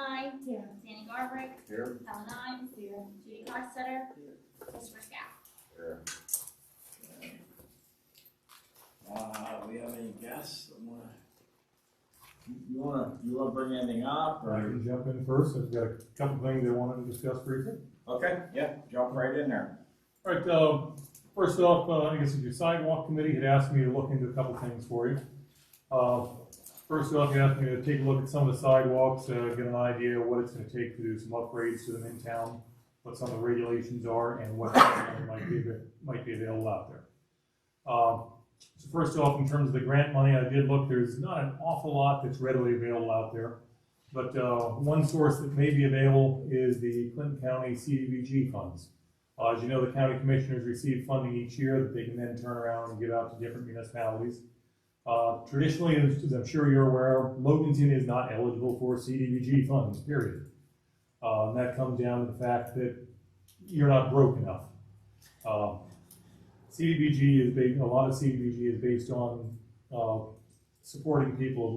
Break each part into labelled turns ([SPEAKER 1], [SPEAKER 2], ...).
[SPEAKER 1] I. Here. Sandy Garbrick.
[SPEAKER 2] Here.
[SPEAKER 1] Helen Ives. Here. Judy Carstetter. Here. Christopher Scow.
[SPEAKER 2] Here.
[SPEAKER 3] We have any guests that wanna?
[SPEAKER 2] You wanna bring anything up,
[SPEAKER 4] I
[SPEAKER 2] or?
[SPEAKER 4] can jump in first. I've got a couple things I wanted to discuss briefly.
[SPEAKER 2] Okay, yeah, jump right in there.
[SPEAKER 4] All right, first off, I guess your sidewalk committee had asked me to look into a couple things for you. First off, you asked me to take a look at some of the sidewalks, get an idea of what it's gonna take to do some upgrades to them in town, what some of the regulations are, and what might be available out there. So first off, in terms of the grant money, I did look, there's not an awful lot that's readily available out there. But one source that may be available is the Clinton County CDBG funds. As you know, the county commissioners receive funding each year that they can then turn around and give out to different municipalities. Traditionally, as I'm sure you're aware, Loganton is not eligible for CDBG funds, period. And that comes down to the fact that you're not broke enough. CDBG is based, a lot of CDBG is based on supporting people of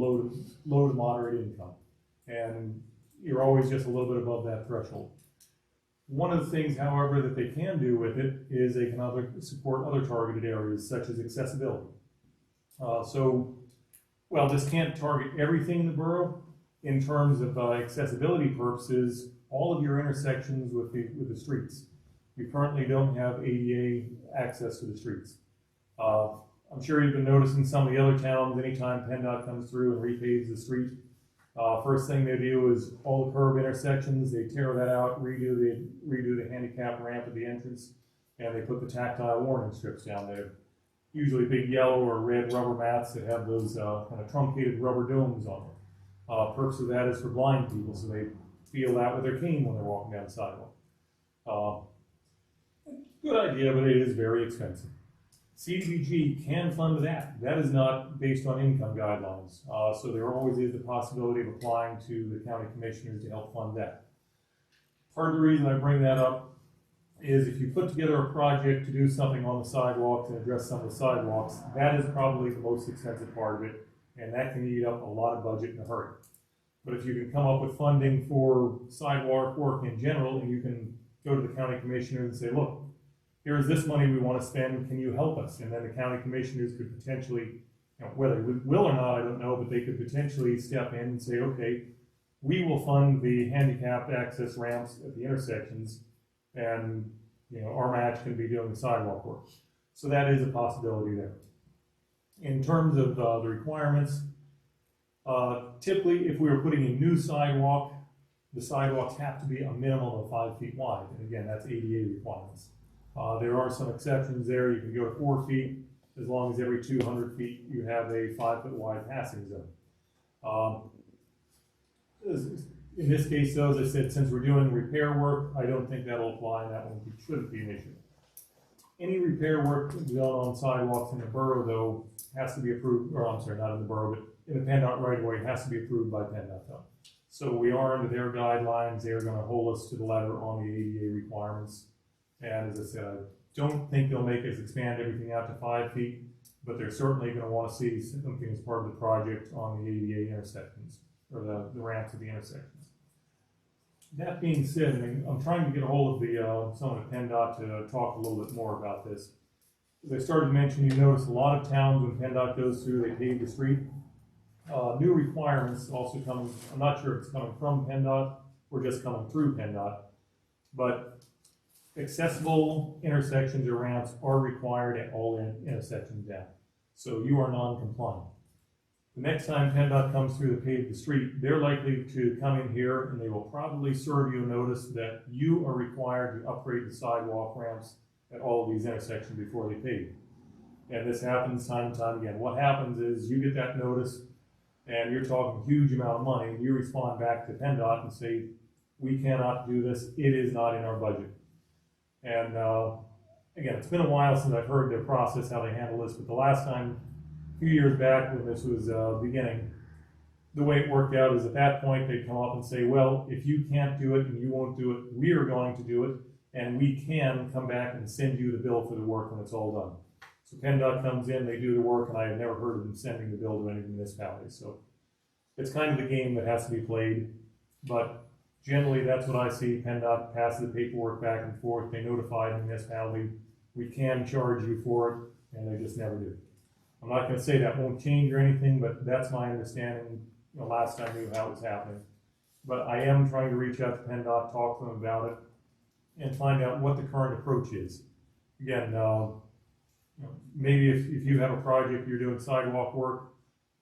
[SPEAKER 4] low to moderate income. And you're always just a little bit above that threshold. One of the things, however, that they can do with it is they can support other targeted areas such as accessibility. While this can't target everything in the borough, in terms of accessibility purposes, all of your intersections with the streets. We currently don't have ADA access to the streets. I'm sure you've been noticing some of the other towns, anytime PennDOT comes through and repaves the street, first thing they do is all the curb intersections, they tear that out, redo the handicap ramp at the entrance, and they put the tactile warning strips down there. Usually big yellow or red rubber mats that have those kind of truncated rubber domes on them. Purpose of that is for blind people, so they feel that with their cane when they're walking down the sidewalk. Good idea, but it is very expensive. CDBG can fund that. That is not based on income guidelines. So there always is the possibility of applying to the county commissioners to help fund that. Part of the reason I bring that up is if you put together a project to do something on the sidewalks and address some of the sidewalks, that is probably the most expensive part of it, and that can eat up a lot of budget in a hurry. But if you can come up with funding for sidewalk work in general, and you can go to the county commissioner and say, look, here's this money we want to spend, can you help us? And then the county commissioners could potentially, whether they will or not, I don't know, but they could potentially step in and say, okay, we will fund the handicapped access ramps at the intersections, and our match can be doing the sidewalk work. So that is a possibility there. In terms of the requirements, typically if we were putting a new sidewalk, the sidewalks have to be a minimum of 5 feet wide. And again, that's ADA requirements. There are some exceptions there. You can go to 4 feet as long as every 200 feet you have a 5 foot wide passing zone. In this case, though, as I said, since we're doing repair work, I don't think that'll apply, and that one shouldn't be an issue. Any repair work done on sidewalks in the borough, though, has to be approved, or I'm sorry, not in the borough, but in the PennDOT right away, has to be approved by PennDOT, though. So we are under their guidelines. They're going to hold us to the letter on the ADA requirements. And as I said, I don't think they'll make us expand everything out to 5 feet, but they're certainly going to want to see something as part of the project on the ADA intersections, or the ramps at the intersections. That being said, I'm trying to get a hold of some of the PennDOT to talk a little bit more about this. As I started to mention, you notice a lot of towns when PennDOT goes through, they pave the street. New requirements also coming, I'm not sure if it's coming from PennDOT or just coming through PennDOT, but accessible intersections or ramps are required at all intersections now. So you are non-compliant. The next time PennDOT comes through to pave the street, they're likely to come in here and they will probably serve you a notice that you are required to upgrade the sidewalk ramps at all of these intersections before they pave. And this happens time and time again. What happens is you get that notice and you're talking huge amount of money, and you respond back to PennDOT and say, we cannot do this, it is not in our budget. And again, it's been a while since I've heard their process, how they handle this, but the last time, a few years back when this was beginning, the way it worked out is at that point they'd come up and say, well, if you can't do it and you won't do it, we are going to do it, and we can come back and send you the bill for the work when it's all done. So PennDOT comes in, they do the work, and I have never heard of them sending the bill to any municipality. So it's kind of the game that has to be played. But generally, that's what I see. PennDOT passes the paperwork back and forth. They notify the municipality, we can charge you for it, and they just never do. I'm not gonna say that won't change or anything, but that's my understanding, last I knew how it was happening. But I am trying to reach out to PennDOT, talk to them about it, and find out what the current approach is. Again, maybe if you have a project, you're doing sidewalk work,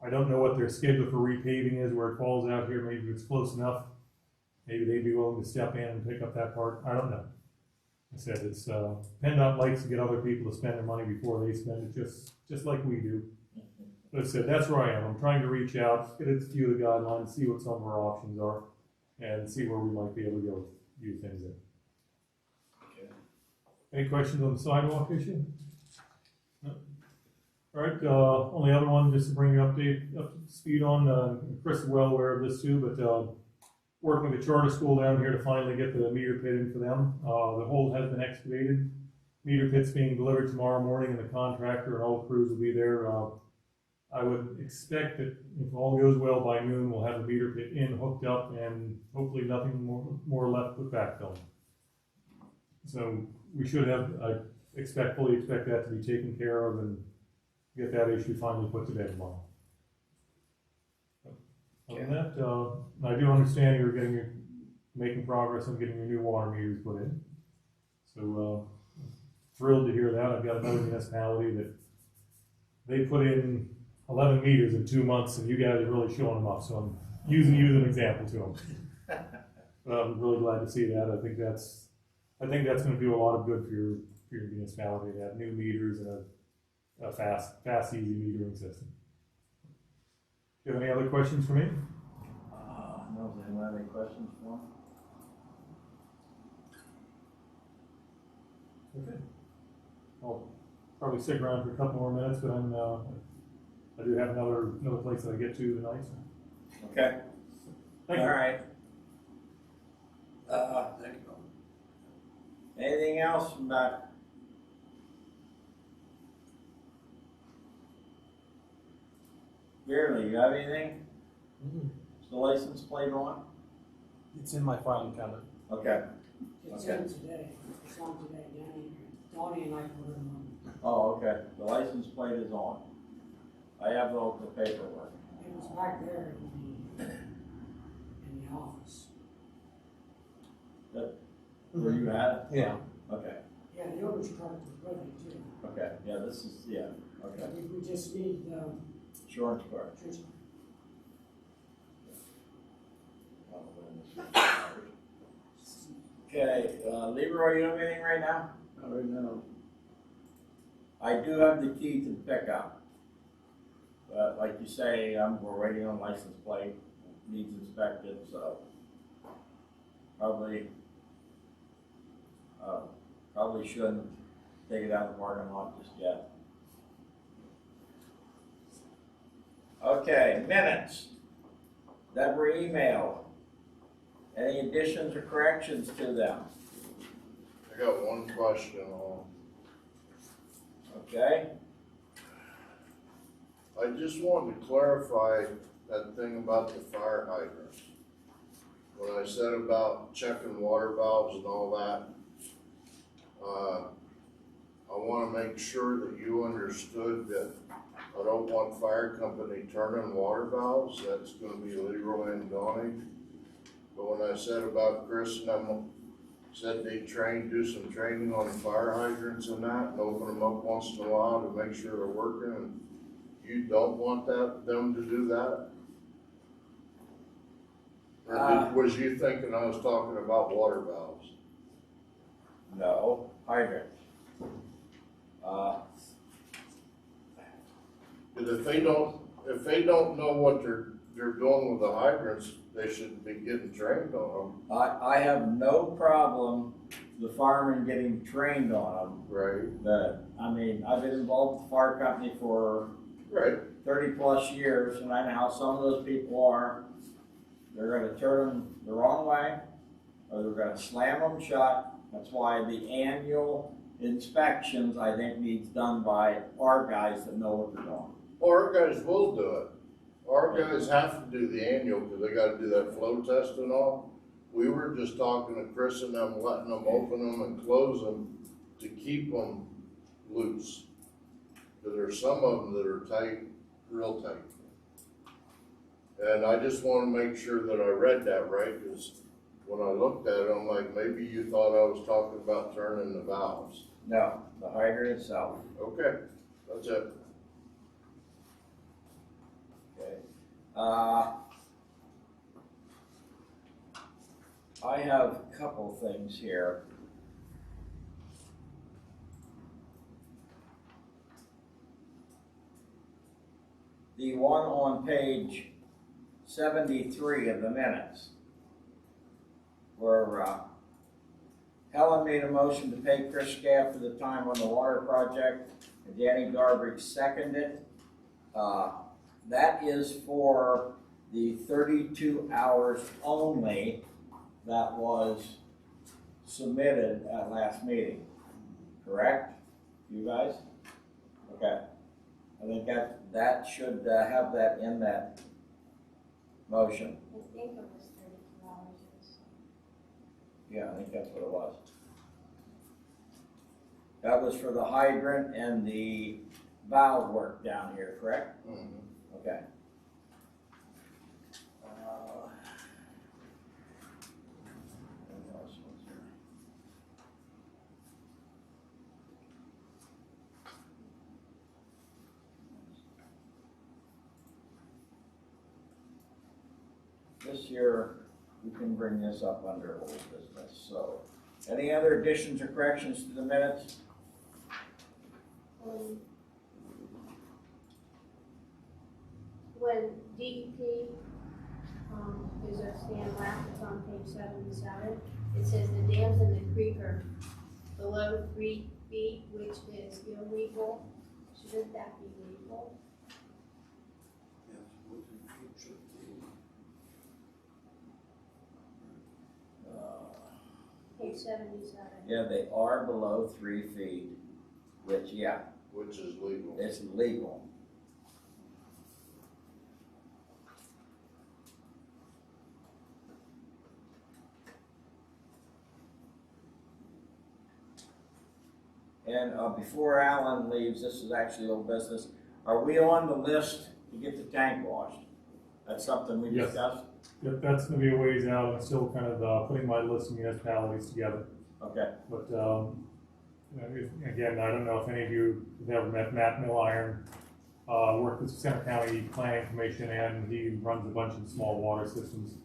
[SPEAKER 4] I don't know what their schedule for repaving is, where it falls out here, maybe it's close enough. Maybe they'd be willing to step in and pick up that part, I don't know. I said, it's, PennDOT likes to get other people to spend their money before they spend it, just like we do. But I said, that's where I am, I'm trying to reach out, get a few of the guidelines, see what some of our options are, and see where we might be able to go with a few things in.
[SPEAKER 3] Okay.
[SPEAKER 4] Any questions on the sidewalk issue? No? All right, only other one, just to bring you up to speed on, Chris is well aware of this too, but, working with the charter school down here to finally get the meter pit in for them. The hole has been excavated. Meter pit's being delivered tomorrow morning, and the contractor and all the crews will be there. I would expect that if all goes well by noon, we'll have the meter pit in, hooked up, and hopefully nothing more left with backfill. So we should have, fully expect that to be taken care of and get that issue finally put to bed tomorrow. Other than that, I do understand you're making progress on getting your new water meters put in. So, thrilled to hear that. I've got another municipality that they put in 11 meters in 2 months, and you guys are really showing them up. So I'm using you as an example to them. But I'm really glad to see that. I think that's going to do a lot of good for your municipality to have new meters and a fast, easy metering system. Do you have any other questions for me?
[SPEAKER 2] No, does anyone have any questions for him?
[SPEAKER 4] Okay. I'll probably stick around for a couple more minutes, but I do have another place that I get to tonight. So.
[SPEAKER 2] Okay.
[SPEAKER 4] Thank you.
[SPEAKER 2] All right.
[SPEAKER 3] Thank you.
[SPEAKER 2] Anything else from that? Barely, you have anything? Is the license plate on?
[SPEAKER 5] It's in my filing cabinet.
[SPEAKER 2] Okay.
[SPEAKER 6] It's
[SPEAKER 2] Okay.
[SPEAKER 6] in today, it's on today, Donnie and I put it on.
[SPEAKER 2] Oh, okay. The license plate is on. I have the paperwork.
[SPEAKER 6] It was back there in the office.
[SPEAKER 2] Where you at it?
[SPEAKER 5] Yeah.
[SPEAKER 2] Okay.
[SPEAKER 6] Yeah, the owner's card was with it too.
[SPEAKER 2] Okay. Yeah, this is, yeah. Okay.
[SPEAKER 6] We just need,
[SPEAKER 2] Insurance card.
[SPEAKER 6] just-
[SPEAKER 2] Okay, Leroy, you have anything right now?
[SPEAKER 3] Not right now.
[SPEAKER 2] I do have the key to the pickup. But like you say, we're waiting on license plate, needs inspected, so probably shouldn't take it out of the parking lot just yet. Okay, minutes. That were emailed. Any additions or corrections to them?
[SPEAKER 7] I got one question on.
[SPEAKER 2] Okay?
[SPEAKER 7] I just wanted to clarify that thing about the fire hydrants. When I said about checking water valves and all that, I wanna make sure that you understood that I don't want fire company turning water valves. That's gonna be Leroy and Donnie. But when I said about Chris and them, said they do some training on fire hydrants and that, and open them up once in a while to make sure they're working, and you don't want them to do that? Or was you thinking I was talking about water valves?
[SPEAKER 2] No, hydrant.
[SPEAKER 7] Cause if they don't know what they're doing with the hydrants, they should be getting trained on
[SPEAKER 2] I have no problem the firemen getting trained on
[SPEAKER 7] them, right?
[SPEAKER 2] them. I've been involved with the fire company for
[SPEAKER 7] Right.
[SPEAKER 2] 30 plus years, and I know how some of those people are. They're gonna turn them the wrong way, or they're gonna slam them shut. That's why the annual inspections, I think, needs done by our guys that know what they're doing.
[SPEAKER 7] Well, our guys will do it. Our guys have to do the annual, cause they gotta do that flow test and all. We were just talking to Chris and them, letting them open them and close them to keep them loose. Cause there's some of them that are tight, real tight. And I just wanna make sure that I read that right, cause when I looked at it, I'm like, maybe you thought I was talking about turning the valves.
[SPEAKER 2] No, the hydrant itself.
[SPEAKER 7] Okay, that's it.
[SPEAKER 2] Okay. I have a couple things here. The one on page 73 of the minutes, where Helen made a motion to pay Chris Scaff for the time on the water project, and Danny Garbridge seconded. That is for the 32 hours only that was submitted at last meeting, correct? You guys? Okay. I think that should have that in that motion.
[SPEAKER 1] I think it was 32 hours.
[SPEAKER 2] Yeah, I think that's what it was. That was for the hydrant and the valve work down here, correct? Okay. What else was there? This year, we can bring this up under old business, so. Any other additions or corrections to the minutes?
[SPEAKER 1] When DEP, is a sandblast, it's on page 77, it says the dams in the creek are below 3 feet, which is illegal. Shouldn't that be legal? Page 77.
[SPEAKER 2] Yeah, they are below 3 feet, which, yeah,
[SPEAKER 7] Which is legal.
[SPEAKER 2] it's legal. And before Alan leaves, this is actually old business, are we on the list to get the tank washed? That's something we
[SPEAKER 4] Yes.
[SPEAKER 2] discussed?
[SPEAKER 4] Yep, that's gonna be a ways out. I'm still kind of putting my list of municipalities together.
[SPEAKER 2] Okay,
[SPEAKER 4] But, again, I don't know if any of you have ever met Matt Milliron, worked with Center County Planning Commission, and he runs a bunch of small water systems.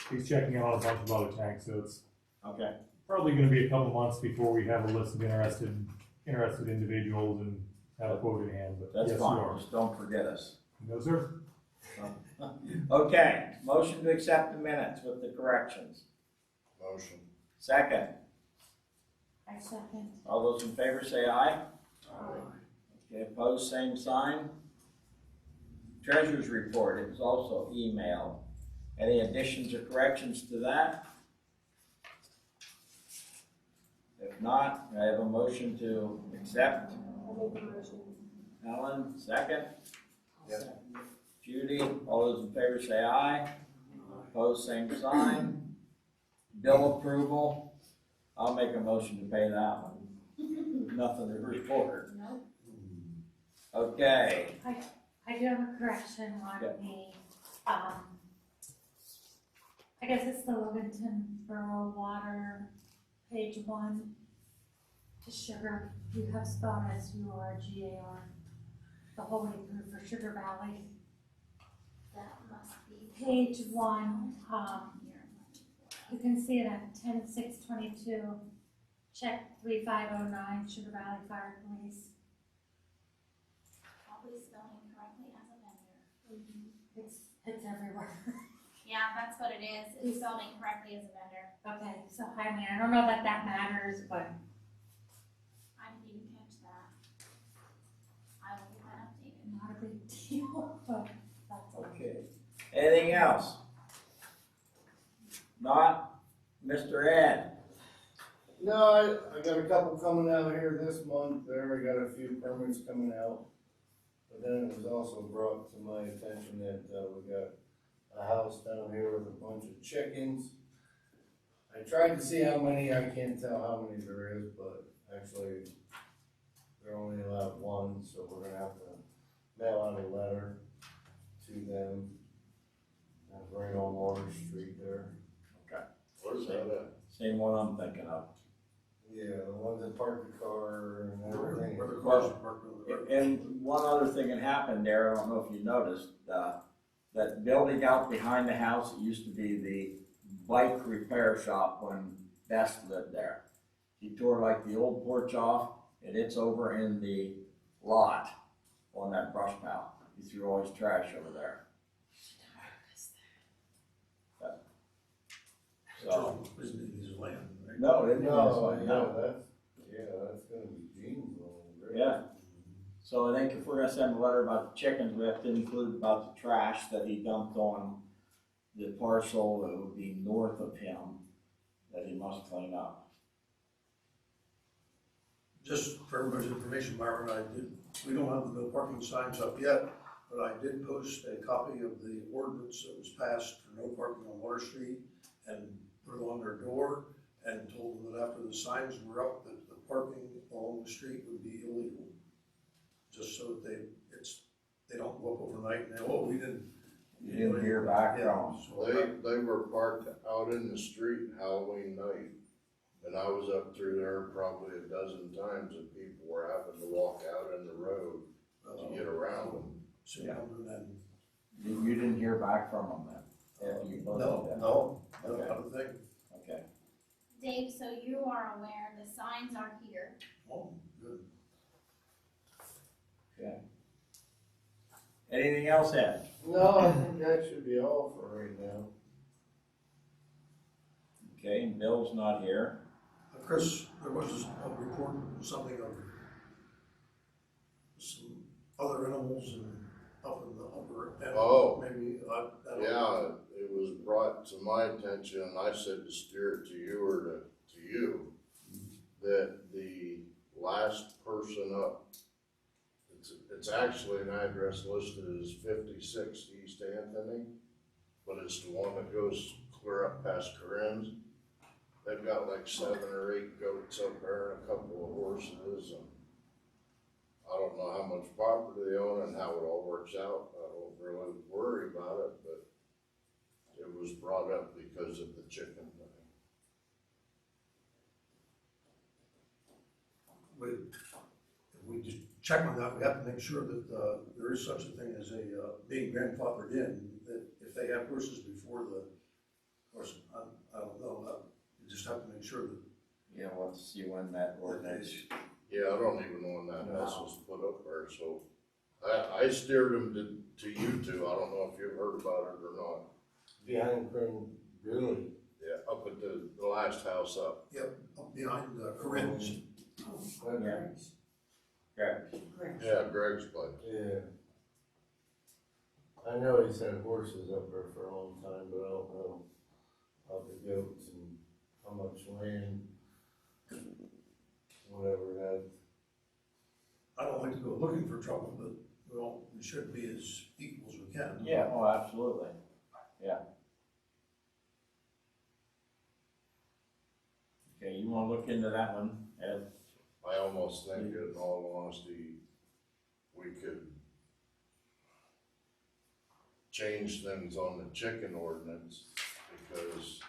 [SPEAKER 4] He's checking in on a bunch of other tanks, so it's
[SPEAKER 2] okay,
[SPEAKER 4] probably gonna be a couple months before we have a list of interested individuals and have a quote in hand, but
[SPEAKER 2] that's
[SPEAKER 4] yes, you
[SPEAKER 2] fine,
[SPEAKER 4] are.
[SPEAKER 2] just don't forget us.
[SPEAKER 4] No, sir.
[SPEAKER 2] Okay, motion to accept the minutes with the corrections.
[SPEAKER 7] Motion.
[SPEAKER 2] Second,
[SPEAKER 1] I second.
[SPEAKER 2] all those in favor say aye.
[SPEAKER 7] Aye.
[SPEAKER 2] Okay, opposed, same sign. Treasurer's report, it was also emailed. Any additions or corrections to that? If not, I have a motion to accept.
[SPEAKER 1] I'll make a motion.
[SPEAKER 2] Ellen, second.
[SPEAKER 7] Yeah.
[SPEAKER 2] Judy, all those in favor say aye. Opposed, same sign. Bill approval, I'll make a motion to pay that one. Nothing to report.
[SPEAKER 1] No.
[SPEAKER 2] Okay,
[SPEAKER 8] I do have a correction on
[SPEAKER 2] Yep.
[SPEAKER 8] the, I guess it's the Loganton Borough Water, page 1. To sugar, you have spelled SURGAR, the whole way through for Sugar Valley.
[SPEAKER 1] That must be.
[SPEAKER 8] Page 1, you can see it at 10/6/22, check 3509, Sugar Valley Fire Police.
[SPEAKER 9] Probably spelling correctly as a vendor.
[SPEAKER 8] It's everywhere.
[SPEAKER 9] Yeah, that's what it is. It's spelled incorrectly as a vendor.
[SPEAKER 8] Okay, so I mean, I don't know that that matters, but
[SPEAKER 9] I didn't even catch that. I will get that updated.
[SPEAKER 8] not a big deal, but that's all.
[SPEAKER 2] okay. Anything else? Not? Mr. Ed?
[SPEAKER 10] No, I got a couple coming out here this month there, I got a few permits coming out. But then it was also brought to my attention that, we got a house down here with a bunch of chickens. I tried to see how many, I can't tell how many there is, but actually, they're only allowed one, so we're gonna have to mail out a letter to them. Right on Water Street there.
[SPEAKER 7] Where's that at?
[SPEAKER 2] Same one I'm thinking of.
[SPEAKER 10] Yeah, the ones that park the car and everything.
[SPEAKER 5] Where the cars are parked on the road.
[SPEAKER 2] And one other thing that happened there, I don't know if you noticed, that building out behind the house, it used to be the bike repair shop when Best lived there. He tore like the old porch off, and it's over in the lot on that brush pile. He threw all his trash over there. So,
[SPEAKER 5] Isn't it his land, right?
[SPEAKER 2] no, it
[SPEAKER 10] No,
[SPEAKER 2] didn't.
[SPEAKER 10] that's gonna be Gene's land, right?
[SPEAKER 2] Yeah. So I think if we're gonna send a letter about the chickens, we have to include about the trash that he dumped on the parcel that would be north of him that he must clean up.
[SPEAKER 5] Just for everybody's information, Myron, we don't have the no parking signs up yet, but I did post a copy of the ordinance that was passed for no parking on Water Street and put it on their door and told them that after the signs were up, that the parking along the street would be illegal. Just so that they don't go up overnight and they, oh, we didn't.
[SPEAKER 2] You didn't hear back
[SPEAKER 5] Yeah,
[SPEAKER 2] from them.
[SPEAKER 5] so
[SPEAKER 7] They were parked out in the street Halloween night. And I was up through there probably a dozen times and people were having to walk out in the road to get around them.
[SPEAKER 5] So, then,
[SPEAKER 2] You didn't hear back from them then? After you posted
[SPEAKER 5] no,
[SPEAKER 2] that?
[SPEAKER 5] no,
[SPEAKER 2] Okay.
[SPEAKER 5] not a thing.
[SPEAKER 2] Okay.
[SPEAKER 9] Dave, so you are aware the signs are here.
[SPEAKER 5] Oh, good.
[SPEAKER 2] Okay. Anything else, Ed?
[SPEAKER 10] No, I think that should be all for right now.
[SPEAKER 2] Okay, and Bill's not here.
[SPEAKER 5] Chris, there was a report, something of some other animals and up in the upper end.
[SPEAKER 7] Oh.
[SPEAKER 5] Maybe, I don't know.
[SPEAKER 7] Yeah, it was brought to my attention, and I said to steer it to you or to you, that the last person up, it's actually an address listed as 56 East Anthony, but it's the one that goes clear up past Corinne's. They've got like 7 or 8 goats up there and a couple of horses, and I don't know how much property they own and how it all works out. I don't really worry about it, but it was brought up because of the chicken thing.
[SPEAKER 5] If we just check on that, we have to make sure that, there is such a thing as a, being grandfathered in, that if they have horses before the, of course, I don't know, you just have to make sure that.
[SPEAKER 2] Yeah, we'll have to see when that ordinance.
[SPEAKER 7] Yeah, I don't even know when that house was put up there, so I steered them to you two. I don't know if you've heard about it or not.
[SPEAKER 10] Behind Crane, really?
[SPEAKER 7] Yeah, up at the last house up.
[SPEAKER 5] Yep, up behind, Corinne's.
[SPEAKER 2] Yeah. Okay.
[SPEAKER 7] Yeah, Greg's place.
[SPEAKER 10] Yeah. I know he's had horses up there for a long time, but I don't know about the goats and how much land, whatever that.
[SPEAKER 5] I don't like to go looking for trouble, but we should be as equal as we can.
[SPEAKER 2] Yeah, oh, absolutely. Yeah. Okay, you wanna look into that one, Ed?
[SPEAKER 7] I almost think, in all honesty, we could change things on the chicken ordinance, because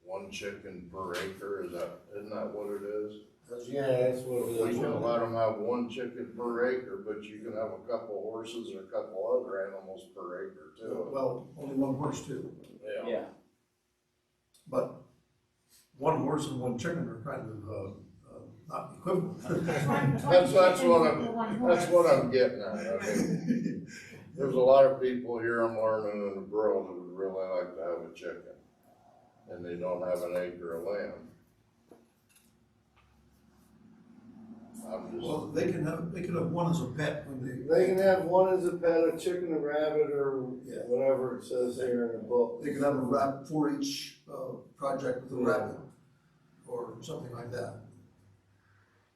[SPEAKER 7] 1 chicken per acre, isn't that what it is?
[SPEAKER 10] Yeah, that's what it
[SPEAKER 7] We
[SPEAKER 10] is.
[SPEAKER 7] can let them have 1 chicken per acre, but you can have a couple horses or a couple other animals per acre too.
[SPEAKER 5] Well, only one horse too,
[SPEAKER 2] Yeah.
[SPEAKER 5] but one horse and 1 chicken are kind of, not equivalent.
[SPEAKER 7] That's what I'm getting at. I mean, there's a lot of people here I'm learning in the world that would really like to have a chicken, and they don't have an acre of land. I'm just,
[SPEAKER 5] Well, they can have one as a pet when
[SPEAKER 10] They can have one as a pet, a chicken, a rabbit, or
[SPEAKER 5] Yeah.
[SPEAKER 10] whatever it says here in the book.
[SPEAKER 5] they can have a 4-H, project with a rabbit, or something like that.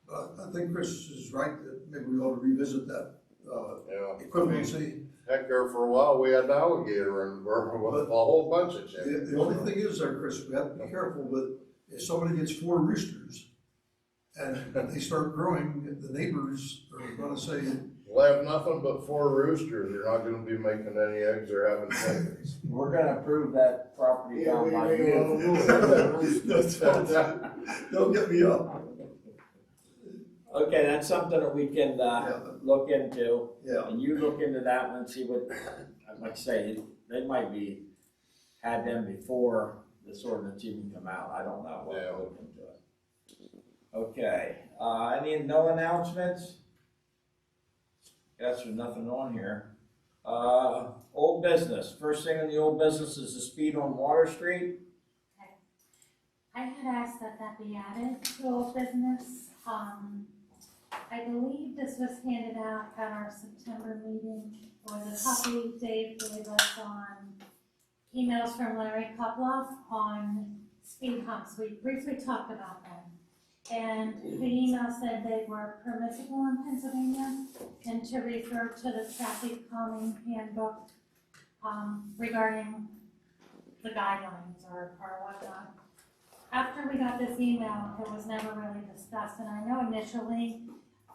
[SPEAKER 5] But I think Chris is right, that maybe we ought to revisit that
[SPEAKER 7] Yeah.
[SPEAKER 5] equivalency.
[SPEAKER 7] Heck, there for a while, we had an alligator in Burma with a whole bunch of
[SPEAKER 5] The,
[SPEAKER 7] chickens.
[SPEAKER 5] the only thing is there, Chris, we have to be careful, but if somebody gets 4 roosters and they start growing, the neighbors are gonna say,
[SPEAKER 7] We'll have nothing but 4 roosters, you're not gonna be making any eggs or having chickens.
[SPEAKER 2] We're gonna approve that property down by
[SPEAKER 10] we
[SPEAKER 2] you.
[SPEAKER 5] don't get me up.
[SPEAKER 2] Okay, that's something that we can,
[SPEAKER 5] Yeah.
[SPEAKER 2] look into,
[SPEAKER 5] Yeah,
[SPEAKER 2] and you look into that one and see what, like I say, they might be, had them before this ordinance even come out, I don't know, we'll
[SPEAKER 7] Yeah.
[SPEAKER 2] look into it. Okay, no announcements? Guess there's nothing on here. Old business, first thing in the old business is the speed on Water Street.
[SPEAKER 8] I had asked that that be added to old business. I believe this was handed out at our September meeting. It was a copy Dave gave us on emails from Larry Koploff on speed humps. We briefly talked about them. And the email said they were permissible in Pennsylvania and to refer to the traffic calming handbook regarding the guidelines or whatnot. After we got this email, it was never really discussed, and I know initially,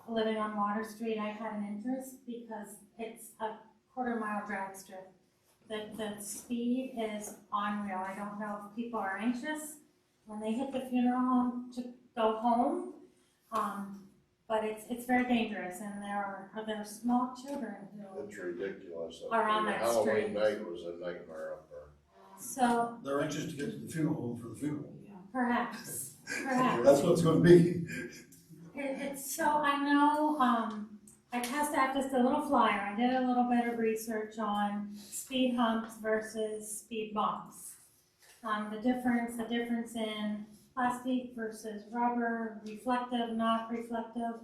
[SPEAKER 8] living on Water Street, I had an interest because it's a quarter-mile drag strip. The speed is unreal. I don't know if people are anxious when they hit the funeral home to go home, but it's very dangerous, and there are small children who,
[SPEAKER 7] It's ridiculous.
[SPEAKER 8] Are on that
[SPEAKER 7] Halloween
[SPEAKER 8] street.
[SPEAKER 7] night was a nightmare up there.
[SPEAKER 8] so
[SPEAKER 5] they're anxious to get to the funeral home for the funeral.
[SPEAKER 8] perhaps.
[SPEAKER 5] That's what it's gonna be.
[SPEAKER 8] It's, so I know, I passed out just a little flyer, I did a little bit of research on speed humps versus speed bumps. The difference in plastic versus rubber, reflective, not reflective.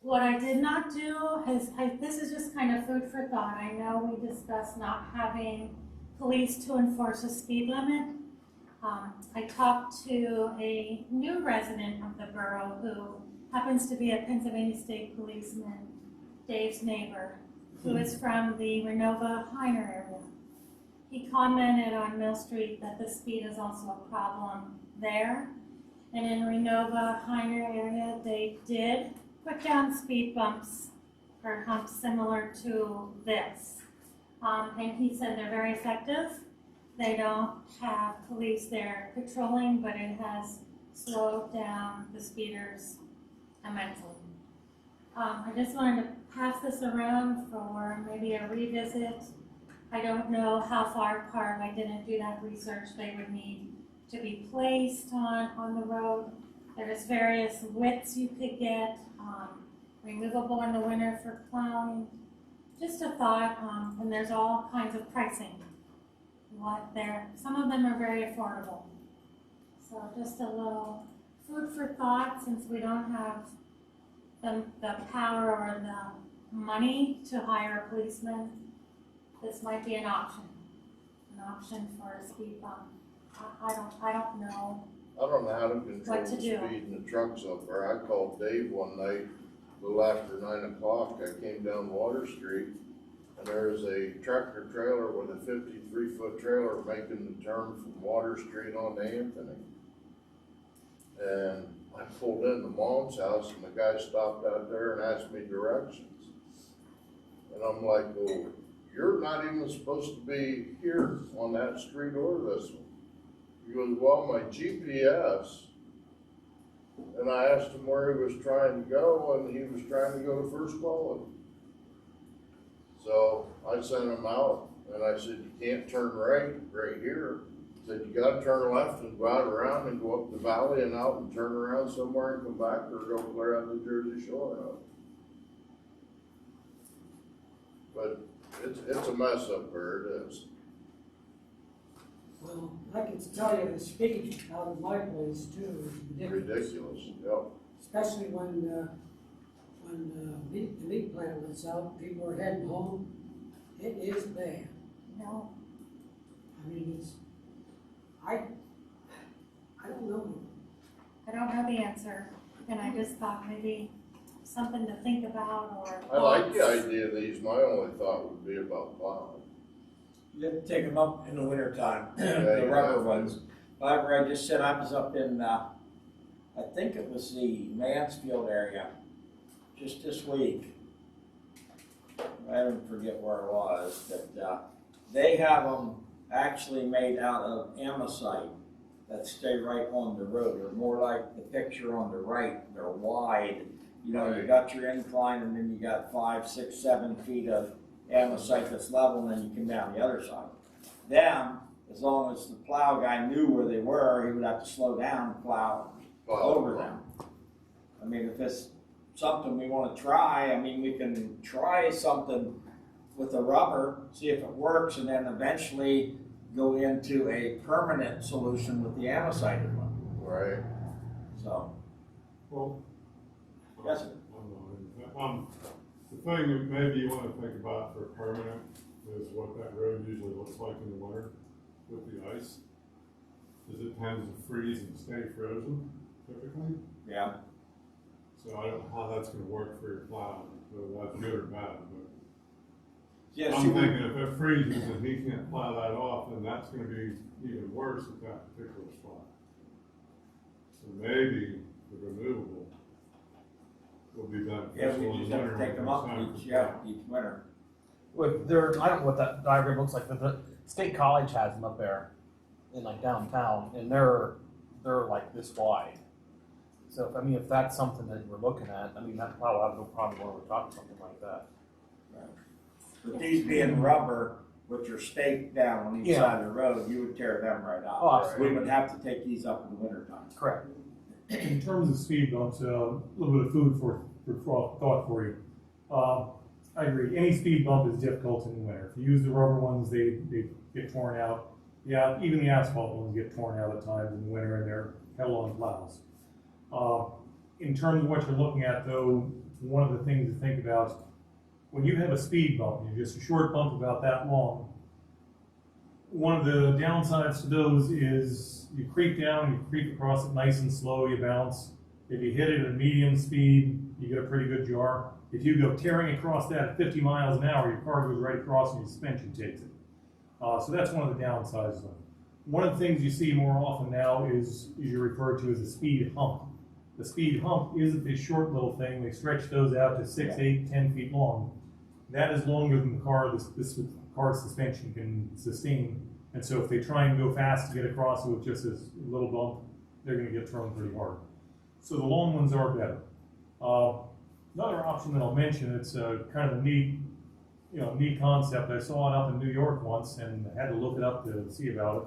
[SPEAKER 8] What I did not do is, this is just kind of food for thought, I know we discussed not having police to enforce a speed limit. I talked to a new resident of the borough who happens to be a Pennsylvania State policeman, Dave's neighbor, who is from the Renova Heiner area. He commented on Mill Street that the speed is also a problem there. And in Renova Heiner area, they did put down speed bumps or humps similar to this. And he said they're very effective. They don't have police there patrolling, but it has slowed down the speeders immensely. I just wanted to pass this around for maybe a revisit. I don't know how far apart, I didn't do that research, they would need to be placed on the road. There's various widths you could get, removable in the winter for plowing. Just a thought, and there's all kinds of pricing. Some of them are very affordable. So just a little food for thought, since we don't have the power or the money to hire a policeman, this might be an option for a speed bump. I don't know.
[SPEAKER 7] I don't know how to control
[SPEAKER 8] What
[SPEAKER 7] the
[SPEAKER 8] to do.
[SPEAKER 7] speed in the trucks up there. I called Dave one night, a little after 9 o'clock, I came down Water Street, and there was a tractor trailer with a 53-foot trailer making the turn from Water Street on to Anthony. And I pulled into Mom's house, and the guy stopped out there and asked me directions. And I'm like, well, you're not even supposed to be here on that street or this one. He goes, well, my GPS. And I asked him where he was trying to go, and he was trying to go to First Quality. So I sent him out, and I said, you can't turn right here. I said, you gotta turn left and go out around and go up the valley and out and turn around somewhere and come back, or go clear out the Jersey Shore out. But it's a mess up there, it is.
[SPEAKER 6] Well, I can tell you the speed out of my place too is ridiculous.
[SPEAKER 7] Ridiculous, yep.
[SPEAKER 6] Especially when the meat plant lets out, people are heading home. It is bad.
[SPEAKER 8] No.
[SPEAKER 6] I mean, I don't know.
[SPEAKER 8] I don't know the answer, and I just thought maybe something to think about or?
[SPEAKER 7] I like the idea of these, my only thought would be about plowing.
[SPEAKER 2] You have to take them up in the winter time,
[SPEAKER 7] Yeah,
[SPEAKER 2] the
[SPEAKER 7] you
[SPEAKER 2] rubber
[SPEAKER 7] have to.
[SPEAKER 2] ones. However, I just said I was up in, I think it was the Mansfield area, just this week. I don't forget where it was, but, they have them actually made out of amosite that stay right on the road. They're more like the picture on the right, they're wide. You know, you got your incline and then you got 5, 6, 7 feet of amosite that's level, and then you come down the other side. Them, as long as the plow guy knew where they were, he would have to slow down and plow over them. I mean, if it's something we want to try, I mean, we can try something with the rubber, see if it works, and then eventually go into a permanent solution with the amosited one.
[SPEAKER 7] Right.
[SPEAKER 2] So,
[SPEAKER 11] Well,
[SPEAKER 2] yes, sir.
[SPEAKER 11] The thing that maybe you wanna think about for permanent is what that road usually looks like in the winter with the ice. Cause it tends to freeze and stay frozen typically,
[SPEAKER 2] Yeah.
[SPEAKER 11] so I don't know how that's gonna work for your plow, whether that's good or bad, but.
[SPEAKER 2] Yeah, see,
[SPEAKER 11] I'm thinking if it freezes and he can't plow that off, then that's gonna be even worse at that particular spot. So maybe the removable will be beneficial.
[SPEAKER 2] yeah, we
[SPEAKER 11] in
[SPEAKER 2] just
[SPEAKER 11] the
[SPEAKER 2] have to
[SPEAKER 11] winter
[SPEAKER 2] take them
[SPEAKER 11] when
[SPEAKER 2] up
[SPEAKER 11] it's
[SPEAKER 2] each,
[SPEAKER 11] time for
[SPEAKER 2] each winter.
[SPEAKER 12] With their, I don't know what that diagram looks like, but the state college has them up there in like downtown, and they're like this wide. So if, I mean, if that's something that we're looking at, I mean, that plow will have no problem when we're talking something like that.
[SPEAKER 2] But these being rubber, which are staked down on each
[SPEAKER 12] Yeah.
[SPEAKER 2] side of the road, you would tear them right out.
[SPEAKER 12] Oh, absolutely.
[SPEAKER 2] We would have to take these up in the winter time.
[SPEAKER 12] Correct.
[SPEAKER 4] In terms of speed bumps, a little bit of food for thought for you. I agree, any speed bump is difficult in the winter. If you use the rubber ones, they get torn out. Yeah, even the asphalt ones get torn out at times in the winter, and they're hell on plows. In terms of what you're looking at though, one of the things to think about, when you have a speed bump, you're just a short bump about that long, one of the downsides to those is you creep down, you creep across it nice and slow, you bounce. If you hit it at a medium speed, you get a pretty good jar. If you go tearing across that at 50 miles an hour, your car goes right across and your suspension takes it. So that's one of the downsides of it. One of the things you see more often now is you refer to as a speed hump. The speed hump isn't this short little thing. They stretch those out to 6, 8, 10 feet long. That is longer than the car, this car's suspension can sustain. And so if they try and go fast to get across it with just this little bump, they're gonna get thrown pretty hard. So the long ones are better. Another option that I'll mention, it's kind of a neat concept. I saw it up in New York once and had to look it up to see about it.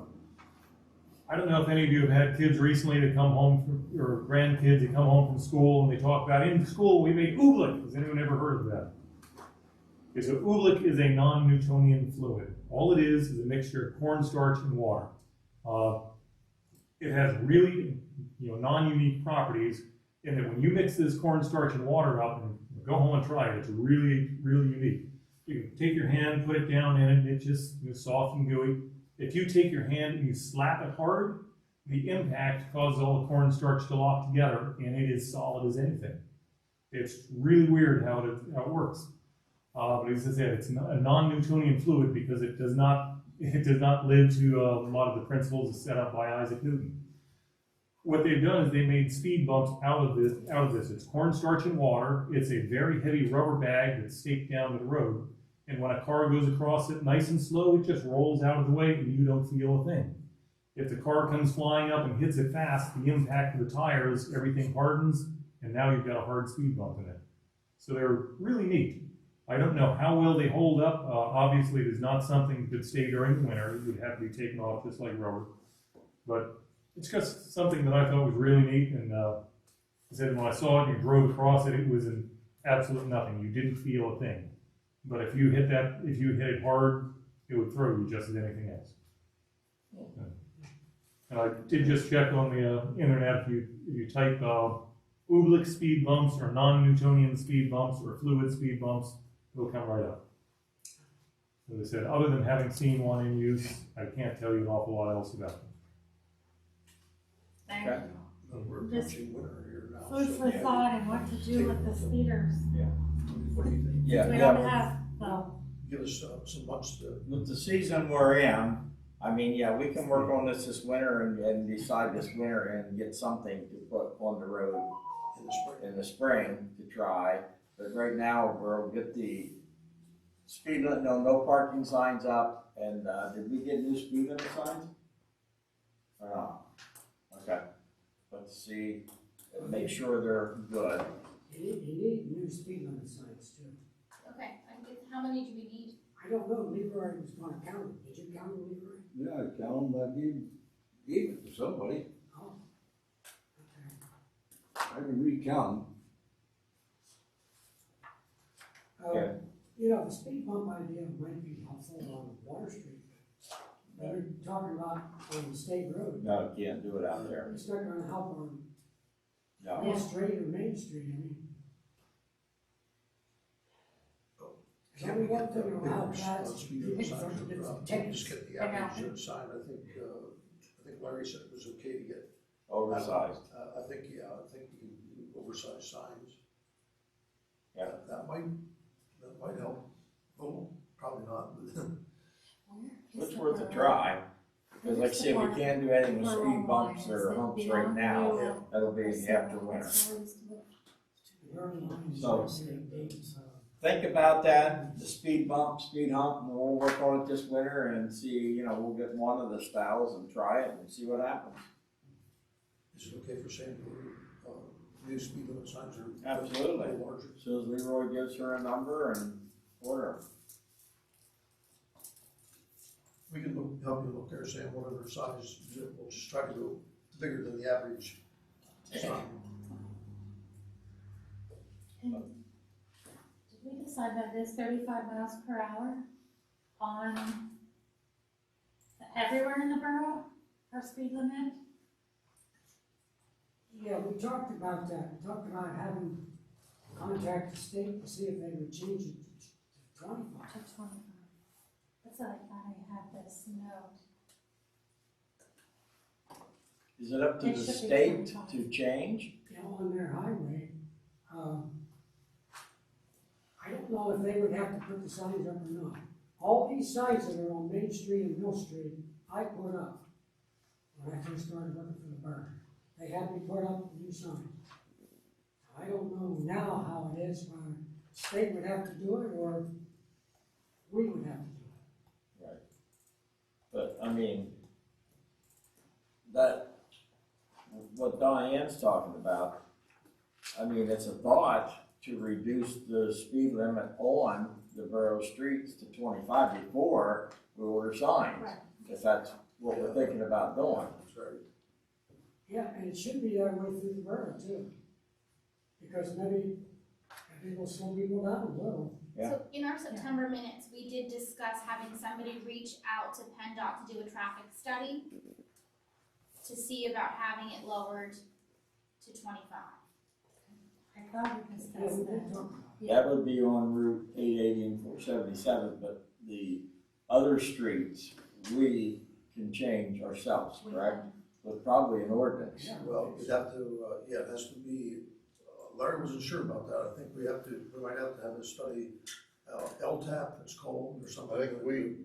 [SPEAKER 4] I don't know if any of you have had kids recently that come home or grandkids that come home from school and they talk about, in school we made oobleck. Has anyone ever heard of that? Okay, so oobleck is a non-Newtonian fluid. All it is a mixture of cornstarch and water. It has really non-unique properties in that when you mix this cornstarch and water up, and go home and try it, it's really, really unique. You can take your hand, put it down in it, and it's just soft and gooey. If you take your hand and you slap it hard, the impact causes all the cornstarch to lock together, and it is solid as anything. It's really weird how it works. But as I said, it's a non-Newtonian fluid because it does not live to a lot of the principles set up by Isaac Newton. What they've done is they made speed bumps out of this. It's cornstarch and water. It's a very heavy rubber bag that's staked down to the road. And when a car goes across it nice and slow, it just rolls out of the way and you don't feel a thing. If the car comes flying up and hits it fast, the impact of the tires, everything hardens, and now you've got a hard speed bump in it. So they're really neat. I don't know how well they hold up. Obviously, it is not something that could stay during the winter. It would have to be taken off just like rubber. But it's just something that I thought was really neat. And I said when I saw it and you drove across it, it was an absolute nothing. You didn't feel a thing. But if you hit it hard, it would throw you just as anything else. And I did just check on the internet. If you type oobleck speed bumps or non-Newtonian speed bumps or fluid speed bumps, it'll come right up. As I said, other than having seen one in use, I can't tell you an awful lot else about them.
[SPEAKER 8] Thank
[SPEAKER 2] Okay.
[SPEAKER 8] you.
[SPEAKER 5] We're
[SPEAKER 8] Just
[SPEAKER 5] approaching winter here now.
[SPEAKER 8] Food
[SPEAKER 5] so
[SPEAKER 8] for thought and what to do with the speeders.
[SPEAKER 5] What do you think?
[SPEAKER 2] Yeah,
[SPEAKER 8] We
[SPEAKER 2] yeah,
[SPEAKER 8] don't have, well,
[SPEAKER 5] Give us some months to,
[SPEAKER 2] with the season we're in, I mean, yeah, we can work on this winter and decide this winter and get something to put on the road
[SPEAKER 5] in the spring.
[SPEAKER 2] in the spring to try. But right now, we'll get the speed limit, no parking signs up, and, did we get new speed limit signs? Or not? Okay, let's see, and make sure they're good.
[SPEAKER 6] You need new speed limit signs too.
[SPEAKER 9] Okay, how many do we need?
[SPEAKER 6] I don't know, Leroy was gonna count them. Did you count them, Leroy?
[SPEAKER 3] Yeah, I count them, I gave it to somebody.
[SPEAKER 6] Oh. Okay.
[SPEAKER 3] I can recount
[SPEAKER 2] Okay.
[SPEAKER 6] You know, the speed bump idea might be helpful on Water Street. But we're talking about on the state road.
[SPEAKER 2] No, can't do it out there.
[SPEAKER 6] It's not gonna help on
[SPEAKER 2] No.
[SPEAKER 6] Main Street or Main Street, I mean.
[SPEAKER 5] Can't
[SPEAKER 6] Only
[SPEAKER 5] we
[SPEAKER 6] one
[SPEAKER 5] get
[SPEAKER 6] thing will help that is
[SPEAKER 5] speed limit signs
[SPEAKER 6] from the
[SPEAKER 5] around?
[SPEAKER 6] tickets.
[SPEAKER 5] Just get the
[SPEAKER 8] I know.
[SPEAKER 5] average sign, I think Larry said it was okay to get.
[SPEAKER 2] Oversized.
[SPEAKER 5] I think you can do oversized signs.
[SPEAKER 2] Yeah.
[SPEAKER 5] That might help. Oh, probably not, but
[SPEAKER 2] It's worth a try, because like I said, we can't do anything with speed bumps or humps right now. That'll be after winter. So- Think about that, the speed bump, speed hump, and we'll work on it this winter and see, we'll get one of the styles and try it and see what happens.
[SPEAKER 5] is it okay for Sam to, new speed limit signs are?
[SPEAKER 2] Absolutely.
[SPEAKER 5] a little larger?
[SPEAKER 2] As soon as Leroy gives her a number and order.
[SPEAKER 5] We can help you look there, Sam, whatever size, we'll just try to go bigger than the average sign.
[SPEAKER 8] did we decide that it is 35 miles per hour on everywhere in the borough, our speed limit?
[SPEAKER 6] Yeah, we talked about that, talked about having contact the state to see if they would change it to 25.
[SPEAKER 8] To 25. That's what I thought I had this note.
[SPEAKER 2] Is it up to
[SPEAKER 8] It
[SPEAKER 2] the
[SPEAKER 8] should be
[SPEAKER 2] state
[SPEAKER 8] 25.
[SPEAKER 2] to change?
[SPEAKER 6] On their highway, I don't know if they would have to put the signs up or not. All these signs that are on Main Street and Mill Street, I put up when I first started working for the borough. They had me put up new signs. I don't know now how it is, whether the state would have to do it or we would have to do it.
[SPEAKER 2] But, I mean, what Diane's talking about, I mean, it's a thought to reduce the speed limit on the borough streets to 25 before we order signs.
[SPEAKER 8] Right.
[SPEAKER 2] If that's what we're thinking about doing.
[SPEAKER 5] That's right.
[SPEAKER 6] Yeah, and it should be that way through the borough too. Because maybe we'll slow people down a little.
[SPEAKER 2] Yeah.
[SPEAKER 9] So in our September minutes, we did discuss having somebody reach out to PennDOT to do a traffic study to see about having it lowered to 25.
[SPEAKER 8] I thought we
[SPEAKER 6] Yeah,
[SPEAKER 8] discussed
[SPEAKER 6] we
[SPEAKER 8] that.
[SPEAKER 6] did talk about it.
[SPEAKER 2] That would be on Route 880 and 477, but the other streets, we can change ourselves, correct? With probably an ordinance.
[SPEAKER 6] Yeah.
[SPEAKER 5] Well, you'd have to, it has to be, Larry wasn't sure about that, I think we might have to have a study, LTAP, it's called, or something.
[SPEAKER 7] I think we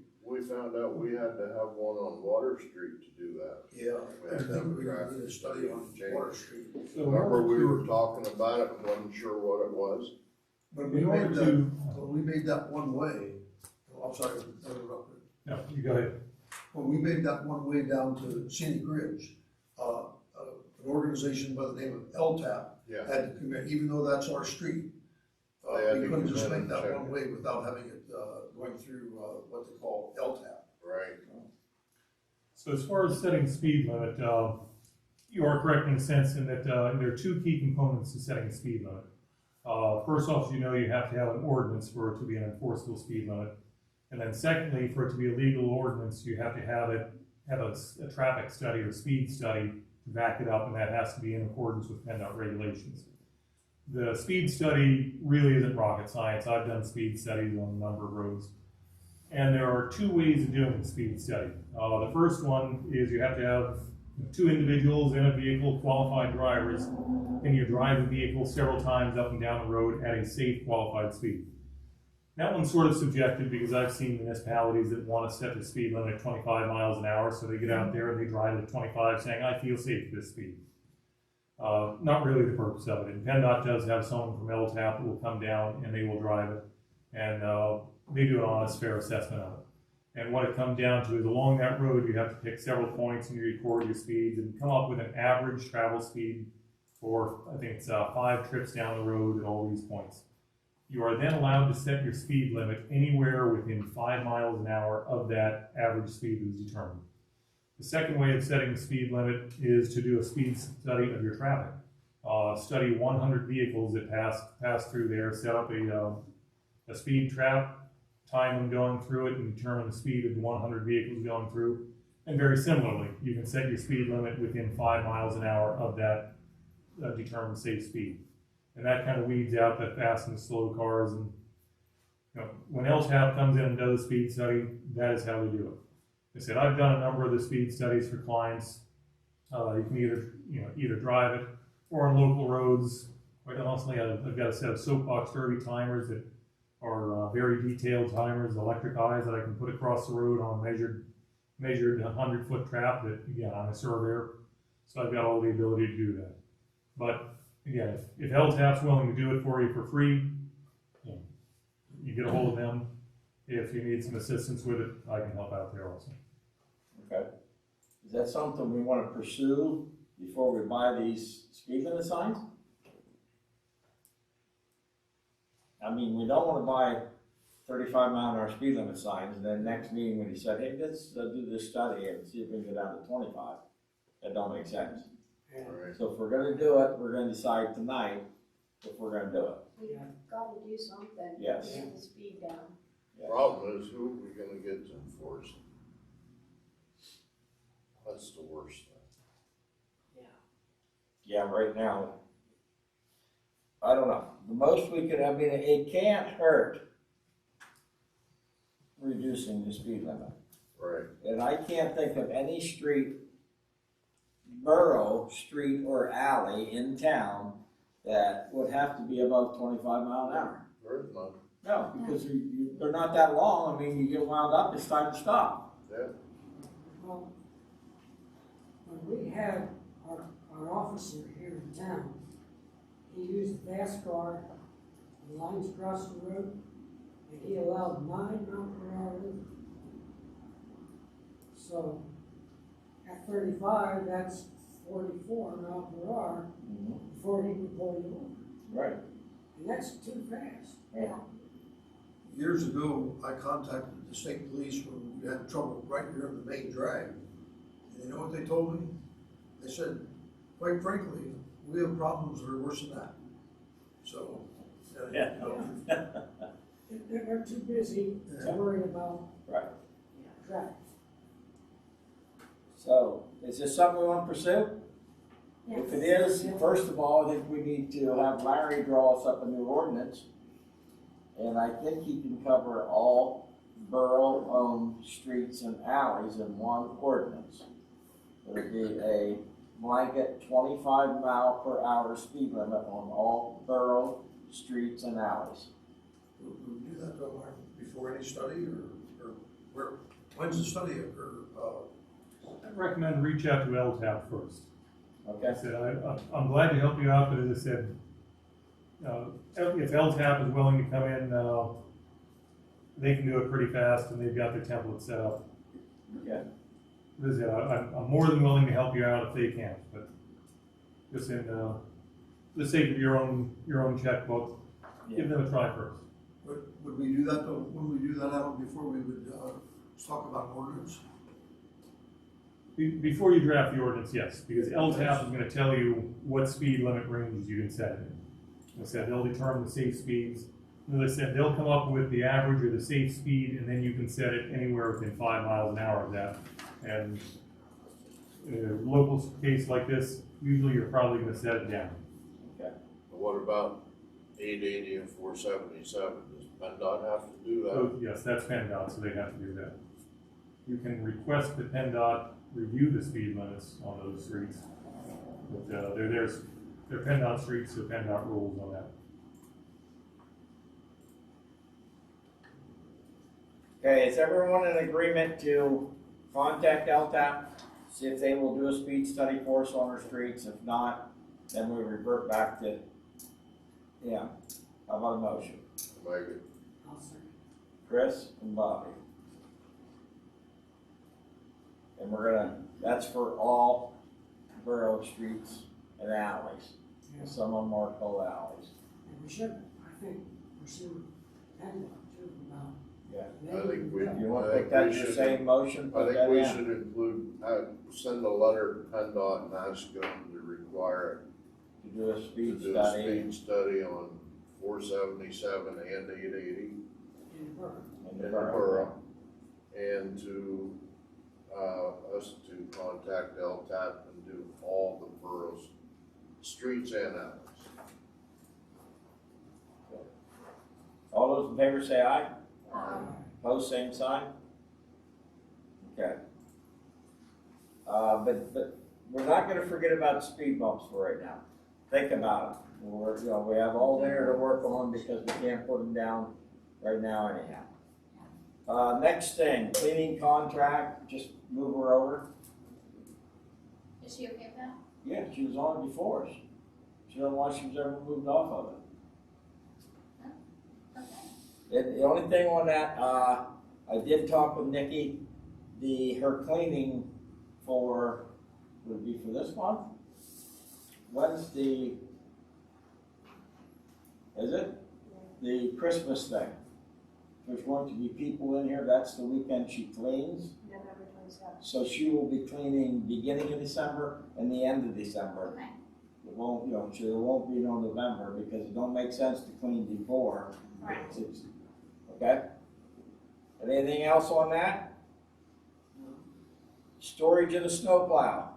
[SPEAKER 7] found out we had to have one on Water Street to do that.
[SPEAKER 5] Yeah, I think we need a study on Water Street.
[SPEAKER 7] Remember, we were talking about it and wasn't sure what it was?
[SPEAKER 5] When we
[SPEAKER 4] In order
[SPEAKER 5] made
[SPEAKER 4] to,
[SPEAKER 5] that, when we made that one way, I'm sorry, I interrupted.
[SPEAKER 4] no, you go ahead.
[SPEAKER 5] When we made that one way down to Scenic Ridge, an organization by the name of LTAP
[SPEAKER 7] Yeah.
[SPEAKER 5] had to commit, even though that's our street.
[SPEAKER 7] They had
[SPEAKER 5] We
[SPEAKER 7] to
[SPEAKER 5] couldn't
[SPEAKER 7] come
[SPEAKER 5] just
[SPEAKER 7] in
[SPEAKER 5] make
[SPEAKER 7] and
[SPEAKER 5] that
[SPEAKER 7] check
[SPEAKER 5] one
[SPEAKER 7] it.
[SPEAKER 5] way without having it, going through, what they call LTAP.
[SPEAKER 7] Right.
[SPEAKER 4] So as far as setting speed limit, you are correct in a sense in that there are two key components to setting a speed limit. First off, you have to have an ordinance for it to be an enforceable speed limit. And then secondly, for it to be a legal ordinance, you have to have a traffic study or speed study to back it up, and that has to be in accordance with PennDOT regulations. The speed study really isn't rocket science. I've done speed studies on a number of roads. And there are two ways of doing the speed study. The first one is you have to have two individuals in a vehicle, qualified drivers, and you drive the vehicle several times up and down the road at a safe, qualified speed. That one's sort of subjective because I've seen municipalities that want to set the speed limit at 25 miles an hour, so they get out there and they drive at 25 saying, I feel safe at this speed. Not really the purpose of it. And PennDOT does have someone from LTAP that will come down and they will drive it, and they do an honest, fair assessment of it. And what it comes down to is along that road, you have to pick several points and you record your speeds and come up with an average travel speed for, I think it's 5 trips down the road at all these points. You are then allowed to set your speed limit anywhere within 5 miles an hour of that average speed that is determined. The second way of setting the speed limit is to do a speed study of your traffic. Study 100 vehicles that pass through there, set up a speed trap, time them going through it, and determine the speed of the 100 vehicles going through. And very similarly, you can set your speed limit within 5 miles an hour of that determined safe speed. And that kind of weeds out the fast and slow cars. And when LTAP comes in and does a speed study, that is how they do it. I said, I've done a number of the speed studies for clients. You can either drive it or on local roads. Quite honestly, I've got a set of soapbox derby timers that are very detailed timers, electric eyes that I can put across the road on a measured 100-foot trap that, again, I'm a surveyor, so I've got all the ability to do that. But again, if LTAP's willing to do it for you for free, you get a hold of them. If you need some assistance with it, I can help out there also.
[SPEAKER 2] Okay. Is that something we want to pursue before we buy these speed limit signs? I mean, we don't want to buy 35-mile-an-hour speed limit signs, and then next meeting when he said, hey, let's do this study and see if we can get down to 25. That don't make sense.
[SPEAKER 7] Right.
[SPEAKER 2] So if we're gonna do it, we're gonna decide tonight if we're gonna do it.
[SPEAKER 1] We've got to do something to
[SPEAKER 2] Yes.
[SPEAKER 1] get the speed down.
[SPEAKER 2] Yes.
[SPEAKER 7] Problem is, who are we gonna get to enforce it? That's the worst thing.
[SPEAKER 2] Yeah, right now, I don't know. The most we could, I mean, it can't hurt reducing the speed limit.
[SPEAKER 7] Right.
[SPEAKER 2] And I can't think of any street, borough, street, or alley in town that would have to be above 25 mile an hour.
[SPEAKER 7] There is none.
[SPEAKER 2] No, because they're not that long. I mean, you get wound up, it's time to stop.
[SPEAKER 7] Yeah.
[SPEAKER 6] Well, when we had our officer here in town, he used a fast car, the lines across the road, and he allowed 9 mile/hour limit. So, at 35, that's 44 mile/hour before he could pull you over.
[SPEAKER 2] Right.
[SPEAKER 6] And that's too fast.
[SPEAKER 2] Yeah.
[SPEAKER 5] Years ago, I contacted the state police when we had trouble right here on the main drag. And you know what they told me? They said, quite frankly, we have problems that are worse than that. So,
[SPEAKER 2] Yeah.
[SPEAKER 6] They're too busy to worry about
[SPEAKER 2] Right.
[SPEAKER 6] traffic.
[SPEAKER 2] So, is this something we want to pursue?
[SPEAKER 8] Yes.
[SPEAKER 2] If it is, first of all, I think we need to have Larry draw us up a new ordinance. And I think he can cover all borough-owned streets and alleys in one ordinance. It would be a blanket 25 mile/hour speed limit on all borough streets and alleys.
[SPEAKER 5] Would we do that though, Mark, before any study or where, when's the study occur?
[SPEAKER 4] I recommend reach out to LTAP first.
[SPEAKER 2] Okay?
[SPEAKER 4] I said, I'm glad to help you out, but as I said, if LTAP is willing to come in, they can do it pretty fast and they've got their template set up.
[SPEAKER 2] Okay.
[SPEAKER 4] As I said, I'm more than willing to help you out if they can't, but just in the sake of your own checkbook, give them a try first.
[SPEAKER 5] Would we do that though, when we do that out before we would, talk about ordinance?
[SPEAKER 4] Before you draft the ordinance, yes, because LTAP is gonna tell you what speed limit ranges you can set it in. Like I said, they'll determine the safe speeds. As I said, they'll come up with the average or the safe speed, and then you can set it anywhere within 5 miles an hour of that. And in a local case like this, usually you're probably gonna set it down.
[SPEAKER 2] Okay.
[SPEAKER 7] But what about 880 and 477? Does PennDOT have to do that?
[SPEAKER 4] So, yes, that's PennDOT, so they have to do that. You can request that PennDOT review the speed limits on those streets. But, they're PennDOT streets, so PennDOT rules on that.
[SPEAKER 2] Okay, is everyone in agreement to contact LTAP, see if they will do a speed study for us on our streets? If not, then we revert back to, yeah, how about a motion?
[SPEAKER 7] Make it.
[SPEAKER 6] I'll second.
[SPEAKER 2] Chris and Bobby. And that's for all borough streets and alleys.
[SPEAKER 6] Yeah.
[SPEAKER 2] Some of them are called alleys.
[SPEAKER 6] And we should, I think, pursue PennDOT too, about.
[SPEAKER 2] Yeah.
[SPEAKER 7] I think we,
[SPEAKER 2] You want
[SPEAKER 7] I
[SPEAKER 2] to
[SPEAKER 7] think
[SPEAKER 2] put that
[SPEAKER 7] we
[SPEAKER 2] in the
[SPEAKER 7] should,
[SPEAKER 2] same motion?
[SPEAKER 7] I
[SPEAKER 2] Put
[SPEAKER 7] think
[SPEAKER 2] that
[SPEAKER 7] we
[SPEAKER 2] in.
[SPEAKER 7] should include, send a letter to PennDOT and ask them to require
[SPEAKER 2] To do a
[SPEAKER 7] it, to
[SPEAKER 2] speed
[SPEAKER 7] do a
[SPEAKER 2] study
[SPEAKER 7] speed study on 477 and 880
[SPEAKER 6] In the borough.
[SPEAKER 2] in
[SPEAKER 7] in
[SPEAKER 2] the
[SPEAKER 7] the
[SPEAKER 2] borough.
[SPEAKER 7] borough. And to, us to contact LTAP and do all the boroughs, streets and alleys.
[SPEAKER 2] All those in favor say aye.
[SPEAKER 8] Um,
[SPEAKER 2] Opposed, same sign? Okay. But we're not gonna forget about speed bumps for right now. Think about it. We have all there to work on because we can't put them down right now anyhow. Next thing, cleaning contract, just move her over.
[SPEAKER 9] Is she okay with that?
[SPEAKER 2] Yeah, she was on before us. She don't know why she was ever moved off of it.
[SPEAKER 9] Okay.
[SPEAKER 2] The only thing on that, I did talk with Nikki, her cleaning for, would it be for this month? When's is it? The Christmas thing. There's going to be people in here, that's the weekend she cleans.
[SPEAKER 1] November 27th.
[SPEAKER 2] So she will be cleaning beginning of December and the end of December.
[SPEAKER 9] Okay.
[SPEAKER 2] It won't, there won't be no November because it don't make sense to clean before.
[SPEAKER 9] Right.
[SPEAKER 2] Okay? Anything else on that? Storage of the snowplow.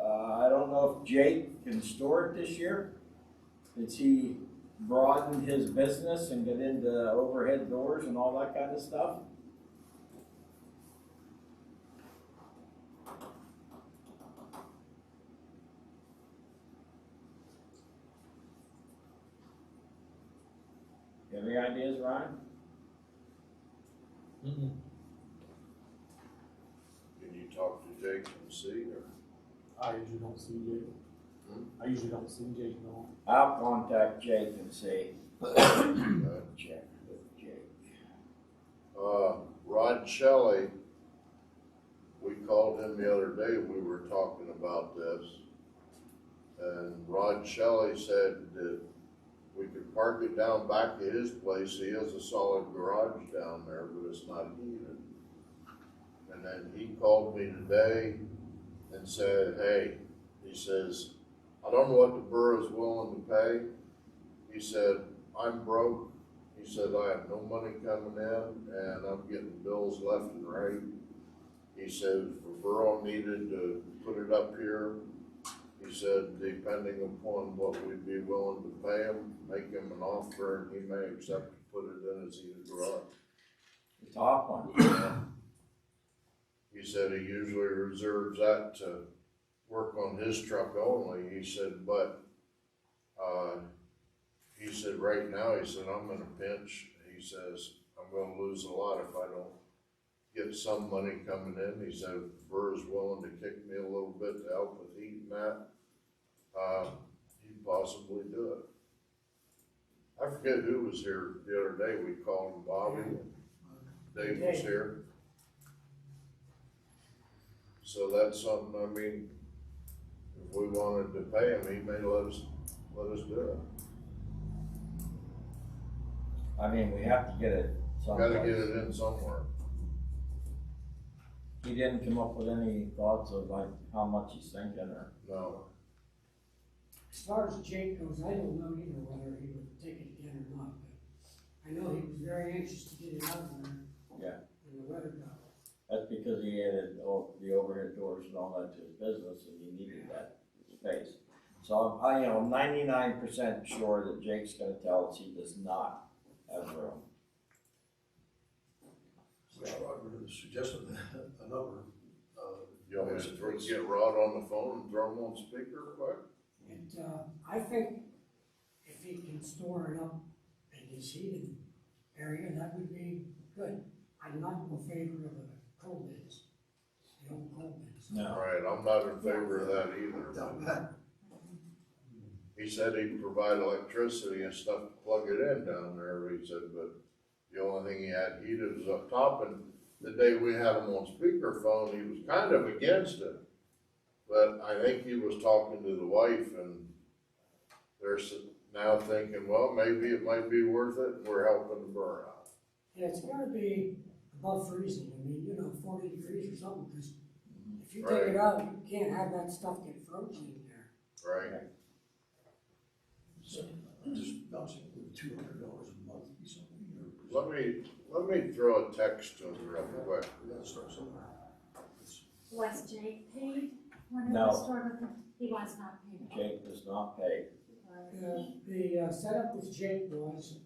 [SPEAKER 2] I don't know if Jake can store it this year. Since he broadened his business and get into overhead doors and all that kind of stuff. You have any ideas, Ryan?
[SPEAKER 12] Mm-mm.
[SPEAKER 7] Can you talk to Jake and see, or?
[SPEAKER 12] I usually don't see Jake. I usually don't see Jake, no.
[SPEAKER 2] I'll contact Jake and see. Check with Jake.
[SPEAKER 7] Rod Shelley, we called him the other day, we were talking about this. And Rod Shelley said that we could park it down back at his place. He has a solid garage down there, but it's not heated. And then he called me today and said, hey, he says, I don't know what the borough's willing to pay. He said, I'm broke. He said, I have no money coming in and I'm getting bills left and right. He said, if the borough needed to put it up here, he said, depending upon what we'd be willing to pay him, make him an offer and he may accept to put it in his heated garage.
[SPEAKER 2] The top one.
[SPEAKER 7] He said he usually reserves that to work on his truck only. He said, but, he said, right now, he said, I'm in a pinch. He says, I'm gonna lose a lot if I don't get some money coming in. He said, if Burr's willing to kick me a little bit to help with heating that, he'd possibly do it. I forget who was here the other day. We called him Bobby and Dave was here. So that's something, I mean, if we wanted to pay him, he may let us do it.
[SPEAKER 2] I mean, we have to get it someplace.
[SPEAKER 7] Gotta get it in somewhere.
[SPEAKER 2] He didn't come up with any thoughts of like how much he's thinking or.
[SPEAKER 7] No,
[SPEAKER 6] As far as Jake goes, I don't know either whether he would take it again or not, but I know he was very anxious to get it out of there.
[SPEAKER 2] Yeah.
[SPEAKER 6] And the weather got.
[SPEAKER 2] That's because he added all the overhead doors and all that to his business and he needed that space. So I'm 99% sure that Jake's gonna tell us he does not have room.
[SPEAKER 5] I would have suggested a number.
[SPEAKER 7] You want me to get Rod on the phone and throw him on speaker quick?
[SPEAKER 6] And, I think if he can store it up in his heated area, that would be good. I'm not in favor of the coal bins, the old coal bins.
[SPEAKER 2] No.
[SPEAKER 7] Right, I'm not in favor of that either.
[SPEAKER 5] Down back.
[SPEAKER 7] He said he'd provide electricity and stuff to plug it in down there, he said, but the only thing he had heated was up top, and the day we had him on speakerphone, he was kind of against it. But I think he was talking to the wife, and they're now thinking, well, maybe it might be worth it, and we're helping the burn out.
[SPEAKER 6] Yeah, it's gotta be above freezing, I mean, 40 degrees or something, because if you take it out, you can't have that stuff get frozen in there.
[SPEAKER 7] Right?
[SPEAKER 5] So, just bouncing with $200 a month, be something, or
[SPEAKER 7] Let me throw a text to him real quick.
[SPEAKER 5] we gotta start somewhere.
[SPEAKER 8] Was Jake paid when it
[SPEAKER 2] No.
[SPEAKER 8] was stored with him? He was not paid.
[SPEAKER 2] Jake does not pay.
[SPEAKER 6] The setup with Jake was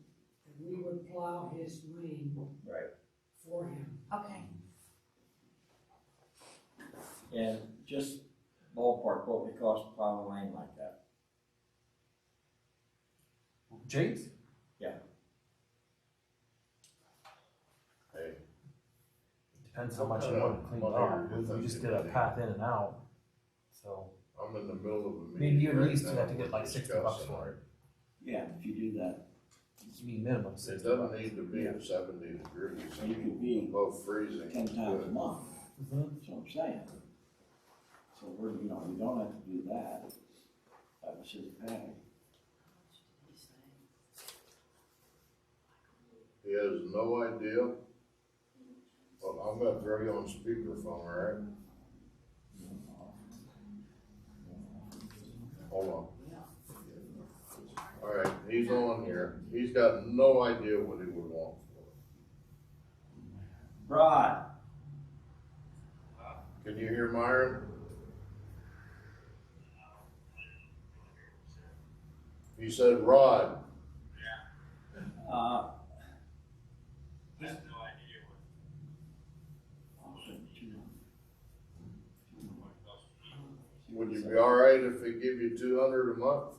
[SPEAKER 6] that we would plow his lane
[SPEAKER 2] Right.
[SPEAKER 6] for him.
[SPEAKER 8] Okay.
[SPEAKER 2] And just ballpark, what would it cost to plow a lane like that?
[SPEAKER 12] Jake's?
[SPEAKER 7] Hey,
[SPEAKER 12] Depends how much you want it cleaned up. We just did a path in and out, so
[SPEAKER 7] I'm in the middle of a meeting.
[SPEAKER 12] maybe at
[SPEAKER 7] right
[SPEAKER 12] least you
[SPEAKER 7] now.
[SPEAKER 12] have to get like
[SPEAKER 7] We're
[SPEAKER 12] $60
[SPEAKER 7] discussing
[SPEAKER 12] for it.
[SPEAKER 2] Yeah, if you do that.
[SPEAKER 12] You need minimum
[SPEAKER 7] It
[SPEAKER 12] 60
[SPEAKER 7] doesn't
[SPEAKER 12] bucks.
[SPEAKER 7] need to be at 70 degrees.
[SPEAKER 2] You could be
[SPEAKER 7] Above freezing.
[SPEAKER 2] 10 times a month,
[SPEAKER 12] Mhm.
[SPEAKER 2] that's what I'm saying. So you don't have to do that. That was his pay.
[SPEAKER 7] He has no idea. Well, I'm gonna throw you on speakerphone, all right? Hold on. All right, he's on here. He's got no idea what he would want for it.
[SPEAKER 2] Rod,
[SPEAKER 7] Can you hear Myron? He said, Rod, would you be all right if they give you 200 a month?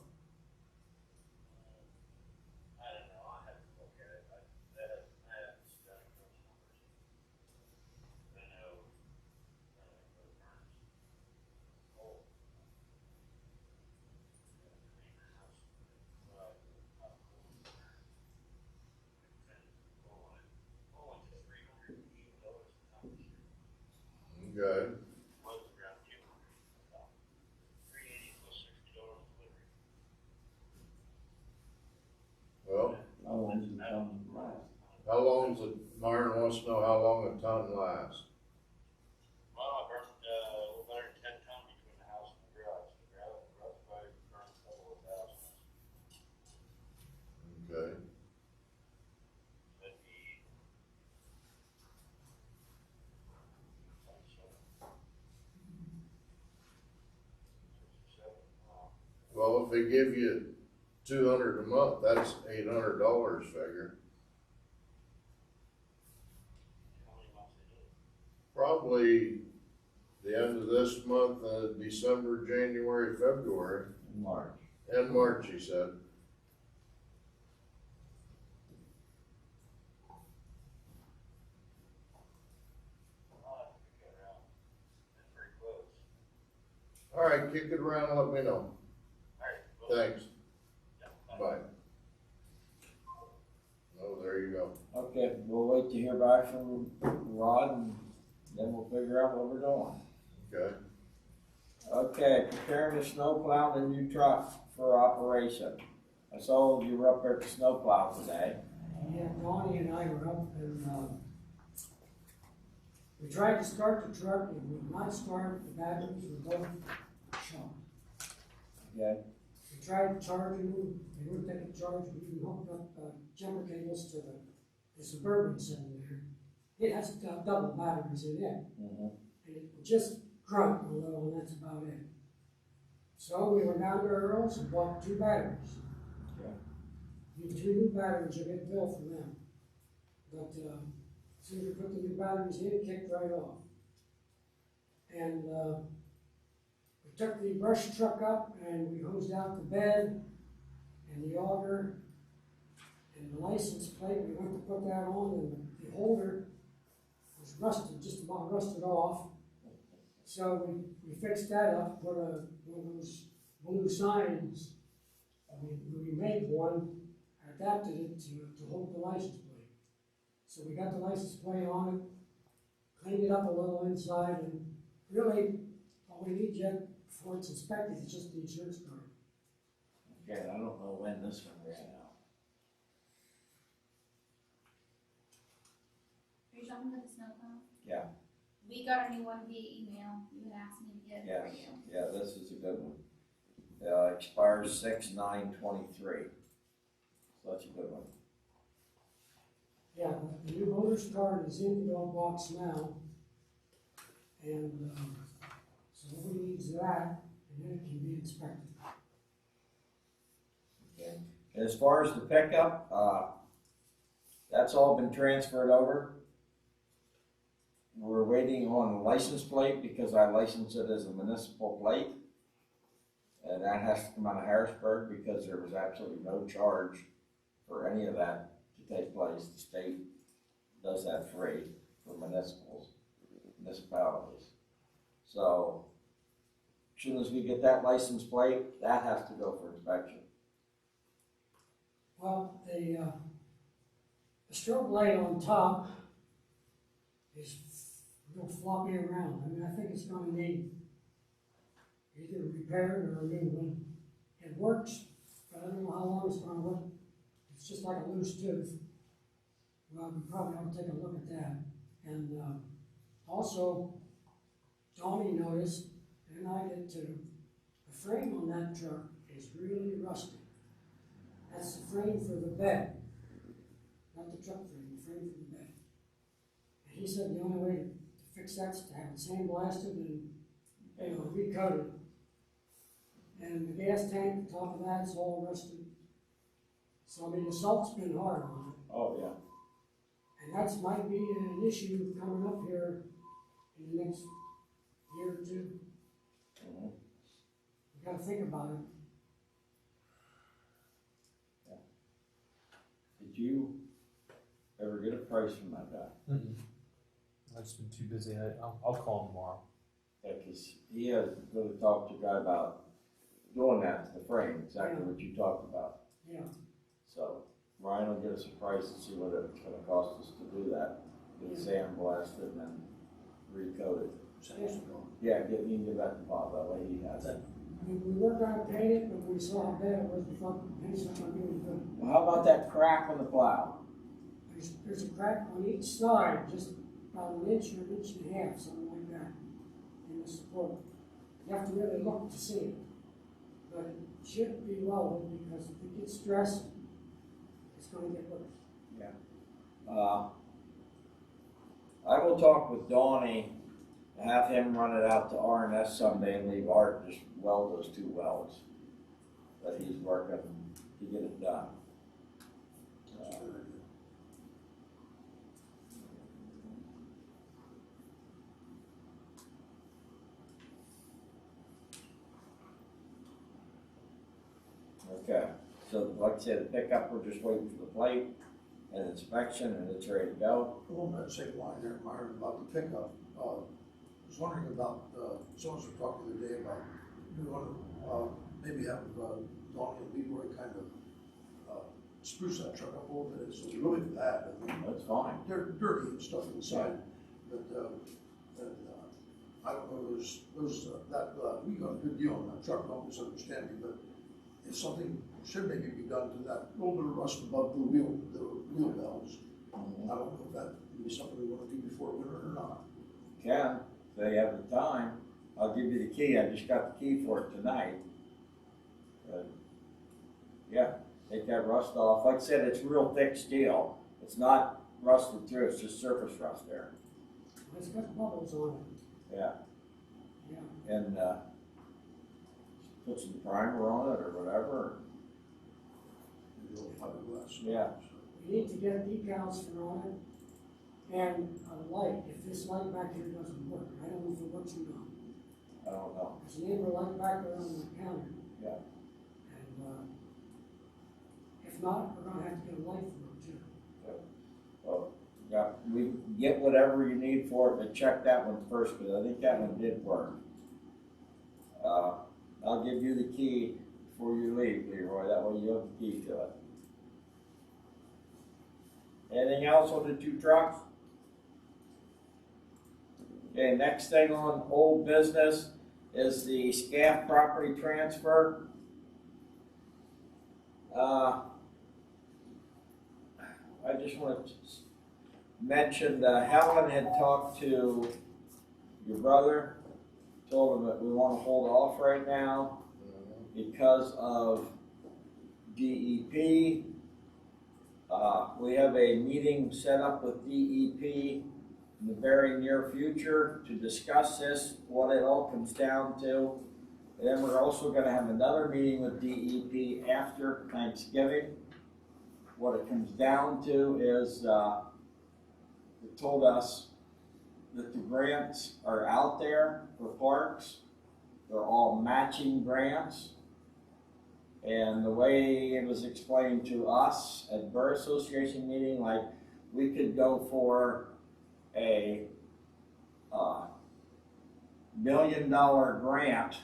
[SPEAKER 7] Okay. Well,
[SPEAKER 2] how long does it come to last?
[SPEAKER 7] how long's it, Myron wants to know how long a ton lasts.
[SPEAKER 13] Well, I burned a little better than 10 ton between the house and the garage. The garage probably burned a couple of thousand.
[SPEAKER 7] Okay.
[SPEAKER 13] That'd be
[SPEAKER 7] Well, if they give you 200 a month, that's $800 figure.
[SPEAKER 13] how many months they do.
[SPEAKER 7] Probably the end of this month, December, January, February,
[SPEAKER 2] March.
[SPEAKER 7] and March, he said.
[SPEAKER 13] I'll have to pick that around. That's very close.
[SPEAKER 7] All right, kick it around and let me know.
[SPEAKER 13] All right. Well,
[SPEAKER 7] Thanks.
[SPEAKER 13] yeah,
[SPEAKER 7] Bye. Oh, there you go.
[SPEAKER 2] Okay, we'll wait to hear back from Rod and then we'll figure out what we're doing.
[SPEAKER 7] Okay.
[SPEAKER 2] Okay, preparing the snow plow and new truck for operation. I saw you were up there at the snow plow today.
[SPEAKER 6] Yeah, Donnie and I were up and, we tried to start the truck and would not start, the batteries were both shot.
[SPEAKER 2] Okay,
[SPEAKER 6] We tried charging them, they wouldn't take a charge, we even hooked up, jumper cables to the Suburban sitting there. It has double batteries in it, and it would just grunt a little, and that's about it. So we went down to Earl's and bought 2 batteries.
[SPEAKER 2] Okay.
[SPEAKER 6] Need 2 new batteries, you'll get a bill from them. But, As soon as we put the new batteries in, it kicked right off. And, we took the brush truck up and we hosed out the bed and the auger and the license plate. We went to put that on and the holder was rusted, just about rusted off. So we fixed that up, put one of those blue signs. We made one, adapted it to hold the license plate. So we got the license plate on it, cleaned it up a little inside, and really, all we need yet before it's inspected is just the insurance card.
[SPEAKER 2] Okay, I don't know when this one ran out.
[SPEAKER 9] Are you talking about the snowplow?
[SPEAKER 2] Yeah.
[SPEAKER 9] We got a new one via email, you had asked me to get it for
[SPEAKER 2] Yes,
[SPEAKER 9] you.
[SPEAKER 2] yeah, this is a good one. Expires 6/9/23. So that's a good one.
[SPEAKER 6] Yeah, the new owner's card is in the box now. And, so all we need is that, and then it can be inspected.
[SPEAKER 2] Okay. As far as the pickup, that's all been transferred over. We're waiting on the license plate because I license it as a municipal plate. And that has to come out of Harrisburg because there was absolutely no charge for any of that to take place. The state does that free for municipalities. So, as soon as we get that license plate, that has to go for inspection.
[SPEAKER 6] Well, the strobe light on top is real floppy around. I mean, I think it's gonna need either repaired or a new one. It works, but I don't know how long it's gonna work. It's just like a loose tooth. Well, we probably ought to take a look at that. And, also, Donnie noticed, and I did too, the frame on that truck is really rusty. That's the frame for the bed, not the truck frame, the frame for the bed. And he said the only way to fix that is to have it sandblasted and, recoated. And the gas tank, the top of that's all rusted. So, I mean, the salt's been hard on it.
[SPEAKER 2] Oh, yeah.
[SPEAKER 6] And that's might be an issue coming up here in the next year or two.
[SPEAKER 2] Mhm.
[SPEAKER 6] We gotta think about it.
[SPEAKER 2] Did you ever get a price from that guy?
[SPEAKER 12] I've just been too busy. I'll call him tomorrow.
[SPEAKER 2] Yeah, because he has really talked to a guy about doing that to the frame, exactly what you talked about.
[SPEAKER 6] Yeah.
[SPEAKER 2] So Ryan will get us a price and see what it's gonna cost us to do that. Get it sandblasted and then recoated. Yeah, you can give that to Bob, that way he has it.
[SPEAKER 6] We were gonna paint it, but we saw how bad it was, we thought paint's not gonna do any good.
[SPEAKER 2] Well, how about that crack on the plow?
[SPEAKER 6] There's a crack on each side, just about an inch or an inch and a half, something like that, in the support. You have to really look to see it. But it should be welded, because if it gets stressed, it's gonna get worse.
[SPEAKER 2] I will talk with Donnie, have him run it out to R&S someday and leave Art just weld those two welds that he's working to get it done.
[SPEAKER 5] That's a good idea.
[SPEAKER 2] Okay, so like I said, the pickup, we're just waiting for the plate and inspection and it's ready to go.
[SPEAKER 5] Along that same line there, Myron, about the pickup, I was wondering about, someone was talking the other day about, we want to, maybe have, Donnie and Leroy kind of, spruce that truck up a little bit, it's really bad, I mean,
[SPEAKER 2] That's fine.
[SPEAKER 5] they're dirty and stuff inside, but, I don't know, we got a good deal on that truck, don't misunderstand me, but if something should maybe be done to that little bit of rust above the wheel bells, I don't know if that would be something we wanna do before winter or not.
[SPEAKER 2] Ken, if they have the time, I'll give you the key, I just got the key for it tonight. Yeah, take that rust off, like I said, it's real thick steel, it's not rusted through, it's just surface rust there.
[SPEAKER 6] It's got bubbles on it.
[SPEAKER 2] Yeah,
[SPEAKER 6] Yeah.
[SPEAKER 2] and, put some primer on it or whatever.
[SPEAKER 5] Maybe a little fiberglass.
[SPEAKER 2] Yeah.
[SPEAKER 6] We need to get decals for on it. And a light, if this light back here doesn't work, I don't know if it works or not.
[SPEAKER 2] I don't know.
[SPEAKER 6] There's a neighbor light back there on the counter.
[SPEAKER 2] Yeah.
[SPEAKER 6] And, if not, we're gonna have to get a light for it too.
[SPEAKER 2] Well, yeah, we get whatever you need for it, but check that one first, because I think that one did work. I'll give you the key before you leave, Leroy, that way you have the key to it. Anything else on the 2 trucks? Okay, next thing on old business is the SCAF property transfer. I just want to mention that Helen had talked to your brother, told him that we want to hold off right now because of DEP. We have a meeting set up with DEP in the very near future to discuss this, what it all comes down to. And then we're also going to have another meeting with DEP after Thanksgiving. What it comes down to is they told us that the grants are out there for parks. They're all matching grants. And the way it was explained to us at Borough Association meeting, like we could go for a $1 million grant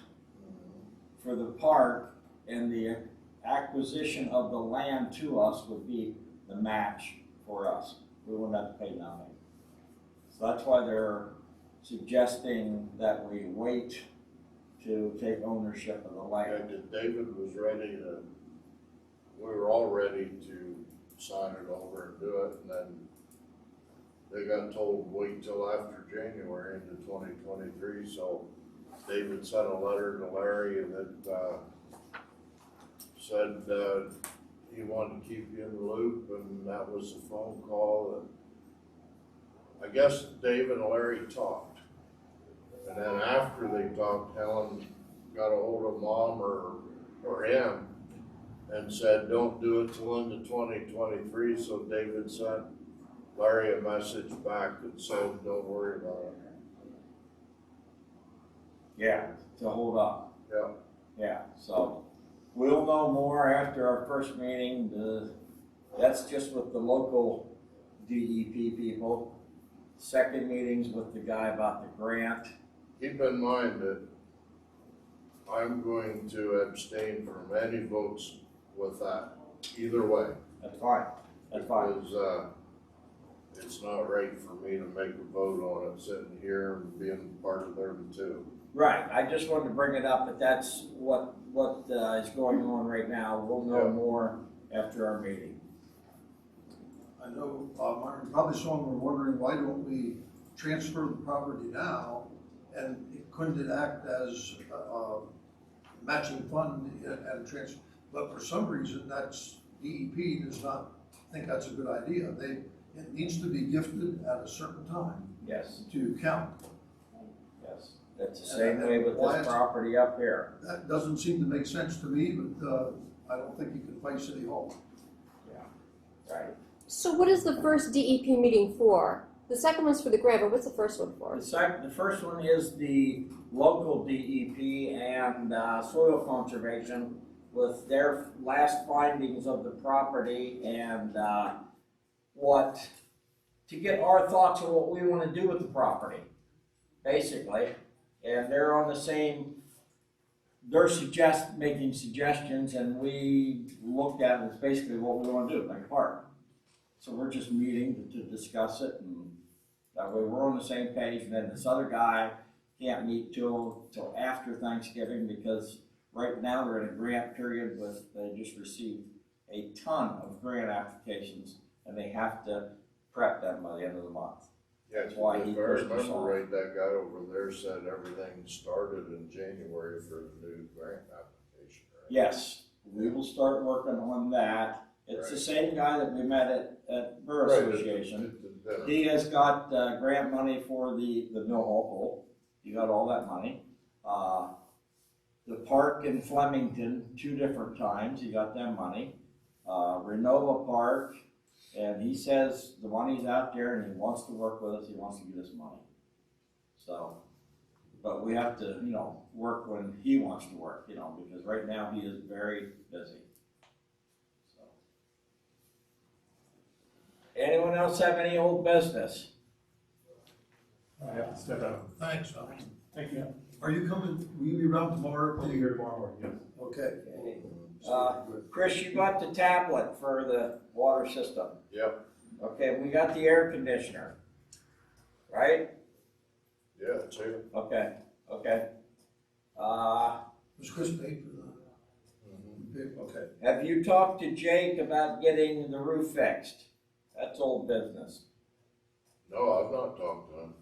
[SPEAKER 2] for the park, and the acquisition of the land to us would be the match for us. We wouldn't have to pay nothing. So that's why they're suggesting that we wait to take ownership of the land.
[SPEAKER 7] David was ready to, we were all ready to sign it over and do it, and then they got told wait till after January into 2023, so David sent a letter to Larry that said he wanted to keep you in the loop, and that was a phone call that I guess David and Larry talked. And then after they talked, Helen got a hold of Mom or him and said, don't do it till into 2023. So David sent Larry a message back and said, don't worry about it.
[SPEAKER 2] Yeah, to hold up.
[SPEAKER 7] Yeah.
[SPEAKER 2] Yeah, so we'll know more after our first meeting. That's just with the local DEP people. Second meeting's with the guy about the grant.
[SPEAKER 7] Keep in mind that I'm going to abstain from any votes with that, either way.
[SPEAKER 2] That's fine, that's fine.
[SPEAKER 7] Because, it's not right for me to make a vote on it sitting here and being part of them too.
[SPEAKER 2] Right, I just wanted to bring it up, but that's what is going on right now. We'll know more after our meeting.
[SPEAKER 5] I know, Martin, probably some were wondering, why don't we transfer the property now? And couldn't it act as a matching fund and transfer? But for some reason, DEP does not think that's a good idea. It needs to be gifted at a certain time.
[SPEAKER 2] Yes.
[SPEAKER 5] To count.
[SPEAKER 2] Yes, that's the same way with this property up here.
[SPEAKER 5] That doesn't seem to make sense to me, but I don't think you can play City Hall.
[SPEAKER 2] Yeah, right.
[SPEAKER 14] So what is the first DEP meeting for? The second one's for the grant, but what's the first one for?
[SPEAKER 2] The first one is the local DEP and soil conservation with their last findings of the property and to get our thoughts on what we want to do with the property, basically. And they're on the same, they're making suggestions, and we looked at it as basically what we want to do, like a park. So we're just meeting to discuss it, and that way we're on the same page. And then this other guy can't meet till after Thanksgiving, because right now they're in a grant period they just received a ton of grant applications, and they have to prep them by the end of the month.
[SPEAKER 7] Yeah,
[SPEAKER 2] that's why he
[SPEAKER 7] if I
[SPEAKER 2] pushed us
[SPEAKER 7] remember
[SPEAKER 2] off.
[SPEAKER 7] right, that guy over there said everything started in January for the new grant application, right?
[SPEAKER 2] Yes, we will start working on that. It's the same guy that we met at Borough
[SPEAKER 7] Right,
[SPEAKER 2] Association.
[SPEAKER 7] at the
[SPEAKER 2] He has got grant money for the mill hole. He got all that money. The park in Flemington, 2 different times, he got that money. Renova Park, And he says the money's out there and he wants to work with us, he wants to get us money. So, but we have to, work when he wants to work, because right now he is very busy. So. Anyone else have any old business?
[SPEAKER 4] I have to step out.
[SPEAKER 5] Thanks,
[SPEAKER 4] Thank you.
[SPEAKER 5] Are you coming, will you be around tomorrow?
[SPEAKER 4] I'll be here tomorrow morning, yes.
[SPEAKER 5] Okay.
[SPEAKER 2] Chris, you got the tablet for the water system.
[SPEAKER 7] Yep,
[SPEAKER 2] Okay, we got the air conditioner, right?
[SPEAKER 7] yeah, it's here.
[SPEAKER 2] Okay.
[SPEAKER 5] Was Chris paid for that? Paid, okay.
[SPEAKER 2] Have you talked to Jake about getting the roof fixed? That's old business.
[SPEAKER 7] No, I've not talked to him.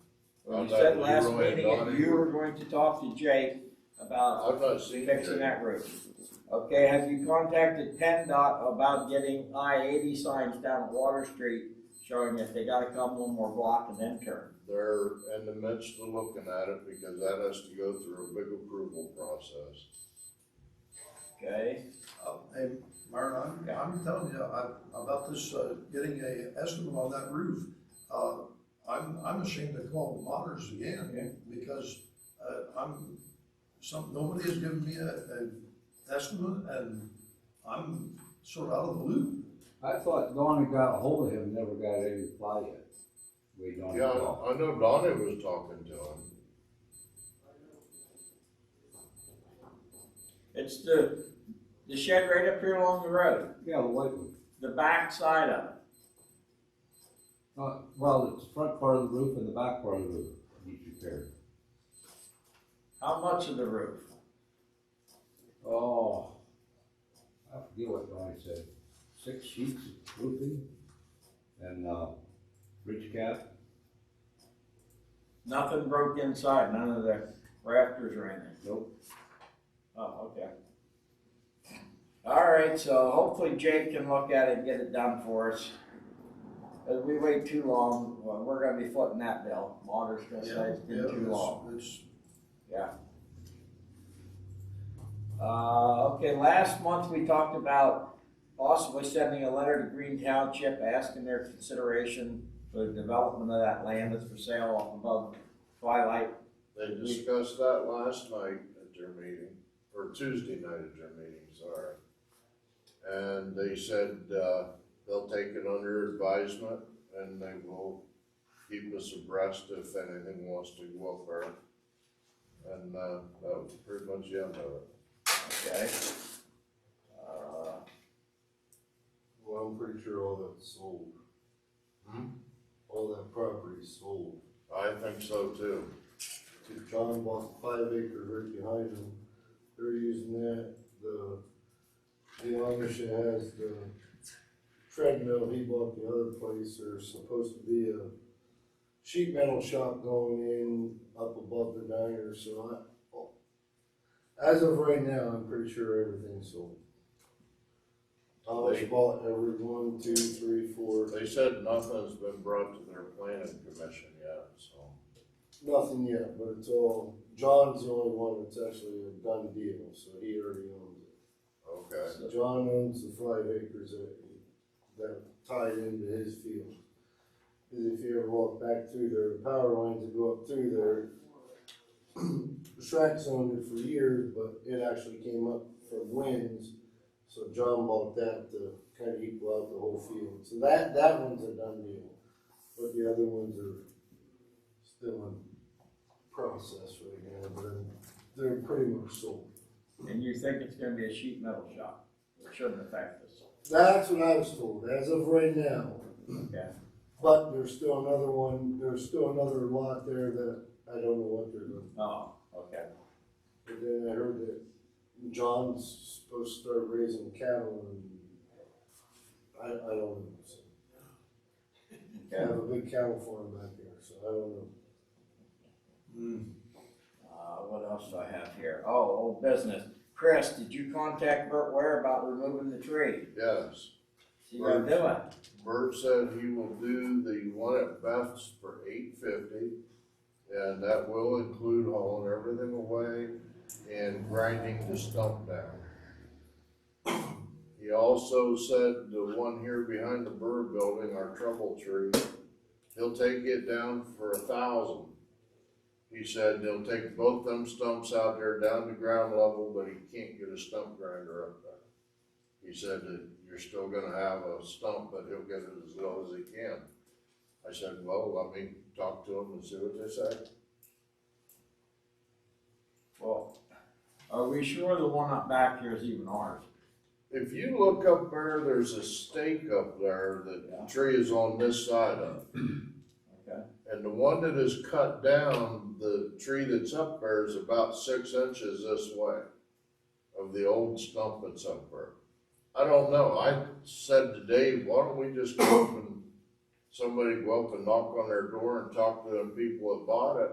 [SPEAKER 2] Well, you
[SPEAKER 7] I've
[SPEAKER 2] said
[SPEAKER 7] had
[SPEAKER 2] last
[SPEAKER 7] Leroy and
[SPEAKER 2] meeting that
[SPEAKER 7] Donnie.
[SPEAKER 2] you were going to talk to Jake about
[SPEAKER 7] I've not seen
[SPEAKER 2] fixing
[SPEAKER 7] Jake.
[SPEAKER 2] that roof. Okay, have you contacted PennDOT about getting I-80 signs down at Water Street showing that they gotta come one more block and then turn?
[SPEAKER 7] They're in the midst of looking at it because that has to go through a big approval process.
[SPEAKER 2] Okay,
[SPEAKER 5] Hey, Myron, I'm telling you, about this, getting a estimate on that roof, I'm ashamed to call the monitors again, because, nobody has given me an estimate, and I'm sort of out of the loop.
[SPEAKER 15] I thought Donnie got a hold of him, never got any reply yet. We don't
[SPEAKER 7] Yeah,
[SPEAKER 15] know.
[SPEAKER 7] I know Donnie was talking to him.
[SPEAKER 2] it's the shed right up here along the road,
[SPEAKER 15] Yeah, the white one.
[SPEAKER 2] the back side of it.
[SPEAKER 15] Well, it's the front part of the roof and the back part of the roof needs repaired.
[SPEAKER 2] How much of the roof?
[SPEAKER 15] Oh, I forget what Donnie said. 6 sheets of roofing and, ridge cap.
[SPEAKER 2] Nothing broke inside, none of the rafters or anything?
[SPEAKER 15] Nope.
[SPEAKER 2] Oh, okay. All right, so hopefully Jake can look at it and get it done for us. If we wait too long, well, we're gonna be footing that bill. Water's gonna say it's been too long. Yeah. Okay, last month we talked about possibly sending a letter to Green Township asking their consideration for the development of that land that's for sale up above Twilight.
[SPEAKER 7] They discussed that last night at their meeting, or Tuesday night at their meeting, sorry. And they said, they'll take it under advisement and they will keep us abreast if anything wants to go up there. And, that was pretty much the end of it.
[SPEAKER 2] Okay.
[SPEAKER 10] Well, I'm pretty sure all that's sold.
[SPEAKER 7] Hmm?
[SPEAKER 10] All that property's sold.
[SPEAKER 7] I think so too.
[SPEAKER 10] John bought 5 acres right behind him. They're using that. The Amish that has the treadmill, he bought the other place. There's supposed to be a sheet metal shop going in up above the diner, so as of right now, I'm pretty sure everything's sold. Amish bought every 1, 2, 3, 4.
[SPEAKER 7] They said nothing's been brought to their planning commission yet, so.
[SPEAKER 10] Nothing yet, but it's all, John's the only one that's actually a done deal, so he already owns it.
[SPEAKER 7] Okay.
[SPEAKER 10] So John owns the 5 acres that tied into his field. Because if you ever walk back through there, the power lines that go up through there, Shrek's owned it for years, but it actually came up from winds. So John bought that to kind of equal out the whole field. So that one's a done deal. But the other ones are still in process right now, but they're pretty much sold.
[SPEAKER 2] And you think it's gonna be a sheet metal shop? It shouldn't affect us.
[SPEAKER 10] That's what I was told, as of right now.
[SPEAKER 2] Okay.
[SPEAKER 10] But there's still another one, there's still another lot there that I don't know what they're doing.
[SPEAKER 2] Oh, okay.
[SPEAKER 10] But then I heard that John's supposed to start raising cattle and I don't know. So. I have a big cattle farm back there, so I don't know.
[SPEAKER 2] What else do I have here? Oh, old business. Chris, did you contact Bert Ware about removing the tree?
[SPEAKER 7] Yes.
[SPEAKER 2] You gonna do it?
[SPEAKER 7] Bert said he will do the one at Beth's for $850, and that will include hauling everything away and grinding the stump down. He He also said the one here behind the Bird Building, our trouble tree, he'll take it down for 1,000. He said they'll take both them stumps out there down to ground level, but he can't get a stump grinder up there. He said that you're still gonna have a stump, but he'll get it as low as he can. I said, well, let me talk to him and see what they say.
[SPEAKER 2] Well, are we sure the one up back here is even ours?
[SPEAKER 7] If you look up there, there's a stake up there that the tree is on this side of.
[SPEAKER 2] Okay.
[SPEAKER 7] And the one that is cut down, the tree that's up there is about 6 inches this way of the old stump that's up there. I don't know. I said to Dave, why don't we just go up and somebody go up and knock on their door and talk to them people that bought it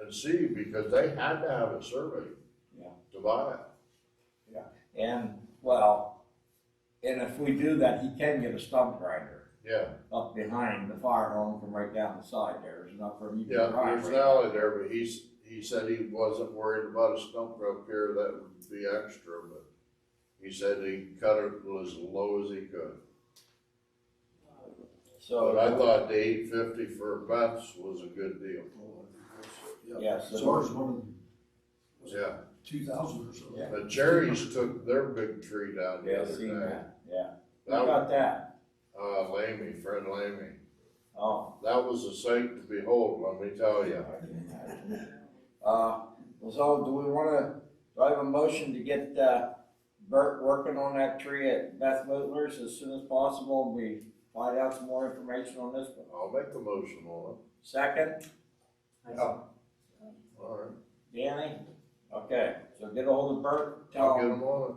[SPEAKER 7] and see, because they had to have it surveyed to buy it.
[SPEAKER 2] And, well, and if we do that, he can get a stump grinder.
[SPEAKER 7] Yeah.
[SPEAKER 2] Up behind the fire home from right down the side there. There's enough for him. You can
[SPEAKER 7] Yeah,
[SPEAKER 2] drive
[SPEAKER 7] there's an
[SPEAKER 2] right
[SPEAKER 7] alley there, but he said he wasn't worried about a stump up here, that would be extra, but he said he cut it as low as he could.
[SPEAKER 2] So,
[SPEAKER 7] But I thought the 850 for Beth's was a good deal.
[SPEAKER 2] Yeah, so-
[SPEAKER 5] So ours one was
[SPEAKER 7] Yeah.
[SPEAKER 5] 2,000 or so.
[SPEAKER 2] Yeah.
[SPEAKER 7] The Cherries took their big tree down the
[SPEAKER 2] Yeah,
[SPEAKER 7] other
[SPEAKER 2] seen
[SPEAKER 7] day.
[SPEAKER 2] that, yeah.
[SPEAKER 7] That
[SPEAKER 2] How about that?
[SPEAKER 7] Fred Lamy.
[SPEAKER 2] Oh.
[SPEAKER 7] That was a sight to behold, let me tell you.
[SPEAKER 2] So do we wanna, do I have a motion to get, Bert working on that tree at Beth Mutler's as soon as possible, and we find out some more information on this one?
[SPEAKER 7] I'll make the motion on
[SPEAKER 2] Second,
[SPEAKER 7] it. All right.
[SPEAKER 2] Danny? Okay, so get a hold of Bert, tell
[SPEAKER 7] I'll get
[SPEAKER 2] him,
[SPEAKER 7] them on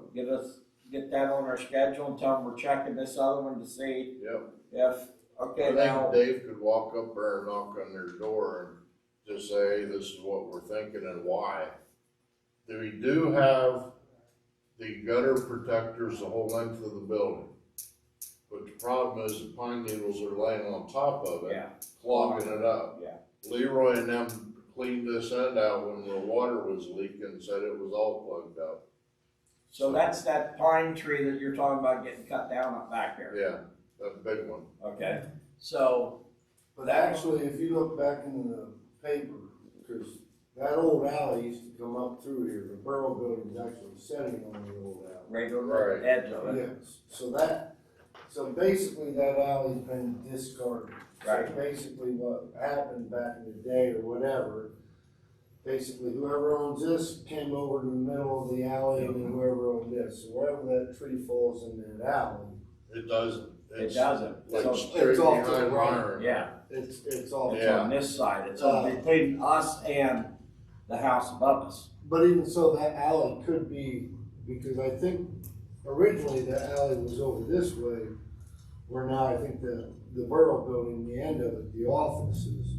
[SPEAKER 2] get that on our schedule, and tell him we're checking this other one to see
[SPEAKER 7] it. Yep.
[SPEAKER 2] if, okay,
[SPEAKER 7] I
[SPEAKER 2] now.
[SPEAKER 7] think Dave could walk up there and knock on their door and just say, this is what we're thinking and why. We do have the gutter protectors the whole length of the building. But the problem is the pine needles are laying on top of it,
[SPEAKER 2] Yeah.
[SPEAKER 7] clogging it up.
[SPEAKER 2] Yeah.
[SPEAKER 7] Leroy and them cleaned this end out when the water was leaking, said it was all plugged up.
[SPEAKER 2] So that's that pine tree that you're talking about getting cut down up back there?
[SPEAKER 7] Yeah, that big one.
[SPEAKER 2] Okay, so,
[SPEAKER 10] But actually, if you look back in the paper, because that old alley used to come up through here, the borough building's actually setting on the old alley.
[SPEAKER 2] right on
[SPEAKER 7] Right.
[SPEAKER 2] the edge of it.
[SPEAKER 10] Yes, so basically that alley's been discarded.
[SPEAKER 2] Right.
[SPEAKER 10] So basically what happened back in the day or whatever, basically whoever owns this came over to the middle of the alley and then whoever owned this. So wherever that tree falls in that alley,
[SPEAKER 7] It doesn't.
[SPEAKER 2] It doesn't.
[SPEAKER 7] Like
[SPEAKER 2] So,
[SPEAKER 7] straight
[SPEAKER 10] it's off to the
[SPEAKER 7] behind
[SPEAKER 10] right.
[SPEAKER 7] Myron.
[SPEAKER 2] yeah,
[SPEAKER 10] it's all.
[SPEAKER 2] it's
[SPEAKER 7] Yeah.
[SPEAKER 2] on this side, it's on between us and the house above us.
[SPEAKER 10] But even so, that alley could be, because I think originally that alley was over this way, where now I think the borough building, the end of it, the offices.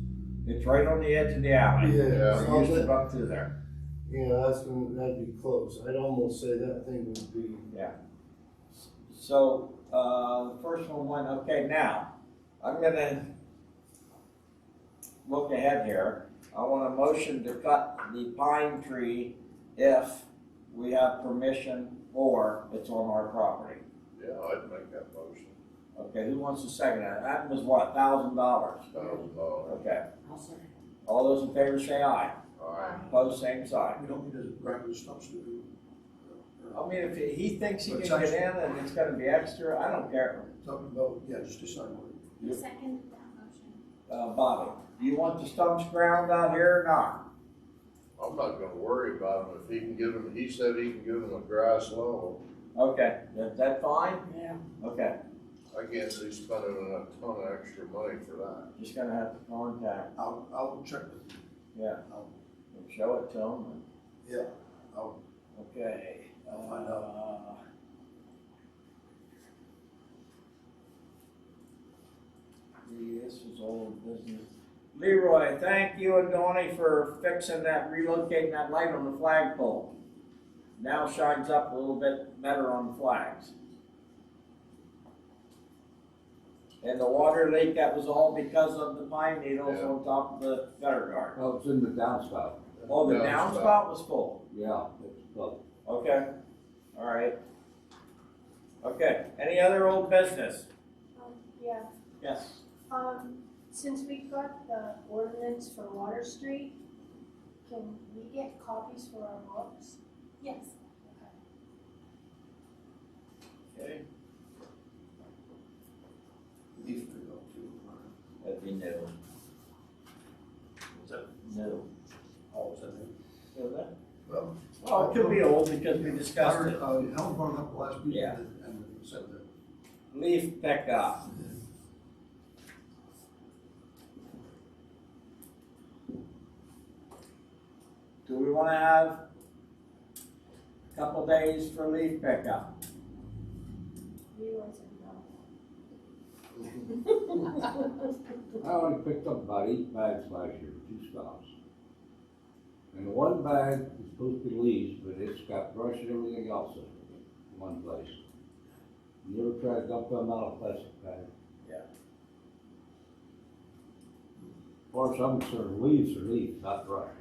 [SPEAKER 2] It's right on the edge of the alley.
[SPEAKER 10] Yeah.
[SPEAKER 2] We used to run through there.
[SPEAKER 10] That'd be close. I'd almost say that thing would be.
[SPEAKER 2] Yeah. So, the first one went, okay, now, I'm gonna look ahead here. I want a motion to cut the pine tree if we have permission or it's on our property.
[SPEAKER 7] Yeah, I'd make that motion.
[SPEAKER 2] Okay, who wants to second that? That was what, $1,000?
[SPEAKER 7] $1,000.
[SPEAKER 2] Okay.
[SPEAKER 6] I'll say.
[SPEAKER 2] All those in favor say aye.
[SPEAKER 7] All right.
[SPEAKER 2] Opposed, same sign.
[SPEAKER 5] We don't need to grind those stumps, do we?
[SPEAKER 2] I mean, if he thinks he can get in and it's gonna be extra, I don't care.
[SPEAKER 5] Talking about, yeah, just decide what.
[SPEAKER 9] Who seconded that motion?
[SPEAKER 2] Bobby, do you want the stumps ground out here or not?
[SPEAKER 7] I'm not gonna worry about him if he can give him, he said he can give him a grass level.
[SPEAKER 2] Okay, is that fine?
[SPEAKER 6] Yeah.
[SPEAKER 2] Okay,
[SPEAKER 7] I can't see spending a ton of extra money for that.
[SPEAKER 2] just gonna have to contact,
[SPEAKER 5] I'll check with you.
[SPEAKER 2] yeah,
[SPEAKER 5] I'll-
[SPEAKER 2] we'll show it to him.
[SPEAKER 5] Yeah, I'll
[SPEAKER 2] Okay.
[SPEAKER 5] I'll find out.
[SPEAKER 2] This is old business. Leroy, thank you and Donnie for fixing that, relocating that light on the flagpole. Now shines up a little bit better on the flags. And the water leak, that was all because of the pine needles
[SPEAKER 7] Yeah.
[SPEAKER 2] on top of the gutter guard.
[SPEAKER 15] Oh, it's in the downspout.
[SPEAKER 2] Oh, the
[SPEAKER 7] Downspout.
[SPEAKER 2] downspout was full.
[SPEAKER 15] Yeah, it's, well,
[SPEAKER 2] Okay, all right. Okay, any other old business?
[SPEAKER 1] Yeah,
[SPEAKER 2] Yes.
[SPEAKER 1] since we've got the ordinance for Water Street, can we get copies for our books?
[SPEAKER 8] Yes.
[SPEAKER 2] Okay,
[SPEAKER 5] Leaf to go to.
[SPEAKER 2] that'd be new.
[SPEAKER 5] What's that?
[SPEAKER 2] New.
[SPEAKER 5] Oh, is that it?
[SPEAKER 2] Feel that?
[SPEAKER 5] Well.
[SPEAKER 2] Oh, it could be old because we discussed it.
[SPEAKER 5] Helen brought it up last week
[SPEAKER 2] Yeah.
[SPEAKER 5] and said that.
[SPEAKER 2] Leaf pickup. Do we wanna have a couple days for leaf pickup?
[SPEAKER 1] You always said no.
[SPEAKER 15] I only picked up about 8 bags last year, 2 stops. And the one bag is supposed to be leaves, but it's got brush and everything else in it, in one place. You ever tried to dump them out of plastic bag?
[SPEAKER 2] Yeah.
[SPEAKER 15] As far as I'm concerned, leaves are leaves, not brush.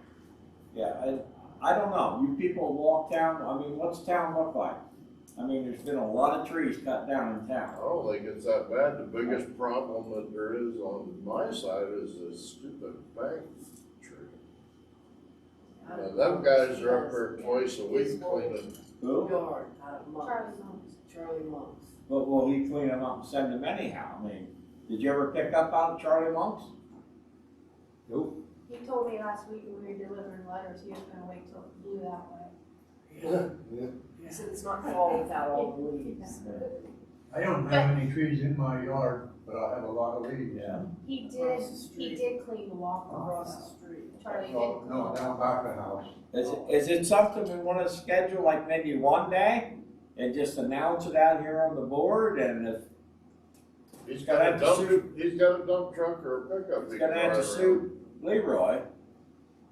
[SPEAKER 2] Yeah, I don't know, you people walk down, I mean, what's town look like? I mean, there's been a lot of trees cut down in
[SPEAKER 7] I
[SPEAKER 2] town.
[SPEAKER 7] don't think it's that bad. The biggest problem that there is on my side is this stupid bank tree. Now, them guys are up there twice a week cleaning.
[SPEAKER 2] Who?
[SPEAKER 16] Yard,
[SPEAKER 1] Charlie Monks.
[SPEAKER 16] Charlie Monks.
[SPEAKER 2] But will he clean them up and send them anyhow? I mean, did you ever pick up out of Charlie Monk's?
[SPEAKER 15] Nope.
[SPEAKER 1] He told me last week when we were delivering letters, he was gonna wait till it blew that way.
[SPEAKER 16] He said it's not fall without all the leaves.
[SPEAKER 17] I don't have any trees in my yard, but I have a lot of leaves.
[SPEAKER 2] Yeah.
[SPEAKER 1] He
[SPEAKER 16] Across
[SPEAKER 1] did,
[SPEAKER 16] the
[SPEAKER 1] he
[SPEAKER 16] street.
[SPEAKER 1] did clean the walk
[SPEAKER 16] Across
[SPEAKER 1] off.
[SPEAKER 16] the street.
[SPEAKER 1] Charlie did.
[SPEAKER 17] No, down back of the house.
[SPEAKER 2] Is it something we wanna schedule like maybe one day? And just announce it out here on the board and if
[SPEAKER 7] He's
[SPEAKER 2] Gotta
[SPEAKER 7] got
[SPEAKER 2] have
[SPEAKER 7] a
[SPEAKER 2] to
[SPEAKER 7] dump truck or a pickup.
[SPEAKER 2] it's
[SPEAKER 7] he
[SPEAKER 2] gonna
[SPEAKER 7] can
[SPEAKER 2] have to
[SPEAKER 7] drive
[SPEAKER 2] suit Leroy,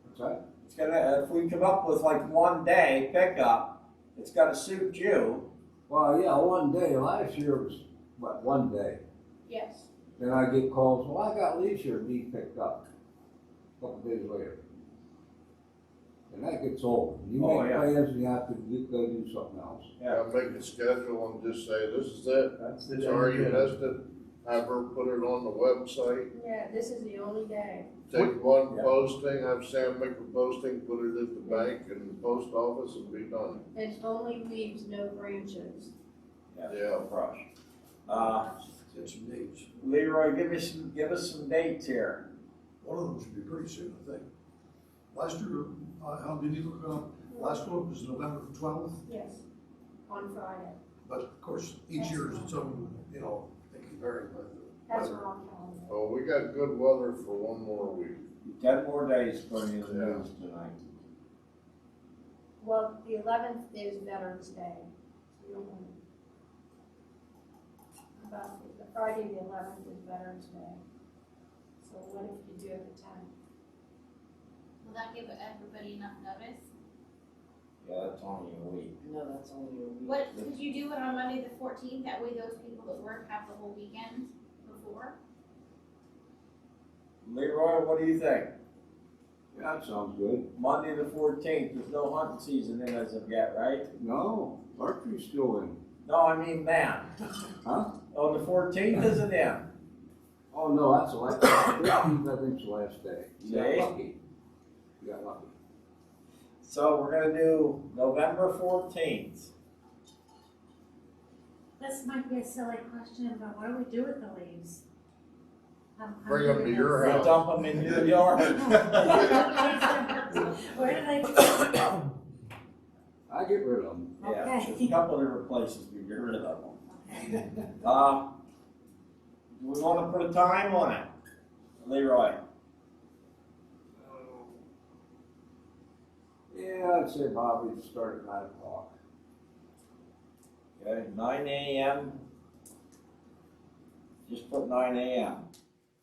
[SPEAKER 15] What's that?
[SPEAKER 2] it's gonna, if we come up with like one day pickup, it's gotta suit you.
[SPEAKER 15] Well, yeah, one day, last year was, what, one day?
[SPEAKER 1] Yes.
[SPEAKER 15] Then I get calls, well, I got leaves here to be picked up, a couple days later. And that gets old. You
[SPEAKER 2] Oh,
[SPEAKER 15] make
[SPEAKER 2] yeah.
[SPEAKER 15] plans and you have to go do something else.
[SPEAKER 7] around. Yeah, make a schedule and just say, this is it.
[SPEAKER 17] That's the
[SPEAKER 7] Sorry you
[SPEAKER 17] day.
[SPEAKER 7] missed it. Have her put it on the website.
[SPEAKER 1] Yeah, this is the only day.
[SPEAKER 7] Take one
[SPEAKER 2] Yeah.
[SPEAKER 7] posting, have Sam make a posting, put it at the bank and the post office and be done.
[SPEAKER 1] And only leaves, no branches.
[SPEAKER 7] Yeah.
[SPEAKER 2] Brush.
[SPEAKER 5] Get some dates.
[SPEAKER 2] Leroy, give us some dates here.
[SPEAKER 5] One of them should be pretty soon, I think. Last year, how did you look it up? Last one was November 12th,
[SPEAKER 1] Yes, on Friday.
[SPEAKER 5] but of course, each year is its own, you know, it can vary by the
[SPEAKER 1] That's
[SPEAKER 5] weather.
[SPEAKER 1] what I'm telling you.
[SPEAKER 7] Oh, we got good weather for one more week.
[SPEAKER 2] 10 more days for you to news tonight.
[SPEAKER 1] Well, the 11th is Veterans Day. So you don't want to. About the Friday, the 11th is Veterans Day. So what if you do it the 10th?
[SPEAKER 9] Will that give everybody enough notice?
[SPEAKER 2] Yeah, that's only a week.
[SPEAKER 16] No, that's only a week.
[SPEAKER 9] What, could you do it on Monday the 14th? That way those people that work have the whole weekend before?
[SPEAKER 2] Leroy, what do you think?
[SPEAKER 15] Yeah, that sounds good.
[SPEAKER 2] Monday the 14th, there's no hunting season in as of yet, right?
[SPEAKER 15] No, archery's still in.
[SPEAKER 2] No, I mean man.
[SPEAKER 15] Huh?
[SPEAKER 2] Oh, the 14th isn't in.
[SPEAKER 15] Oh, no, that's the last, 15th, I think's the last day. You
[SPEAKER 2] See?
[SPEAKER 15] got lucky. You got lucky.
[SPEAKER 2] So we're gonna do November 14th.
[SPEAKER 8] This might be a silly question, but what do we do with the leaves?
[SPEAKER 7] Bring them to your
[SPEAKER 2] We'll
[SPEAKER 7] house.
[SPEAKER 2] dump them in your yard.
[SPEAKER 8] Where do they go?
[SPEAKER 15] I get rid of them.
[SPEAKER 2] Yeah,
[SPEAKER 8] Okay.
[SPEAKER 2] there's a couple different places we get rid of them. Do we wanna put a time on it? Leroy?
[SPEAKER 15] Yeah, I'd say Bobby would start at 9 o'clock.
[SPEAKER 2] Okay, 9 a.m. Just put 9 a.m.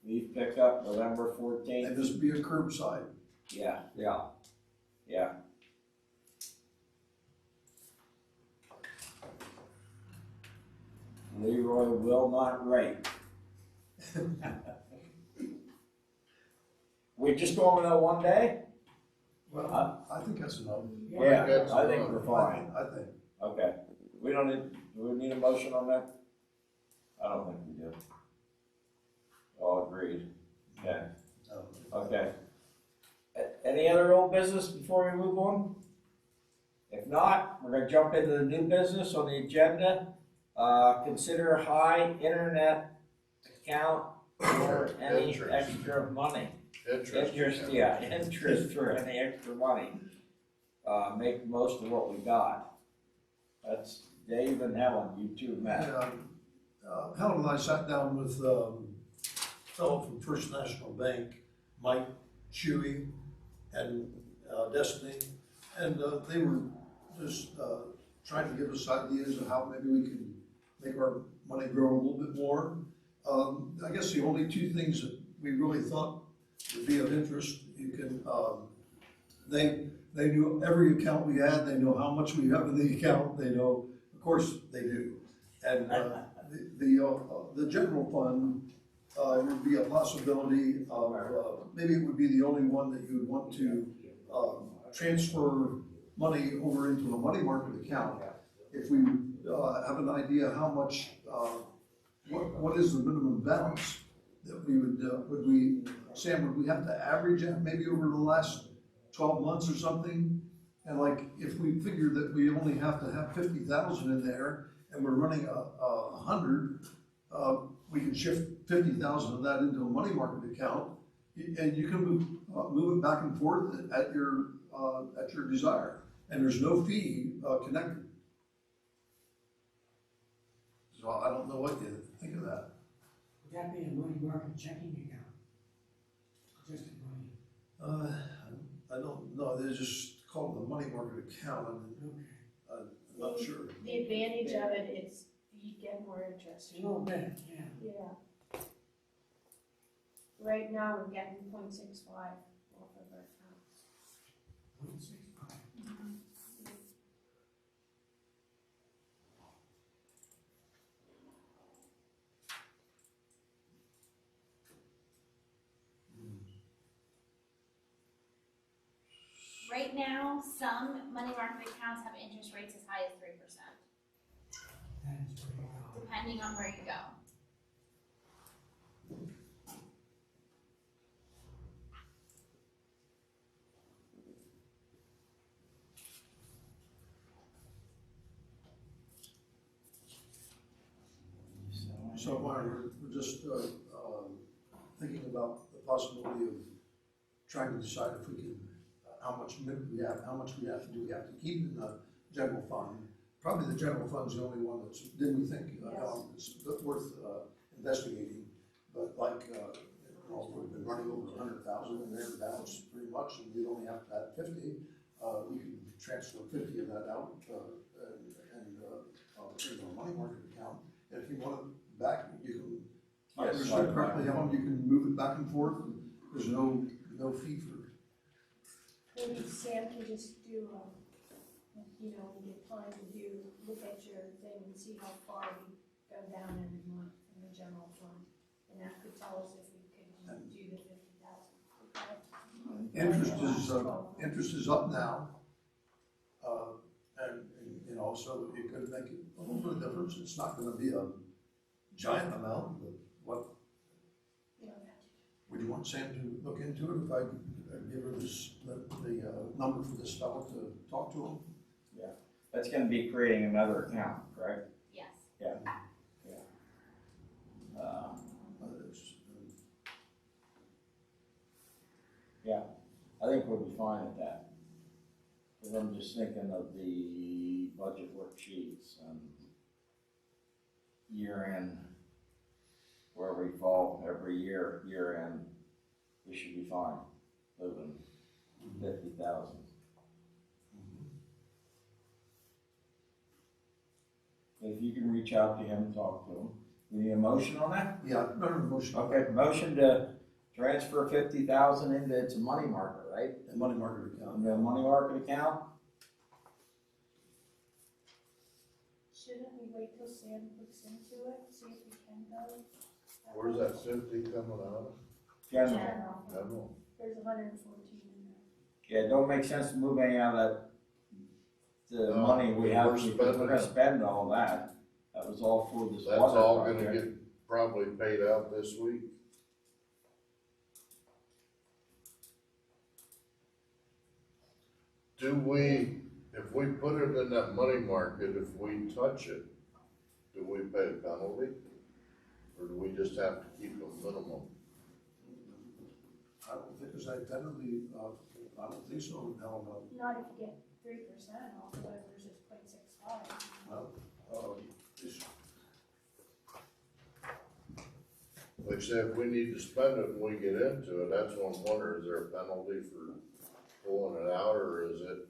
[SPEAKER 2] Leaf pickup November
[SPEAKER 5] And
[SPEAKER 2] 14th.
[SPEAKER 5] this would be a curbside.
[SPEAKER 2] Yeah,
[SPEAKER 15] Yeah.
[SPEAKER 2] yeah. Leroy will not rate. We just going with that one day?
[SPEAKER 5] Well, I think that's enough.
[SPEAKER 2] Yeah,
[SPEAKER 7] That's
[SPEAKER 2] I think
[SPEAKER 7] enough.
[SPEAKER 2] we're fine.
[SPEAKER 5] I think.
[SPEAKER 2] Okay. We don't need, do we need a motion on that? I don't think we do. All agreed. Okay. Okay. Any other old business before we move on? If not, we're gonna jump into the new business on the agenda. Consider high internet account for any
[SPEAKER 7] Interest.
[SPEAKER 2] extra money.
[SPEAKER 7] Interest.
[SPEAKER 2] Yeah, interest for any extra money. Make the most of what we got. That's Dave and Helen, you two met.
[SPEAKER 5] Helen and I sat down with, a fellow from First National Bank, Mike Shuey, and, Destiny, and, they were just, trying to give us ideas of how maybe we could make our money grow a little bit more. I guess the only two things that we really thought would be of interest, you can, they knew every account we had, they know how much we have in the account, they know, of course, they do. And, the general fund, would be a possibility of, maybe it would be the only one that you would want to, transfer money over into a money market account. If we, have an idea how much, what is the minimum balance that we would we, Sam, would we have to average it maybe over the last 12 months or something? And like, if we figure that we only have to have 50,000 in there and we're running 100, we can shift 50,000 of that into a money market account, and you can move it back and forth at your desire, and there's no fee connected. So I don't know what you think of that.
[SPEAKER 6] Would that be a money market checking account? Just a money?
[SPEAKER 5] I don't know, they just call it a money market account, I'm not sure.
[SPEAKER 1] The advantage of it is you get more interest.
[SPEAKER 6] A little bit, yeah.
[SPEAKER 1] Yeah. Right now, we're getting 0.65 off of our accounts.
[SPEAKER 6] 0.65.
[SPEAKER 9] Right now, some money market accounts have interest rates as high as 3%,
[SPEAKER 6] That is pretty low.
[SPEAKER 9] depending on where you go.
[SPEAKER 5] So we're just, thinking about the possibility of trying to decide if we can, how much we have, we have to keep in the general fund. Probably the general fund's the only one that's, didn't we think, it's worth, investigating. But like, we've been running over 100,000 in there, balance pretty much, and we only have to have 50. We can transfer 50 of that out, and put it in a money market account. And if you want it back, you can, I understood correctly, Helen, you can move it back and forth, and there's no fee for it.
[SPEAKER 1] Maybe Sam can just do, when you get time to look at your thing and see how far we go down every month in the general fund. And that could tell us if we could do the 50,000.
[SPEAKER 5] Interest is up now. And so it could make a little bit of difference. It's not gonna be a giant amount, but what? Would you want Sam to look into it if I give her the number for this fellow to talk to him?
[SPEAKER 2] Yeah, that's gonna be creating another account, correct?
[SPEAKER 9] Yes.
[SPEAKER 2] Yeah. Yeah, I think we'll be fine at that. Cause I'm just thinking of the budget worksheets and year end, where we fall every year end, we should be fine, moving 50,000. If you can reach out to him, talk to him. You need a motion on that?
[SPEAKER 5] Yeah, better motion.
[SPEAKER 2] Okay, motion to transfer 50,000 into, it's a money market, right?
[SPEAKER 5] A money market account.
[SPEAKER 2] The money market account?
[SPEAKER 1] Shouldn't we wait till Sam looks into it, see if we can go?
[SPEAKER 7] Where's that 50 coming out of?
[SPEAKER 2] General.
[SPEAKER 7] General.
[SPEAKER 1] There's 114 in there.
[SPEAKER 2] Yeah, it don't make sense to move any out of that the
[SPEAKER 7] No,
[SPEAKER 2] money we have,
[SPEAKER 7] we're
[SPEAKER 2] we're
[SPEAKER 7] spending
[SPEAKER 2] gonna
[SPEAKER 7] it.
[SPEAKER 2] spend all that. That was all for this
[SPEAKER 7] That's
[SPEAKER 2] water
[SPEAKER 7] all gonna
[SPEAKER 2] project.
[SPEAKER 7] get probably paid out this week. Do we, if we put it in that money market, if we touch it, do we pay a penalty? Or do we just have to keep a minimum?
[SPEAKER 5] I don't think there's any penalty, I don't think so, no,
[SPEAKER 1] Not if you get 3% off, whatever, it's just 0.65.
[SPEAKER 5] no. It's-
[SPEAKER 7] Like I say, if we need to spend it and we get into it, that's one wonder, is there a penalty for pulling it out, or is it,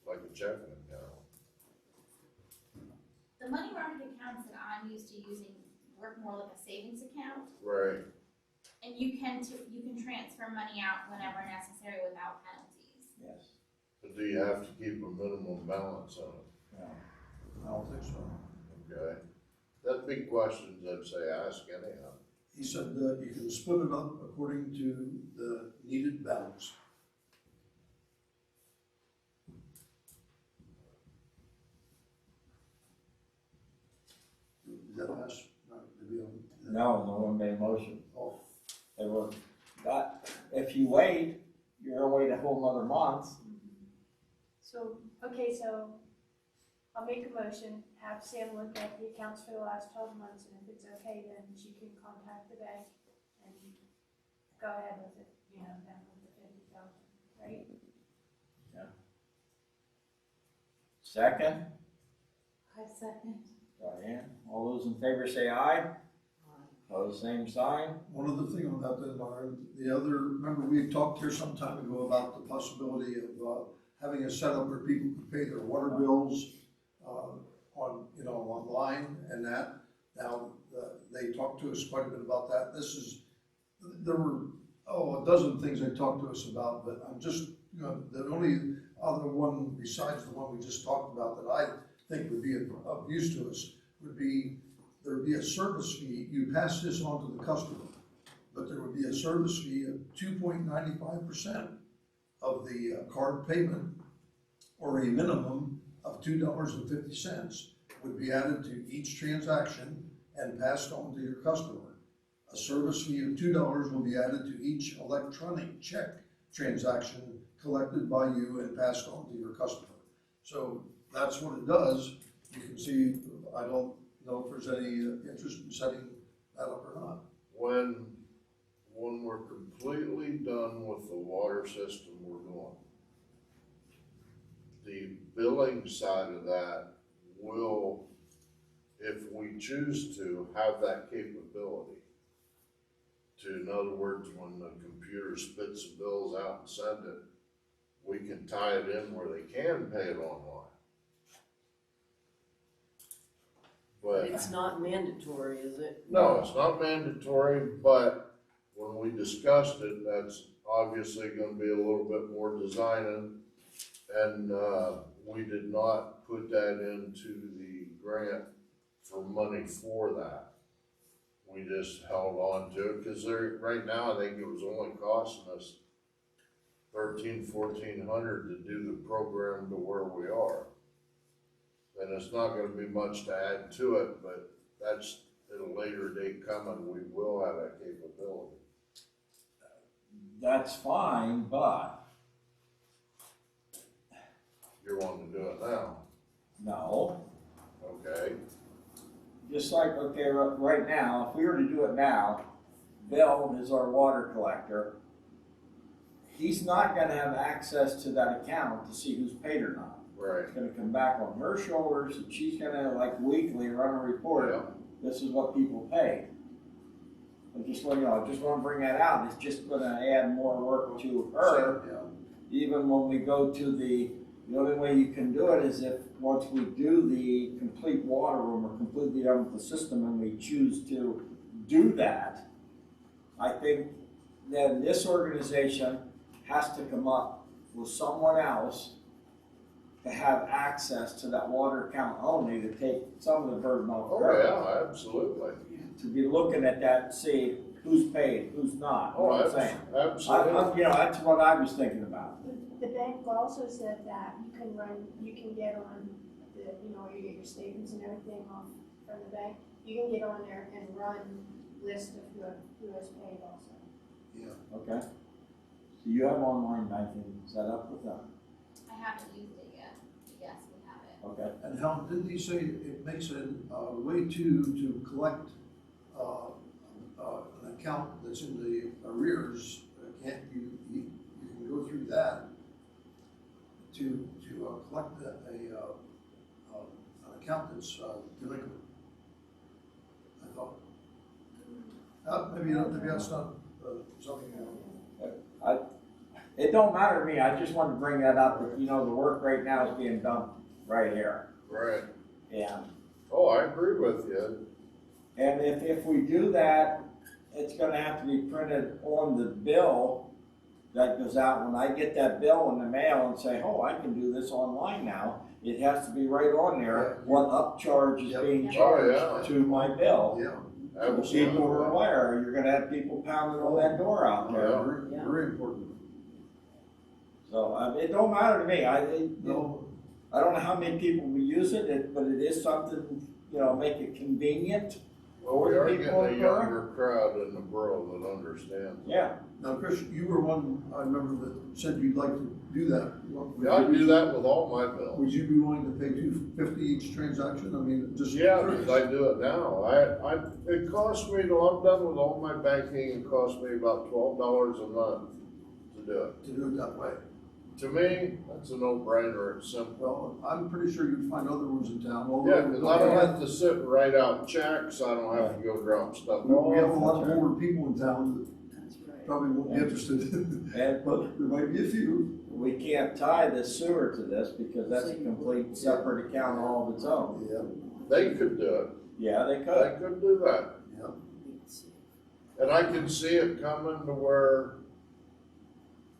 [SPEAKER 7] like a checking account?
[SPEAKER 9] The money market accounts that I'm used to using work more like a savings account,
[SPEAKER 7] Right.
[SPEAKER 9] and you can transfer money out whenever necessary without penalties.
[SPEAKER 2] Yes.
[SPEAKER 7] But do you have to keep a minimum balance on it?
[SPEAKER 2] Yeah.
[SPEAKER 5] I don't think so.
[SPEAKER 7] Okay, that'd be questions I'd say ask anyhow.
[SPEAKER 5] He said that you can split it up according to the needed balance. Did that pass? Did we,
[SPEAKER 2] No, no one made a motion.
[SPEAKER 5] Oh,
[SPEAKER 2] They were, but if you wait, you're gonna wait a whole nother month.
[SPEAKER 1] So, okay, so I'll make a motion, have Sam look at the accounts for the last 12 months, and if it's okay, then she can contact the bank and go ahead with it, down with the 50,000, right?
[SPEAKER 2] Second,
[SPEAKER 8] I second.
[SPEAKER 2] Diane, all those in favor say aye. Opposed, same sign.
[SPEAKER 5] one other thing on that, then, Myron, remember we had talked here some time ago about the possibility of, having a setup where people could pay their water bills, online and that. Now, they talked to us quite a bit about that. There were, a dozen things they talked to us about, but I'm just, the only other one besides the one we just talked about that I think would be of use to us would be, there would be a service fee. You pass this on to the customer, but there would be a service fee of 2.95% of the card payment, or a minimum of $2.50 would be added to each transaction and passed on to your customer. A service fee of $2 will be added to each electronic check transaction collected by you and passed on to your customer. So that's what it does. You can see, I don't know if there's any interest in setting that up or not.
[SPEAKER 7] When we're completely done with the water system we're doing, the billing side of that will, if we choose to, have that capability. In other words, when the computer spits the bills out and send it, we can tie it in where they can pay it online. But
[SPEAKER 16] It's not mandatory, is it?
[SPEAKER 7] no, it's not mandatory, but when we discussed it, that's obviously gonna be a little bit more designing. And, we did not put that into the grant for money for that. We just held on to it, cause right now, I think it was only costing us $1,400 to do the program to where we are. And it's not gonna be much to add to it, but that's at a later date coming, we will have that capability.
[SPEAKER 2] That's fine, but
[SPEAKER 7] You're wanting to do it now,
[SPEAKER 2] no.
[SPEAKER 7] okay?
[SPEAKER 2] Just like, okay, right now, if we were to do it now, Bill is our water collector. He's not gonna have access to that account to see who's paid or not.
[SPEAKER 7] Right.
[SPEAKER 2] It's gonna come back on her shoulders, and she's gonna, like, weekly run a report.
[SPEAKER 7] Yeah.
[SPEAKER 2] This is what people paid. I just wanna bring that out. It's just gonna add more work to her.
[SPEAKER 5] Yeah.
[SPEAKER 2] Even when we go to the only way you can do it is if, once we do the complete water room or completely done with the system and we choose to do that, I think then this organization has to come up with someone else to have access to that water account only, to take some of the burden off
[SPEAKER 7] Oh,
[SPEAKER 2] her.
[SPEAKER 7] yeah, absolutely.
[SPEAKER 2] To be looking at that and see who's paid, who's not, you know
[SPEAKER 7] Oh,
[SPEAKER 2] what I'm saying?
[SPEAKER 7] absolutely.
[SPEAKER 2] That's what I was thinking about.
[SPEAKER 1] The bank also said that you can get on the, you get your statements and everything off from the bank. You can get on there and run list of who has paid also.
[SPEAKER 5] Yeah.
[SPEAKER 2] Okay. So you have online banking set up with them?
[SPEAKER 9] I haven't used it yet, but yes, we have it.
[SPEAKER 2] Okay.
[SPEAKER 5] And Helen, didn't he say it makes a way to collect an account that's in the arrears? Can't you can go through that to collect an account that's delinquent? I thought. Maybe that's not something.
[SPEAKER 2] It don't matter to me, I just wanted to bring that up, that, the work right now is being done right here.
[SPEAKER 7] Right.
[SPEAKER 2] Yeah.
[SPEAKER 7] Oh, I agree with you.
[SPEAKER 2] And if we do that, it's gonna have to be printed on the bill that goes out. When I get that bill in the mail and say, oh, I can do this online now, it has to be right on there, what upcharge is being charged to my bill.
[SPEAKER 5] Yeah.
[SPEAKER 2] So people are aware, you're gonna have people pounding on that door out there.
[SPEAKER 5] Very important.
[SPEAKER 2] So, it don't matter to me, I don't know how many people will use it, but it is something, make it convenient.
[SPEAKER 7] Well, we are getting a younger crowd in the borough that understands.
[SPEAKER 2] Yeah.
[SPEAKER 5] Now, Chris, you were one, I remember, that said you'd like to do that.
[SPEAKER 7] Yeah, I do that with all my bills.
[SPEAKER 5] Would you be willing to pay $250 each transaction? I mean, just.
[SPEAKER 7] Yeah, because I do it now. It costs me, till I'm done with all my banking, it costs me about $12 a month to do it.
[SPEAKER 5] To do it that way.
[SPEAKER 7] To me, that's a no-brainer, it's simple.
[SPEAKER 5] Well, I'm pretty sure you'd find other ones in town.
[SPEAKER 7] Yeah, because I don't have to sit and write out checks, I don't have to go drop stuff off.
[SPEAKER 5] We have a lot of older people in town that probably won't be interested, but there might be a few.
[SPEAKER 2] We can't tie the sewer to this because that's a complete separate account all of its own.
[SPEAKER 5] Yeah.
[SPEAKER 7] They could do it.
[SPEAKER 2] Yeah, they
[SPEAKER 7] They
[SPEAKER 2] could.
[SPEAKER 7] could do that.
[SPEAKER 5] Yeah.
[SPEAKER 7] And I can see it coming to where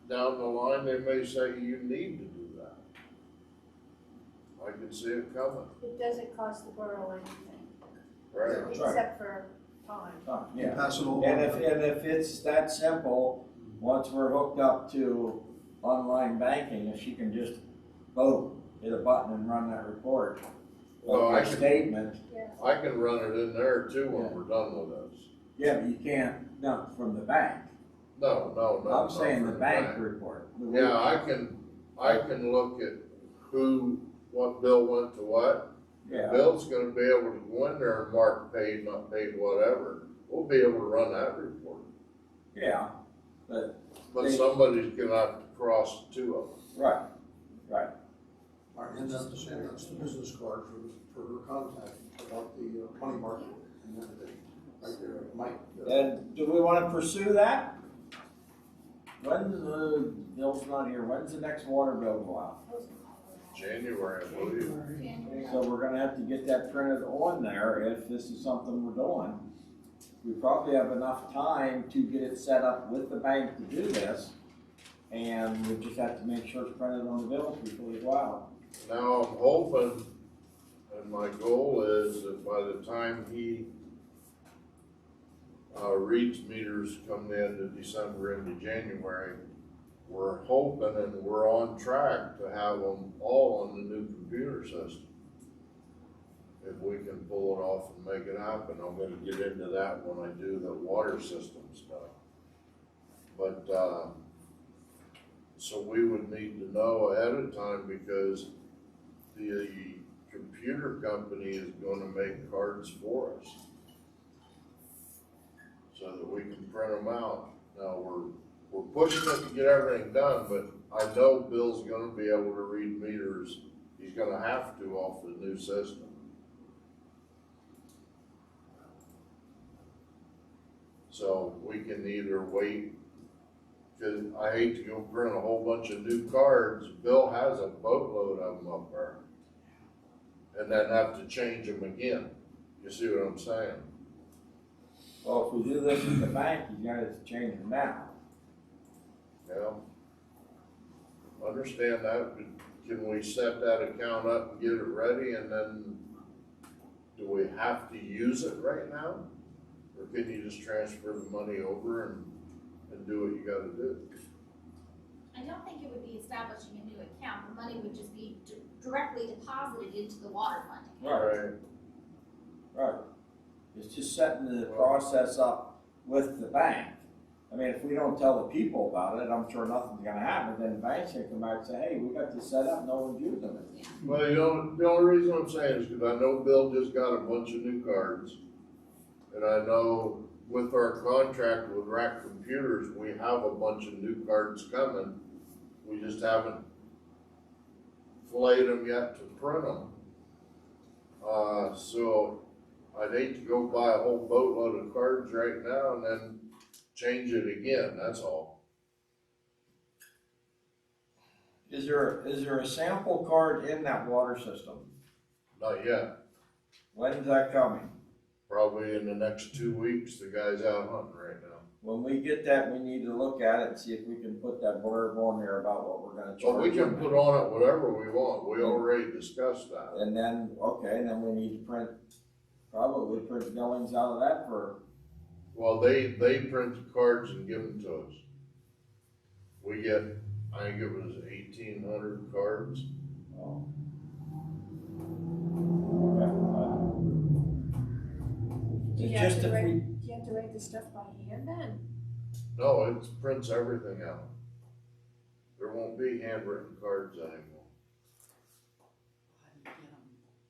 [SPEAKER 7] down the line, they may say you need to do that. I can see it coming,
[SPEAKER 1] It doesn't cost the borough anything,
[SPEAKER 7] right?
[SPEAKER 1] except for time.
[SPEAKER 2] Yeah.
[SPEAKER 5] Pass it along.
[SPEAKER 2] And if it's that simple, once we're hooked up to online banking, if she can just, boom, hit a button and run that report.
[SPEAKER 7] Well,
[SPEAKER 2] Or
[SPEAKER 7] I
[SPEAKER 2] a
[SPEAKER 7] can-
[SPEAKER 2] statement.
[SPEAKER 7] I can run it in there too when we're done with this.
[SPEAKER 2] Yeah, but you can't, not from the bank.
[SPEAKER 7] No.
[SPEAKER 2] I'm saying the
[SPEAKER 7] for
[SPEAKER 2] bank report.
[SPEAKER 7] Yeah, I can look at what bill went to what.
[SPEAKER 2] Yeah.
[SPEAKER 7] Bill's gonna be able to go in there and mark paid, not paid, whatever. We'll be able to run that report.
[SPEAKER 2] Yeah, but.
[SPEAKER 7] But somebody's gonna have to cross two of them.
[SPEAKER 2] Right.
[SPEAKER 5] And that's the business card for her contact about the money market and everything. Right there, Mike.
[SPEAKER 2] And do we wanna pursue that? Bill's not here, when's the next water bill go out?
[SPEAKER 7] January, I believe.
[SPEAKER 2] So we're gonna have to get that printed on there if this is something we're doing. We probably have enough time to get it set up with the bank to do this. And we just have to make sure it's printed on the bills before we go out.
[SPEAKER 7] Now, I'm hoping, and my goal is that by the time he reads meters come the end of December into January, we're hoping and we're on track to have them all on the new computer system. If we can pull it off and make it happen, I'm gonna get into that when I do the water system stuff. But, so we would need to know ahead of time because the computer company is gonna make cards for us so that we can print them out. Now, we're pushing it to get everything done, but I know Bill's gonna be able to read meters. He's gonna have to off the new system. So we can either wait, cause I hate to go print a whole bunch of new cards. Bill has a boatload of them up there. And then have to change them again. You see what I'm saying?
[SPEAKER 2] Well, if we do this at the bank, you gotta change them now.
[SPEAKER 7] Yeah. Understand that, but can we set that account up and get it ready and then do we have to use it right now? Or can you just transfer the money over and do what you gotta do?
[SPEAKER 9] I don't think it would be establishing a new account, the money would just be directly deposited into the water fund account.
[SPEAKER 7] Right.
[SPEAKER 2] Right. It's just setting the process up with the bank. I mean, if we don't tell the people about it, I'm sure nothing's gonna happen, then the bank's gonna come back and say, hey, we got this set up, no one's using it.
[SPEAKER 7] Well, the only reason I'm saying is because I know Bill just got a bunch of new cards. And I know with our contract with Rack Computers, we have a bunch of new cards coming. We just haven't filleted them yet to print them. So I'd hate to go buy a whole boatload of cards right now and then change it again, that's all.
[SPEAKER 2] Is there a sample card in that water system?
[SPEAKER 7] Not yet.
[SPEAKER 2] When's that coming?
[SPEAKER 7] Probably in the next 2 weeks, the guy's out hunting right now.
[SPEAKER 2] When we get that, we need to look at it and see if we can put that blurb on there about what we're gonna charge.
[SPEAKER 7] So we can put on it whatever we want, we already discussed that.
[SPEAKER 2] And then, okay, and then we need to probably print billings out of that for,
[SPEAKER 7] Well, they print the cards and give them to us. We get, I think it was 1,800 cards.
[SPEAKER 2] oh.
[SPEAKER 1] Do you
[SPEAKER 2] It's
[SPEAKER 1] have
[SPEAKER 2] just
[SPEAKER 1] to
[SPEAKER 2] if
[SPEAKER 1] write,
[SPEAKER 2] we,
[SPEAKER 1] do you have to write the stuff by hand then?
[SPEAKER 7] No, it prints everything out. There won't be handwritten cards anymore.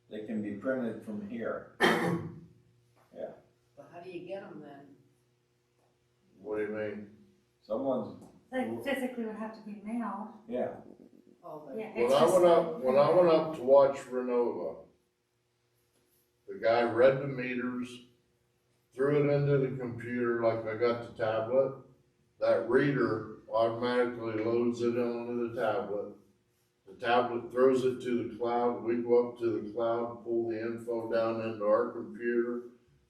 [SPEAKER 2] they can be printed from here.
[SPEAKER 16] But how do you get them then?
[SPEAKER 7] What do you mean?
[SPEAKER 2] Someone's,
[SPEAKER 8] They physically would have to be mailed.
[SPEAKER 2] yeah,
[SPEAKER 16] Oh,
[SPEAKER 8] Yeah,
[SPEAKER 7] When
[SPEAKER 8] it's
[SPEAKER 7] I
[SPEAKER 8] just-
[SPEAKER 7] went up to watch Renova, the guy read the meters, threw it into the computer like I got the tablet. That reader automatically loads it onto the tablet. The tablet throws it to the cloud, we go up to the cloud, pull the info down into our computer,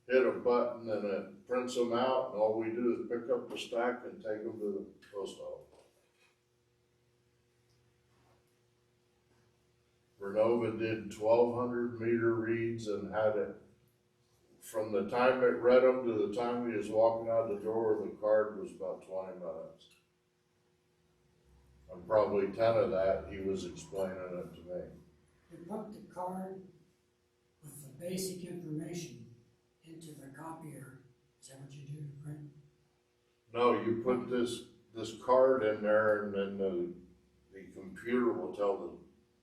[SPEAKER 7] hit a button and it prints them out, and all we do is pick up the stack and take them to the post office. Renova did 1,200 meter reads and had it, from the time it read them to the time he was walking out the door, the card was about 20 minutes. And probably 10 of that, he was explaining it to me.
[SPEAKER 6] You put the card with the basic information into the copier, is that what you do to print?
[SPEAKER 7] No, you put this card in there and then the computer will tell the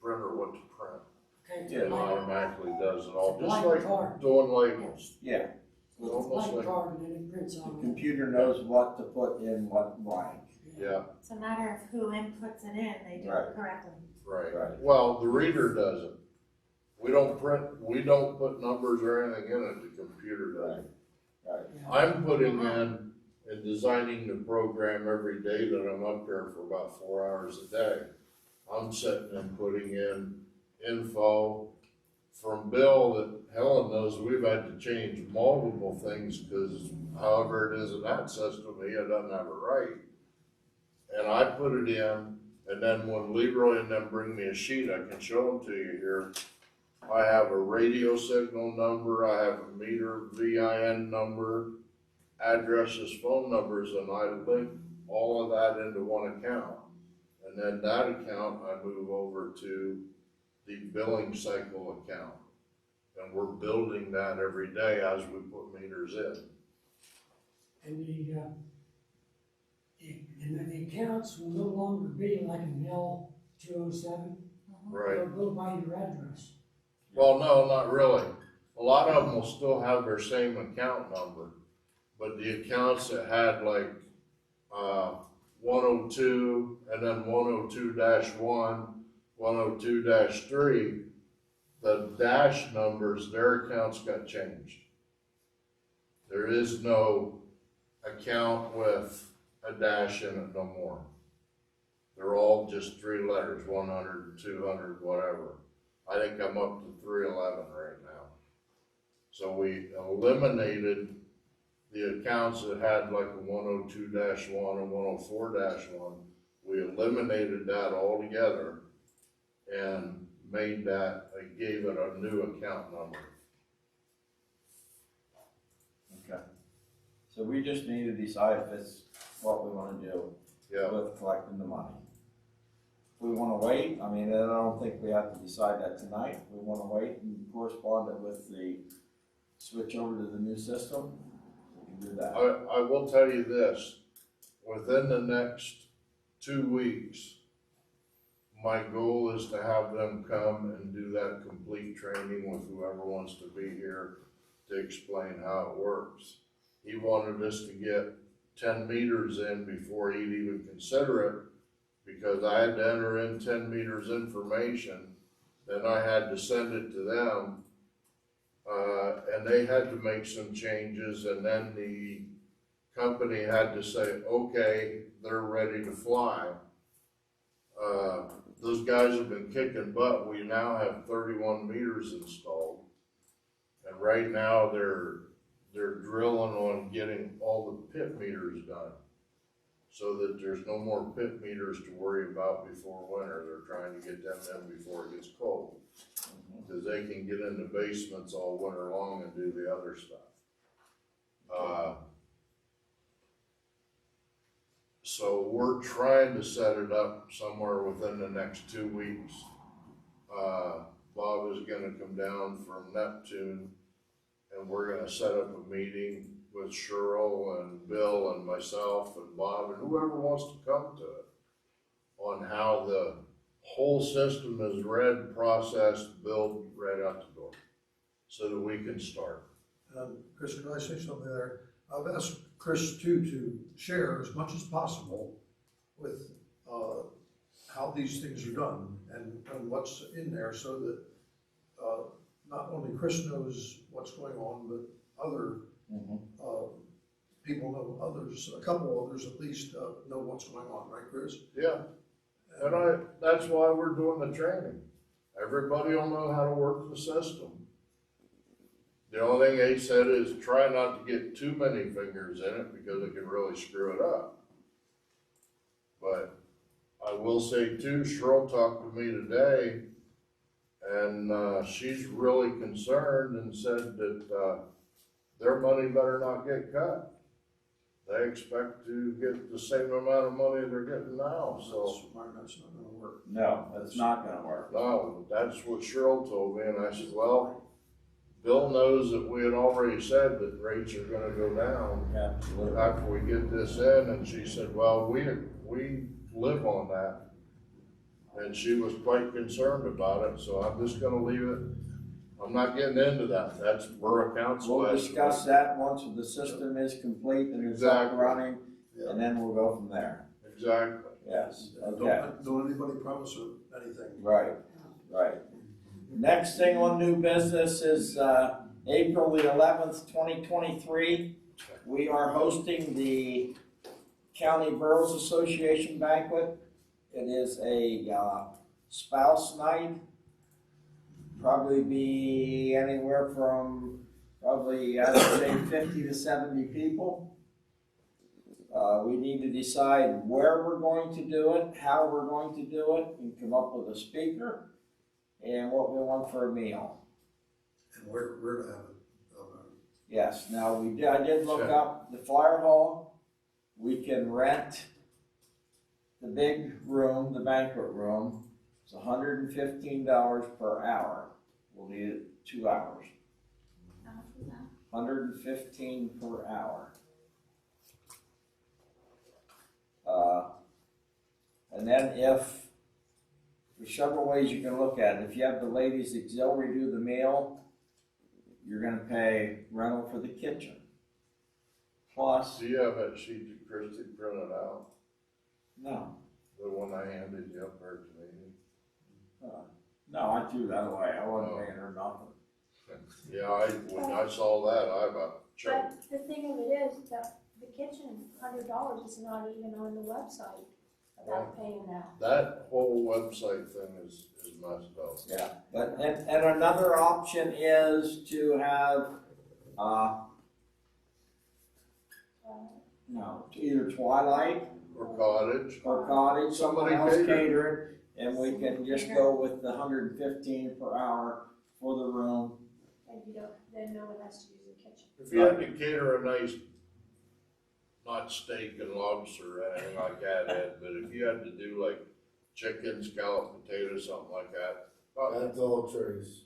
[SPEAKER 7] printer what to print.
[SPEAKER 6] Okay,
[SPEAKER 7] It automatically does it all, just
[SPEAKER 6] Blank
[SPEAKER 7] like
[SPEAKER 6] card.
[SPEAKER 7] doing labels.
[SPEAKER 2] yeah.
[SPEAKER 6] It's a
[SPEAKER 7] Almost
[SPEAKER 6] blank
[SPEAKER 7] like,
[SPEAKER 6] card and then it prints
[SPEAKER 2] The
[SPEAKER 6] out.
[SPEAKER 2] computer knows what to put in what blank.
[SPEAKER 7] yeah,
[SPEAKER 8] It's a matter of who inputs it in, they do
[SPEAKER 2] Right.
[SPEAKER 8] it correctly.
[SPEAKER 7] right.
[SPEAKER 2] Right.
[SPEAKER 7] Well, the reader does it. We don't put numbers or anything in it, the computer does it.
[SPEAKER 2] Right.
[SPEAKER 6] Yeah.
[SPEAKER 7] I'm putting in and designing the program every day that I'm up there for about 4 hours a day. I'm sitting and putting in info from Bill that Helen knows we've had to change multiple things because however it is in that system, he doesn't have it right. And I put it in, and then when Leroy and them bring me a sheet, I can show them to you here. I have a radio signal number, I have a meter VIN number, addresses, phone numbers, and I link all of that into one account. And then that account I move over to the billing cycle account. And we're building that every day as we put meters in.
[SPEAKER 6] And the accounts will no longer be like an L207.
[SPEAKER 7] Right.
[SPEAKER 6] They'll go by your address.
[SPEAKER 7] Well, no, not really. A lot of them will still have their same account number, but the accounts that had like, 102 and then 102-1, 102-3, the dash numbers, their accounts got changed. There is no account with a dash in it no more. They're all just 3 letters, 100, 200, whatever. I think I'm up to 311 right now. So we eliminated the accounts that had like a 102-1 and 104-1. We eliminated that altogether and made that, I gave it a new account number.
[SPEAKER 2] Okay. So we just need to decide if it's what we wanna do
[SPEAKER 7] Yeah.
[SPEAKER 2] with collecting the money. we wanna wait, I mean, I don't think we have to decide that tonight. We wanna wait and correspond it with the switch over to the new system, we can do that.
[SPEAKER 7] I will tell you this, within the next 2 weeks, my goal is to have them come and do that complete training with whoever wants to be here to explain how it works. He wanted us to get 10 meters in before he'd even consider it, because I had to enter in 10 meters information, then I had to send it to them, and they had to make some changes, and then the company had to say, okay, they're ready to fly. Those guys have been kicking butt. We now have 31 meters installed. And right now they're drilling on getting all the pit meters done, so that there's no more pit meters to worry about before winter. They're trying to get them in before it gets cold, because they can get in the basements all winter long and do the other stuff. So we're trying to set it up somewhere within the next 2 weeks. Bob is gonna come down from Neptune, and we're gonna set up a meeting with Cheryl and Bill and myself and Bob and whoever wants to come to it, on how the whole system is read, processed, billed right out the door, so that we can start.
[SPEAKER 5] Chris, can I say something there? I've asked Chris too to share as much as possible with, how these things are done and what's in there, so that, not only Chris knows what's going on, but other, people know others, a couple others at least, know what's going on, right, Chris?
[SPEAKER 7] Yeah, and that's why we're doing the training. Everybody will know how to work the system. The only thing they said is try not to get too many fingers in it, because it can really screw it up. But I will say too, Cheryl talked to me today, and she's really concerned and said that their money better not get cut. They expect to get the same amount of money they're getting now, so.
[SPEAKER 5] That's not gonna work.
[SPEAKER 2] No, that's not gonna work.
[SPEAKER 7] No, that's what Cheryl told me, and I said, well, Bill knows that we had already said that rates are gonna go down
[SPEAKER 2] Absolutely.
[SPEAKER 7] after we get this in, and she said, well, we live on that. And she was quite concerned about it, so I'm just gonna leave it. I'm not getting into that. That's Borough Council.
[SPEAKER 2] We'll discuss that once the system is complete and it's up and running, and then we'll go from there.
[SPEAKER 7] Exactly.
[SPEAKER 2] Yes, okay.
[SPEAKER 5] Don't anybody promise anything.
[SPEAKER 2] Right, right. Next thing on new business is, April the 11th, 2023. We are hosting the County Boroughs Association banquet. It is a, spouse night. Probably be anywhere from, probably, I would say 50 to 70 people. We need to decide where we're going to do it, how we're going to do it, and come up with a speaker, and what we want for a meal.
[SPEAKER 5] And where to have it.
[SPEAKER 2] Yes, now I did look up the fire hall. We can rent the big room, the banquet room. It's $115 per hour. We'll need it 2 hours.
[SPEAKER 9] How much was that?
[SPEAKER 2] $115 per hour. And then there's several ways you can look at it. If you have the ladies auxiliary do the meal, you're gonna pay rental for the kitchen. Plus.
[SPEAKER 7] Do you have that sheet that Christie printed out?
[SPEAKER 2] No.
[SPEAKER 7] The one I handed you up there to me?
[SPEAKER 2] No, I threw that away. I wasn't paying her nothing.
[SPEAKER 7] Yeah, when I saw that, I about choked.
[SPEAKER 1] But the thing of it is that the kitchen, $100 is not even on the website about paying that.
[SPEAKER 7] That whole website thing is messed up.
[SPEAKER 2] Yeah, but, and another option is to have, either Twilight
[SPEAKER 7] or Cottage.
[SPEAKER 2] Somebody else cater it, and we can just go with the $115 per hour for the room.
[SPEAKER 1] And then no one has to use the kitchen.
[SPEAKER 7] If you had to cater a nice, not steak and lobster or anything like that, Ed, but if you had to do like chicken, scallop, potatoes, something like that.
[SPEAKER 10] That's all Trace.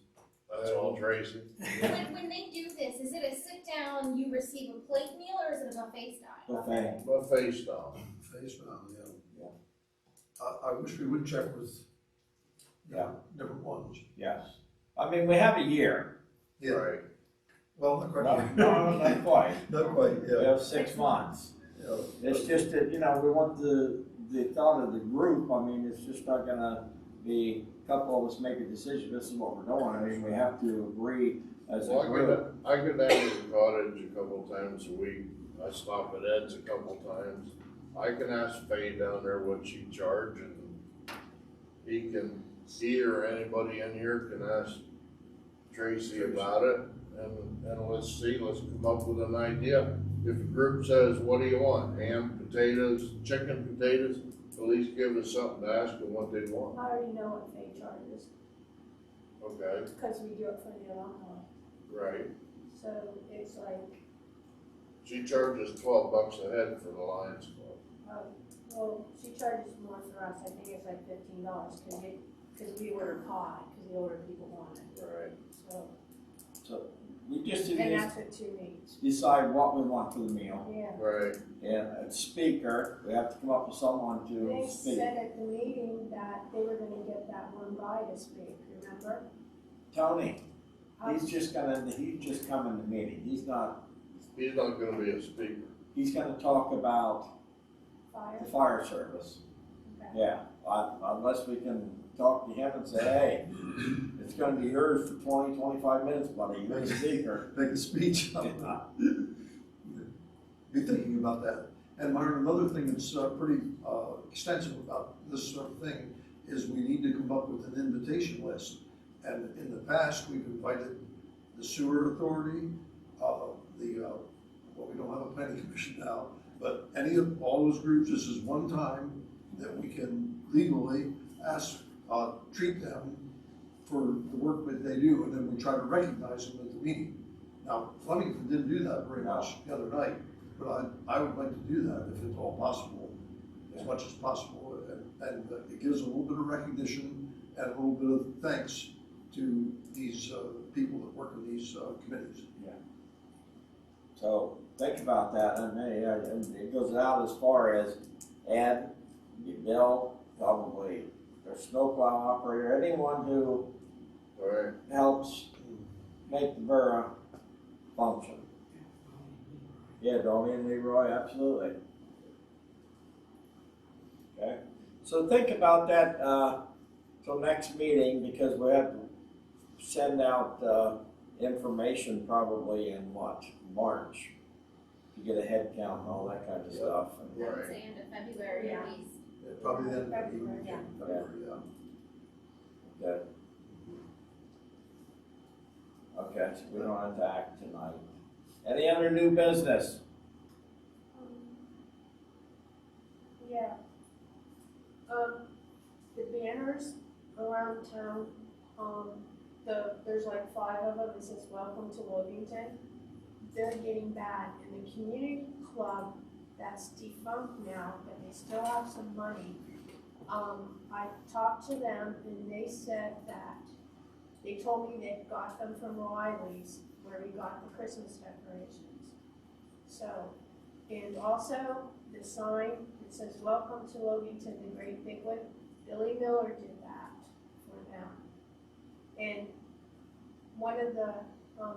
[SPEAKER 7] That's all Tracy.
[SPEAKER 9] When they do this, is it a sit down, you receive a plate meal, or is it a buffet style?
[SPEAKER 2] Buffet.
[SPEAKER 7] Buffet style.
[SPEAKER 5] Face down, yeah.
[SPEAKER 2] Yeah.
[SPEAKER 5] I wish we would check with,
[SPEAKER 2] Yeah.
[SPEAKER 5] different ones.
[SPEAKER 2] Yes. I mean, we have a year.
[SPEAKER 5] Yeah,
[SPEAKER 7] Right.
[SPEAKER 5] well, not quite.
[SPEAKER 2] No, not quite.
[SPEAKER 5] Not quite,
[SPEAKER 2] We
[SPEAKER 5] yeah.
[SPEAKER 2] have 6 months.
[SPEAKER 5] Yeah.
[SPEAKER 2] It's just that, we want the thought of the group. I mean, it's just not gonna be a couple of us make a decision, this is what we're doing. I mean, we have to agree as a
[SPEAKER 7] Well,
[SPEAKER 2] group.
[SPEAKER 7] I go down to the cottage a couple times a week. I stop at Ed's a couple times. I can ask Faye down there what she charge, and he or anybody in here can ask Tracy about it, and let's see, let's come up with an idea. If a group says, what do you want? Ham, potatoes, chicken, potatoes, at least give us something to ask them what they want.
[SPEAKER 1] I already know what they charges,
[SPEAKER 7] Okay,
[SPEAKER 1] because we do it for the alcohol,
[SPEAKER 7] right.
[SPEAKER 1] so it's like,
[SPEAKER 7] She charges $12 a head for the Lions Club.
[SPEAKER 1] well, she charges more for us, I think it's like $15, because we order pie, because the older people want it,
[SPEAKER 7] Right.
[SPEAKER 1] so.
[SPEAKER 2] So we just need
[SPEAKER 1] And
[SPEAKER 2] to
[SPEAKER 1] that's what 2 means,
[SPEAKER 2] decide what we want for the meal.
[SPEAKER 1] yeah.
[SPEAKER 7] Right.
[SPEAKER 2] And a speaker, we have to come up with someone to
[SPEAKER 1] They
[SPEAKER 2] speak.
[SPEAKER 1] said at the meeting that they were gonna get that one guy to speak, remember?
[SPEAKER 2] Tony, he's just coming to meeting. He's not
[SPEAKER 7] gonna be a speaker.
[SPEAKER 2] He's gonna talk about
[SPEAKER 1] Fire?
[SPEAKER 2] the fire service.
[SPEAKER 1] Okay.
[SPEAKER 2] Yeah, unless we can talk to him and say, hey, it's gonna be yours for 20, 25 minutes, buddy, you're the speaker.
[SPEAKER 5] Make a speech. Be thinking about that. And Myron, another thing that's pretty extensive about this sort of thing is we need to come up with an invitation list. And in the past, we've invited the sewer authority, well, we don't have a planning commission now, but all those groups, this is one time that we can legally treat them for the work that they do, and then we try to recognize them at the meeting. Now, Flemington didn't do that very much the other night, but I would like to do that if it's all possible, as much as possible. And it gives a little bit of recognition and a little bit of thanks to these people that work in these committees.
[SPEAKER 2] Yeah. So think about that, and it goes out as far as Ed, Bill, probably their snowplow operator, anyone who helps make the borough function. Yeah, Donnie and Leroy, absolutely. Okay, so think about that till next meeting, because we have to send out information probably in March, to get a head count and all that kind of stuff.
[SPEAKER 9] I would say end of February at least.
[SPEAKER 5] Yeah, probably then,
[SPEAKER 1] February, yeah.
[SPEAKER 5] February, yeah.
[SPEAKER 2] Okay. Okay, so we don't have to act tonight. Any other new business?
[SPEAKER 1] Yeah. The banners around town, there's like 5 of them, it says welcome to Loganton. They're getting bad, and the community club that's defunct now, but they still have some money. I talked to them and they said that, they told me they got them from Riley's, where we got the Christmas decorations. So, and also the sign, it says welcome to Loganton, the great big one. Billy Miller did that for them. And one of the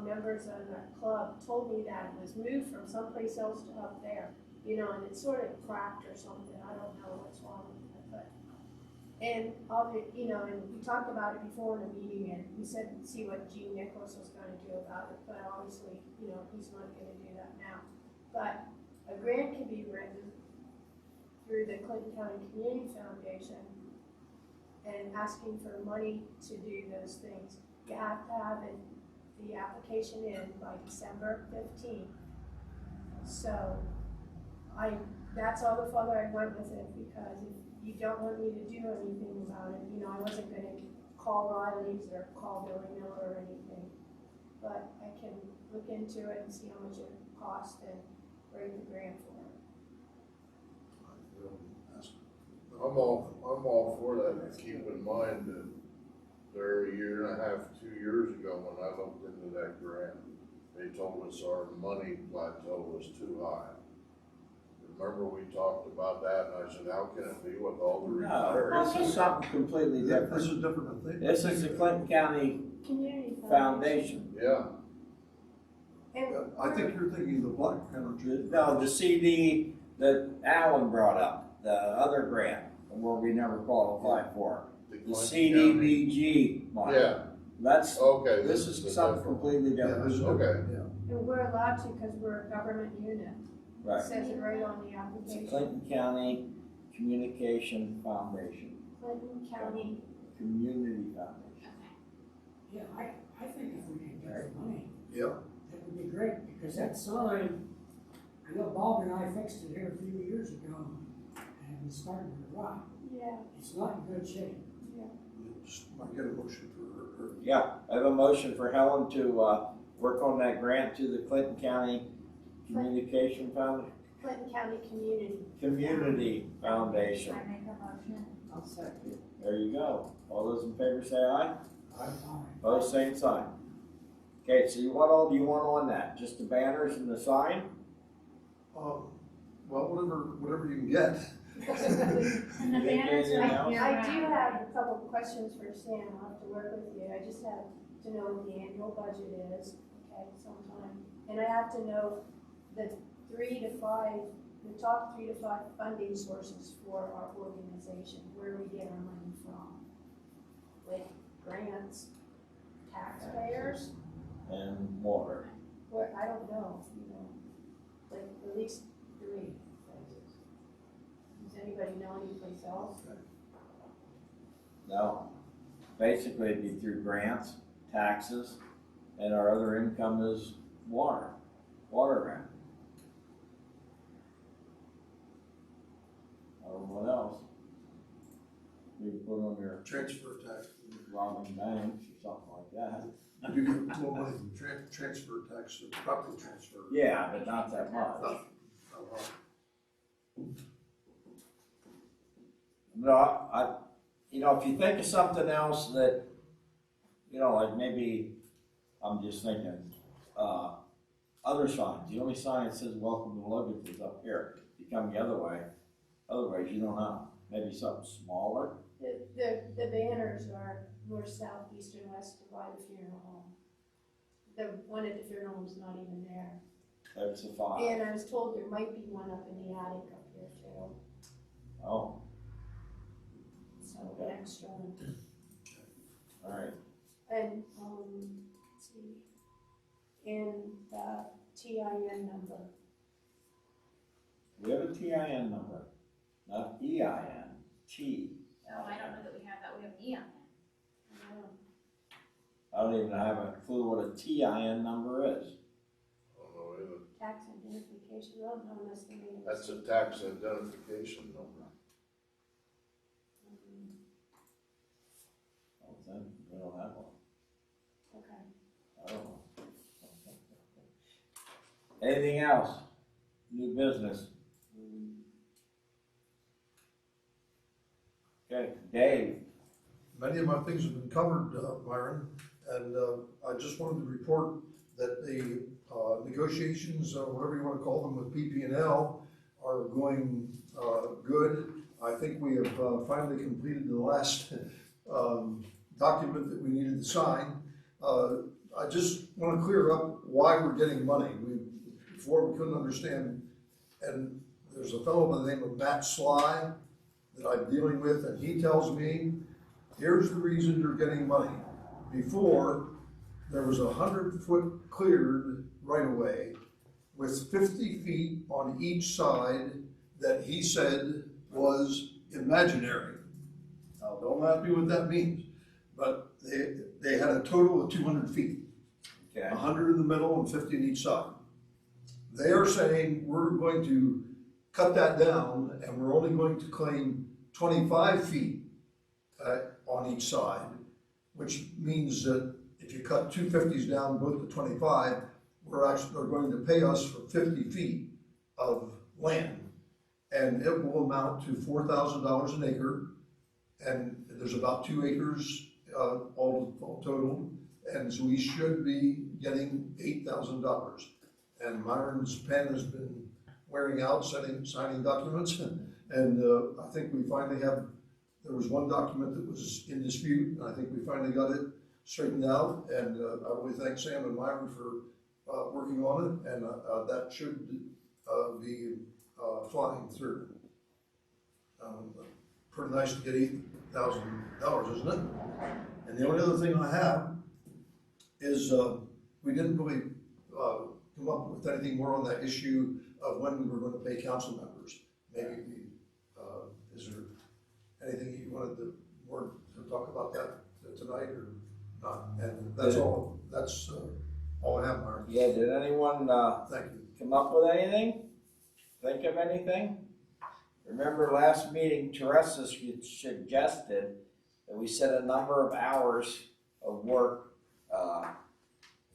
[SPEAKER 1] members of the club told me that it was moved from someplace else to up there, and it's sort of cracked or something. I don't know what's wrong with it, but, and we talked about it before in a meeting, and we said, see what Gene Nicholas was gonna do about it, but obviously, he's not gonna do that now. But a grant can be written through the Clinton County Community Foundation and asking for money to do those things. You have to have the application in by December 15th. So that's all the further I went with it, because if you don't want me to do anything about it, I wasn't gonna call Riley's or call Billy Miller or anything. But I can look into it and see how much it costs and write the grant for it.
[SPEAKER 7] I'm all for that, keep in mind that there a year and a half, 2 years ago, when I looked into that grant, they told us our money plateau was too high. Remember, we talked about that, and I said, how can it be with all the repairs?
[SPEAKER 2] No, this is something completely different.
[SPEAKER 5] This is different, I think.
[SPEAKER 2] This is the Clinton County
[SPEAKER 1] Community
[SPEAKER 2] Foundation.
[SPEAKER 7] Yeah,
[SPEAKER 1] And
[SPEAKER 5] I think you're thinking of the Black Energy.
[SPEAKER 2] No, the CD that Alan brought up, the other grant, where we never qualified for. The
[SPEAKER 7] Clinton
[SPEAKER 2] CDBG money.
[SPEAKER 7] yeah,
[SPEAKER 2] That's,
[SPEAKER 7] okay.
[SPEAKER 2] this is something completely different.
[SPEAKER 7] Okay.
[SPEAKER 1] and we're allowed to because we're a government unit. It
[SPEAKER 2] Right.
[SPEAKER 1] says it right on the
[SPEAKER 2] It's the
[SPEAKER 1] application.
[SPEAKER 2] Clinton County Communication Foundation,
[SPEAKER 1] Clinton County.
[SPEAKER 2] Community Foundation.
[SPEAKER 6] Yeah, I think if we can get the money,
[SPEAKER 5] Yeah.
[SPEAKER 6] that would be great, because that sign, I know Bob and I fixed it here a few years ago, and it's starting to rot.
[SPEAKER 1] Yeah,
[SPEAKER 6] It's not in good shape.
[SPEAKER 1] yeah.
[SPEAKER 5] Might get a motion for her.
[SPEAKER 2] Yeah, I have a motion for Helen to, work on that grant to the Clinton County Communication Foundation,
[SPEAKER 1] Clinton County
[SPEAKER 2] Community Foundation.
[SPEAKER 8] I make a motion.
[SPEAKER 16] I'll second.
[SPEAKER 2] There you go. All those in favor say aye.
[SPEAKER 6] Aye.
[SPEAKER 2] Opposed, same sign. Okay, so what all do you want on that? Just the banners and the sign?
[SPEAKER 5] Well, whatever you can get.
[SPEAKER 8] And the
[SPEAKER 2] You
[SPEAKER 8] banners
[SPEAKER 2] anything
[SPEAKER 8] right
[SPEAKER 2] else?
[SPEAKER 8] here.
[SPEAKER 1] I do have a couple of questions for Sam, I'll have to work with you, I just have to know what the annual budget is, okay, sometime. And I have to know the top 3 to 5 funding sources for our organization, where we get our money from. Like grants, taxpayers,
[SPEAKER 2] And water.
[SPEAKER 1] where, I don't know, like at least 3 places. Does anybody know any place else?
[SPEAKER 2] No. Basically, it'd be through grants, taxes, and our other income is water rent. I don't know what else. We can put on your
[SPEAKER 5] Transfer tax.
[SPEAKER 2] robbing banks or something like that.
[SPEAKER 5] You get more money from transfer tax, property transfer.
[SPEAKER 2] Yeah, but not that much. No, if you think of something else that, like maybe, I'm just thinking, other signs. The only sign that says welcome to Loganton is up here. You come the other way, otherwise you don't know. Maybe something smaller.
[SPEAKER 1] The banners are north, south, east, and west by the funeral home. The one at the funeral home's not even there.
[SPEAKER 2] That's a 5.
[SPEAKER 1] And I was told there might be one up in the attic up here too,
[SPEAKER 2] Oh,
[SPEAKER 1] so an extra one.
[SPEAKER 2] all right.
[SPEAKER 1] And, let's see, and the TIN number.
[SPEAKER 2] We have a TIN number, not EIN, T.
[SPEAKER 9] No, I don't know that we have that, we have E on it.
[SPEAKER 2] I don't even have a clue what a TIN number is.
[SPEAKER 1] Tax identification, I don't know unless they made it.
[SPEAKER 7] that's a tax identification number.
[SPEAKER 2] Oh, then we don't have one.
[SPEAKER 1] Okay.
[SPEAKER 2] I don't know. Anything else? New business? Okay, Dave.
[SPEAKER 5] Many of my things have been covered, Myron, and I just wanted to report that the negotiations, whatever you want to call them, with PP&L are going good. I think we have finally completed the last document that we needed to sign. I just want to clear up why we're getting money. Before we couldn't understand, and there's a fellow by the name of Matt Sly that I'm dealing with, and he tells me, here's the reason you're getting money. Before, there was 100-foot cleared right away with 50 feet on each side that he said was imaginary. Now, don't ask me what that means, but they had a total of 200 feet.
[SPEAKER 2] Okay.
[SPEAKER 5] 100 in the middle and 50 on each side. They are saying we're going to cut that down and we're only going to claim 25 feet on each side, which means that if you cut 2 50s down both to 25, they're going to pay us for 50 feet of land. and it will amount to $4,000 an acre. And there's about 2 acres, all total, and so we should be getting $8,000. And Myron's pen has been wearing out, signing documents, and I think we finally have, there was one document that was in dispute, and I think we finally got it straightened out, and I really thank Sam and Myron for working on it, and that should be flying through. Pretty nice to get $8,000, isn't it? And the only other thing I have is we didn't really come up with anything more on that issue of when we were going to pay council members. Maybe is there anything you wanted the board to talk about that tonight or not? And that's all. That's all I have, Mark.
[SPEAKER 2] Yeah, did anyone
[SPEAKER 5] Thank you.
[SPEAKER 2] come up with anything? Think of anything? Remember last meeting, Teresa suggested that we set a number of hours of work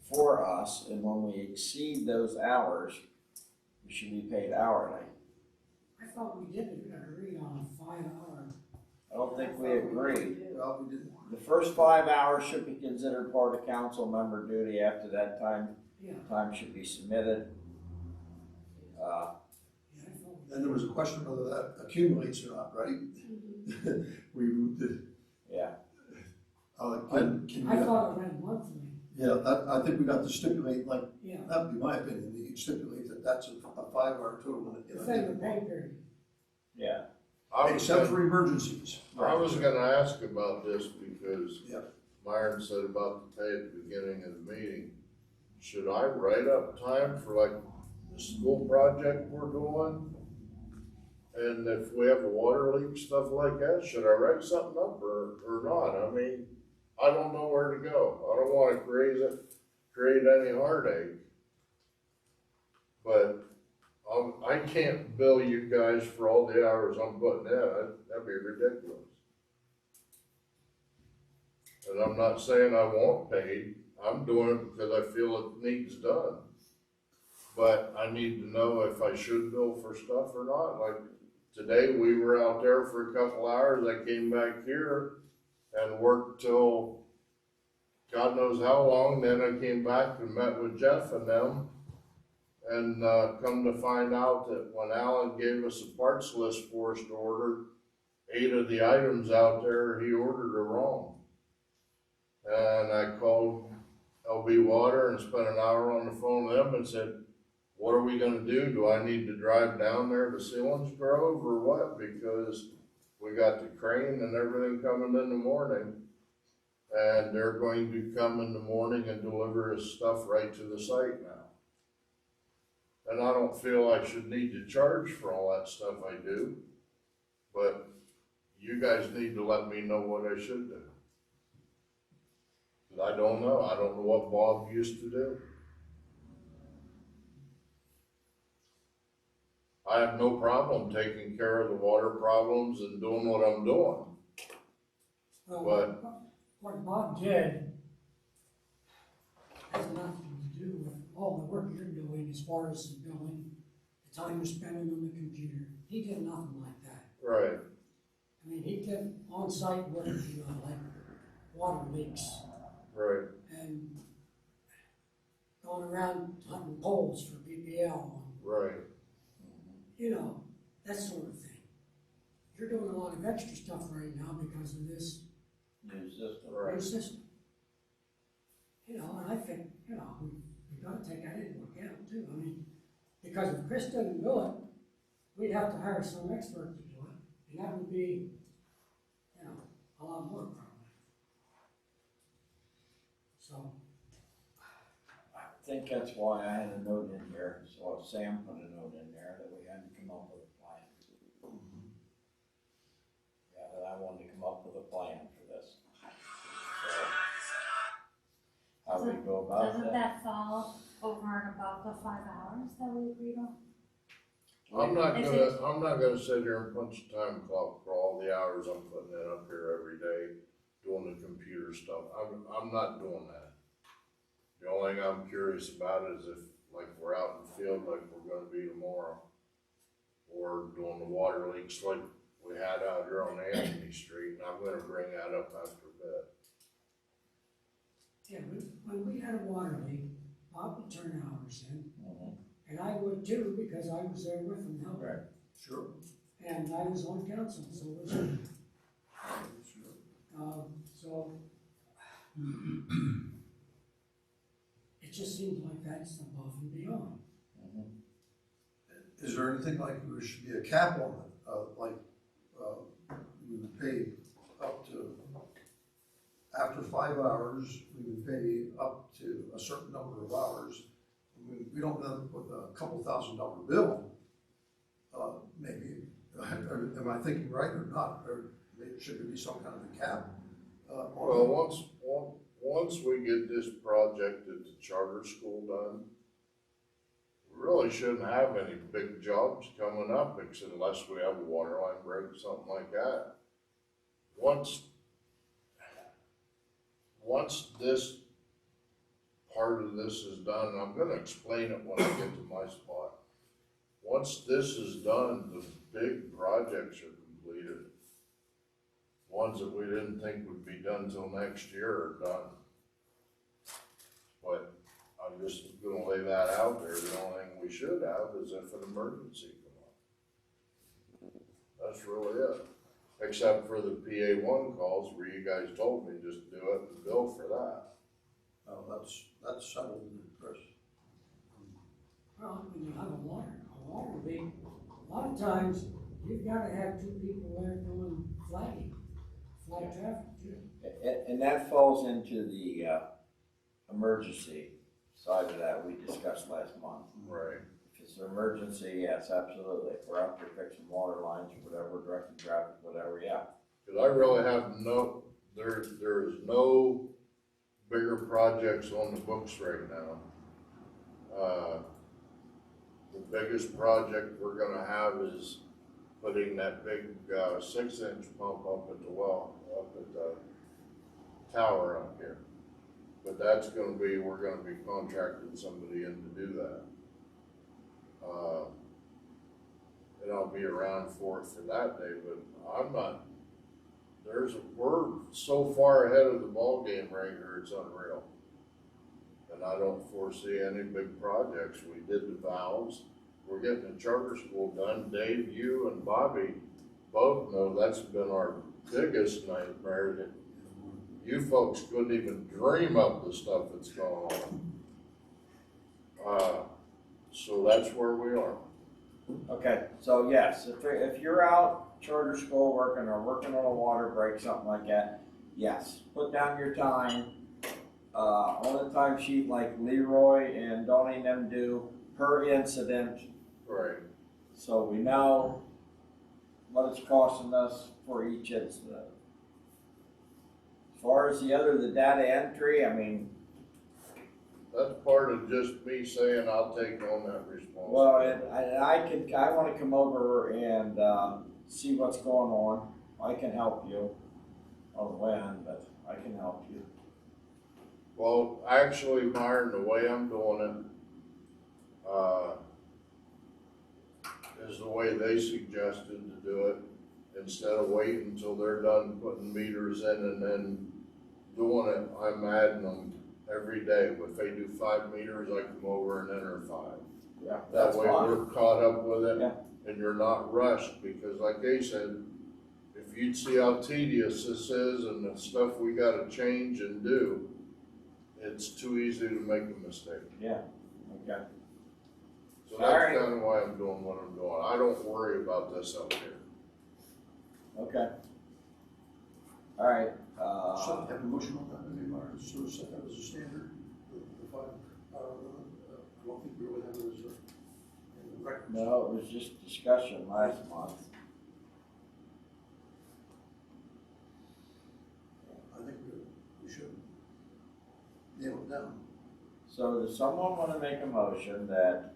[SPEAKER 2] for us, and when we exceed those hours, we should be paid hourly.
[SPEAKER 6] I thought we did agree on a 5-hour.
[SPEAKER 2] I don't think we agreed.
[SPEAKER 5] Well, we didn't.
[SPEAKER 2] The first 5 hours should be considered part of council member duty. After that time,
[SPEAKER 6] Yeah.
[SPEAKER 2] time should be submitted.
[SPEAKER 5] Then there was a question whether that accumulates or not, right? We did.
[SPEAKER 2] Yeah.
[SPEAKER 5] Can you,
[SPEAKER 6] I thought it ran monthly.
[SPEAKER 5] yeah, I think we'd have to stipulate, like,
[SPEAKER 6] Yeah.
[SPEAKER 5] that would be my opinion, that you stipulate that that's a 5-hour total.
[SPEAKER 6] The thing with pay period.
[SPEAKER 2] Yeah.
[SPEAKER 5] Except for emergencies.
[SPEAKER 7] I was gonna ask about this because
[SPEAKER 5] Yeah.
[SPEAKER 7] Myron said about the pay at the beginning of the meeting. Should I write up time for like the school project we're doing? And if we have a water leak, stuff like that, should I write something up or not? I mean, I don't know where to go. I don't wanna create any heartache. But I can't bill you guys for all the hours I'm putting in. That'd be ridiculous. And I'm not saying I want paid. I'm doing it because I feel it needs done. But I need to know if I should bill for stuff or not. Like today, we were out there for a couple hours. I came back here and worked till God knows how long. Then I came back and met with Jeff and them. And come to find out that when Alan gave us a parts list for us to order, 8 of the items out there, he ordered are wrong. And I called LB Water and spent an hour on the phone with them and said, what are we gonna do? Do I need to drive down there to Selinsgrove or what? Because we got the crane and everything coming in the morning. And they're going to come in the morning and deliver his stuff right to the site now. And I don't feel I should need to charge for all that stuff I do, but you guys need to let me know what I should do. 'Cause I don't know what Bob used to do. I have no problem taking care of the water problems and doing what I'm doing.
[SPEAKER 6] Well,
[SPEAKER 7] But-
[SPEAKER 6] what Bob did has nothing to do with all the work you're doing as far as the billing, the time you're spending on the computer. He did nothing like that.
[SPEAKER 7] Right.
[SPEAKER 6] I mean, he did on-site work, you know, like water leaks
[SPEAKER 7] Right.
[SPEAKER 6] and going around hunting poles for BPL,
[SPEAKER 7] Right.
[SPEAKER 6] you know, that sort of thing. You're doing a lot of extra stuff right now because of this
[SPEAKER 2] New system.
[SPEAKER 6] new system. You know, and I think, you know, we've got to take that into account too. I mean, because if Chris doesn't do it, we'd have to hire some expert to do it, and that would be, you know, a lot more probably. So,
[SPEAKER 2] I think that's why I had a note in here, so Sam put a note in there that we had to come up with a plan. Yeah, that I wanted to come up with a plan for this. So, how we go about
[SPEAKER 8] Doesn't
[SPEAKER 2] that?
[SPEAKER 8] that fall over and above the 5 hours that we agreed on?
[SPEAKER 7] I'm not
[SPEAKER 8] Is
[SPEAKER 7] gonna sit here and punch a time clock for all the hours I'm putting in up here every day doing the computer stuff. I'm not doing that. The only thing I'm curious about is if, like, we're out in the field like we're gonna be tomorrow. or doing the water leaks like we had out here on Anthony Street, and I'm gonna bring that up after a bit.
[SPEAKER 6] Yeah, when we had a water leak, Bob would turn hours in,
[SPEAKER 2] Mhm.
[SPEAKER 6] and I would too, because I was there with him helping.
[SPEAKER 2] Right.
[SPEAKER 5] Sure.
[SPEAKER 6] And I was on council, so it was, so. It just seems like that's above and beyond.
[SPEAKER 5] Is there anything like there should be a cap on it, we would pay up to, after 5 hours, we would pay up to a certain number of hours. We don't end up with a couple $1,000 bill, maybe, am I thinking right or not, or should there be some kind of a cap?
[SPEAKER 7] Well, once we get this project at the charter school done, we really shouldn't have any big jobs coming up, unless we have a water line break, something like that. Once this part of this is done, and I'm gonna explain it when I get to my spot. Once this is done, the big projects are completed. Ones that we didn't think would be done till next year are done. But I'm just gonna lay that out there, the only thing we should have is if an emergency come up. That's really it, except for the PA1 calls where you guys told me just do it and bill for that.
[SPEAKER 5] Oh, that's settled, Chris.
[SPEAKER 6] Well, when you have a water leak, a lot of times, you've gotta have two people there doing flag traffic too.
[SPEAKER 2] And that falls into the, emergency side of that we discussed last month.
[SPEAKER 7] Right.
[SPEAKER 2] If it's an emergency, yes, absolutely. If we're out there fixing water lines or whatever, directing traffic, whatever, yeah.
[SPEAKER 7] Cause I really have there is no bigger projects on the books right now. The biggest project we're gonna have is putting that big, 6-inch pump up at the well, up at the tower up here. But we're gonna be contracting somebody in to do that. And I'll be around for that day, but we're so far ahead of the ball game right here, it's unreal. And I don't foresee any big projects. We did the valves, we're getting the charter school done. Dave, you and Bobby both know that's been our biggest nightmare, that you folks couldn't even dream up the stuff that's going on. So that's where we are.
[SPEAKER 2] Okay, so yes, if you're out charter school working or working on a water break, something like that, yes, put down your time, on a time sheet like Leroy and Donnie and them do per incident.
[SPEAKER 7] Right.
[SPEAKER 2] So we know what it's costing us for each incident. As far as the data entry, I mean.
[SPEAKER 7] That's part of just me saying I'll take on that responsibility.
[SPEAKER 2] Well, I wanna come over and, see what's going on. I can help you. I don't know when, but I can help you.
[SPEAKER 7] Well, actually, Myron, the way I'm doing it, is the way they suggested to do it. Instead of waiting until they're done putting meters in and then doing it, I'm adding them every day. If they do 5 meters, I come over and enter 5.
[SPEAKER 2] Yeah,
[SPEAKER 7] That way we're caught up with it,
[SPEAKER 2] Yeah.
[SPEAKER 7] and you're not rushed, because like they said, if you'd see how tedious this is and the stuff we gotta change and do, it's too easy to make a mistake.
[SPEAKER 2] Yeah, okay.
[SPEAKER 7] So
[SPEAKER 2] All
[SPEAKER 7] that's
[SPEAKER 2] right.
[SPEAKER 7] kinda why I'm doing what I'm doing. I don't worry about this up here.
[SPEAKER 2] Okay. All right,
[SPEAKER 5] So have a motion on that, maybe, Myron, sort of set that as a standard, the 5 hour limit. I don't think we really have it as a record.
[SPEAKER 2] no, it was just discussion last month.
[SPEAKER 5] I think we should nail it down.
[SPEAKER 2] So does someone wanna make a motion that,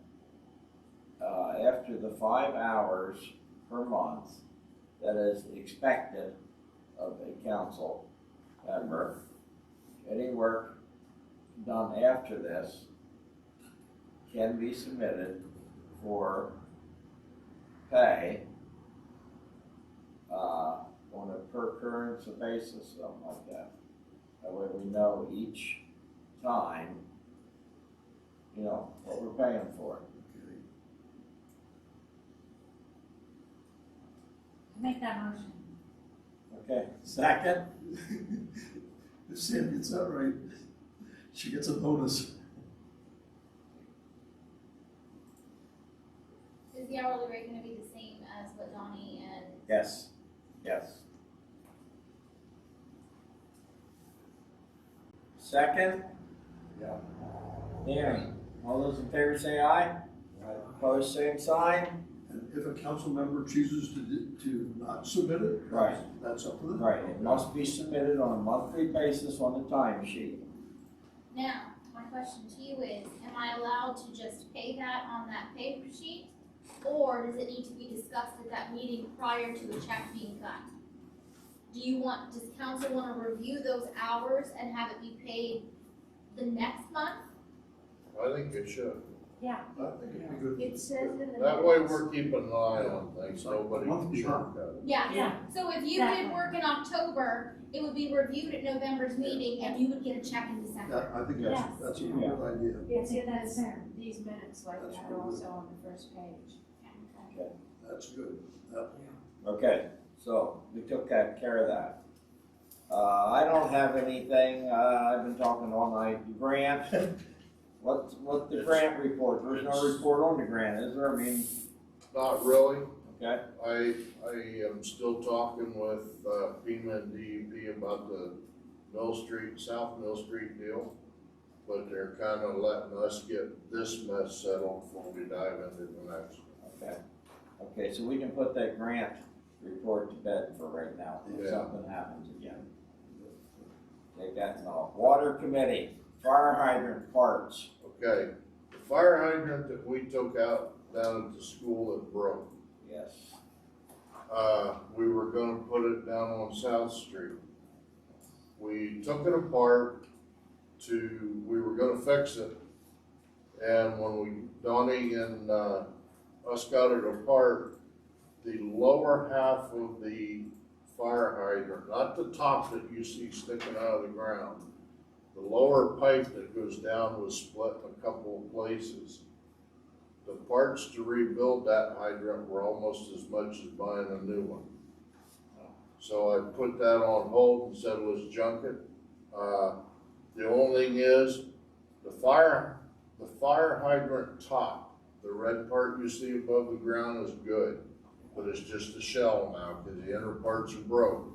[SPEAKER 2] after the 5 hours per month that is expected of a council member, any work done after this can be submitted for pay, on a per occurrence basis, something like that. That way we know each time, you know, what we're paying for it.
[SPEAKER 8] Make that motion.
[SPEAKER 2] Okay, second?
[SPEAKER 5] If Sam gets that right, she gets a bonus.
[SPEAKER 9] Is the hourly rate gonna be the same as what Donnie and
[SPEAKER 2] Yes, yes. Second?
[SPEAKER 5] Yeah.
[SPEAKER 2] Danny, all those in favor say aye. Opposed, same sign.
[SPEAKER 5] And if a council member chooses to not submit it,
[SPEAKER 2] Right.
[SPEAKER 5] that's up to them.
[SPEAKER 2] Right, it must be submitted on a monthly basis on the timesheet.
[SPEAKER 9] now, my question to you is, am I allowed to just pay that on that paper sheet? Or does it need to be discussed at that meeting prior to the check being cut? Does council wanna review those hours and have it be paid the next month?
[SPEAKER 7] I think it should.
[SPEAKER 8] Yeah.
[SPEAKER 5] I think it'd be good.
[SPEAKER 1] It says in the
[SPEAKER 7] That way
[SPEAKER 1] minutes.
[SPEAKER 7] we're keeping an eye on things, nobody can shortcut it.
[SPEAKER 9] Yeah,
[SPEAKER 8] Yeah.
[SPEAKER 9] so if you
[SPEAKER 8] Exactly.
[SPEAKER 9] did work in October, it would be reviewed at November's meeting and you would get a check in December.
[SPEAKER 5] I think
[SPEAKER 8] Yes.
[SPEAKER 5] that's a good idea.
[SPEAKER 1] It's in
[SPEAKER 8] That's
[SPEAKER 1] this,
[SPEAKER 8] fair.
[SPEAKER 1] these minutes like
[SPEAKER 5] That's
[SPEAKER 1] that
[SPEAKER 5] really
[SPEAKER 1] are
[SPEAKER 5] good.
[SPEAKER 1] also on the first page.
[SPEAKER 5] That's good. Yeah.
[SPEAKER 2] Okay, so we took care of that. I don't have anything, I've been talking all night. The grant, what's the grant report? There's no report on the grant, is there? I mean,
[SPEAKER 7] Not really.
[SPEAKER 2] okay,
[SPEAKER 7] I am still talking with FEMA and DEP about the Mill Street, South Mill Street deal. But they're kind of letting us get this mess settled before we dive into the next one.
[SPEAKER 2] okay. Okay, so we can put that grant report to bed for right now, if
[SPEAKER 7] Yeah.
[SPEAKER 2] something happens again. Take that and off. Water committee, fire hydrant parts.
[SPEAKER 7] Okay, the fire hydrant that we took out down at the school that broke,
[SPEAKER 2] Yes.
[SPEAKER 7] we were gonna put it down on South Street. We took it apart we were gonna fix it. And when Donnie and, us got it apart, the lower half of the fire hydrant, not the top that you see sticking out of the ground, the lower pipe that goes down was split in a couple of places. The parts to rebuild that hydrant were almost as much as buying a new one. So I put that on hold and said, let's junk it. The only thing is, the fire hydrant top, the red part you see above the ground is good, but it's just a shell now because the inner parts are broke.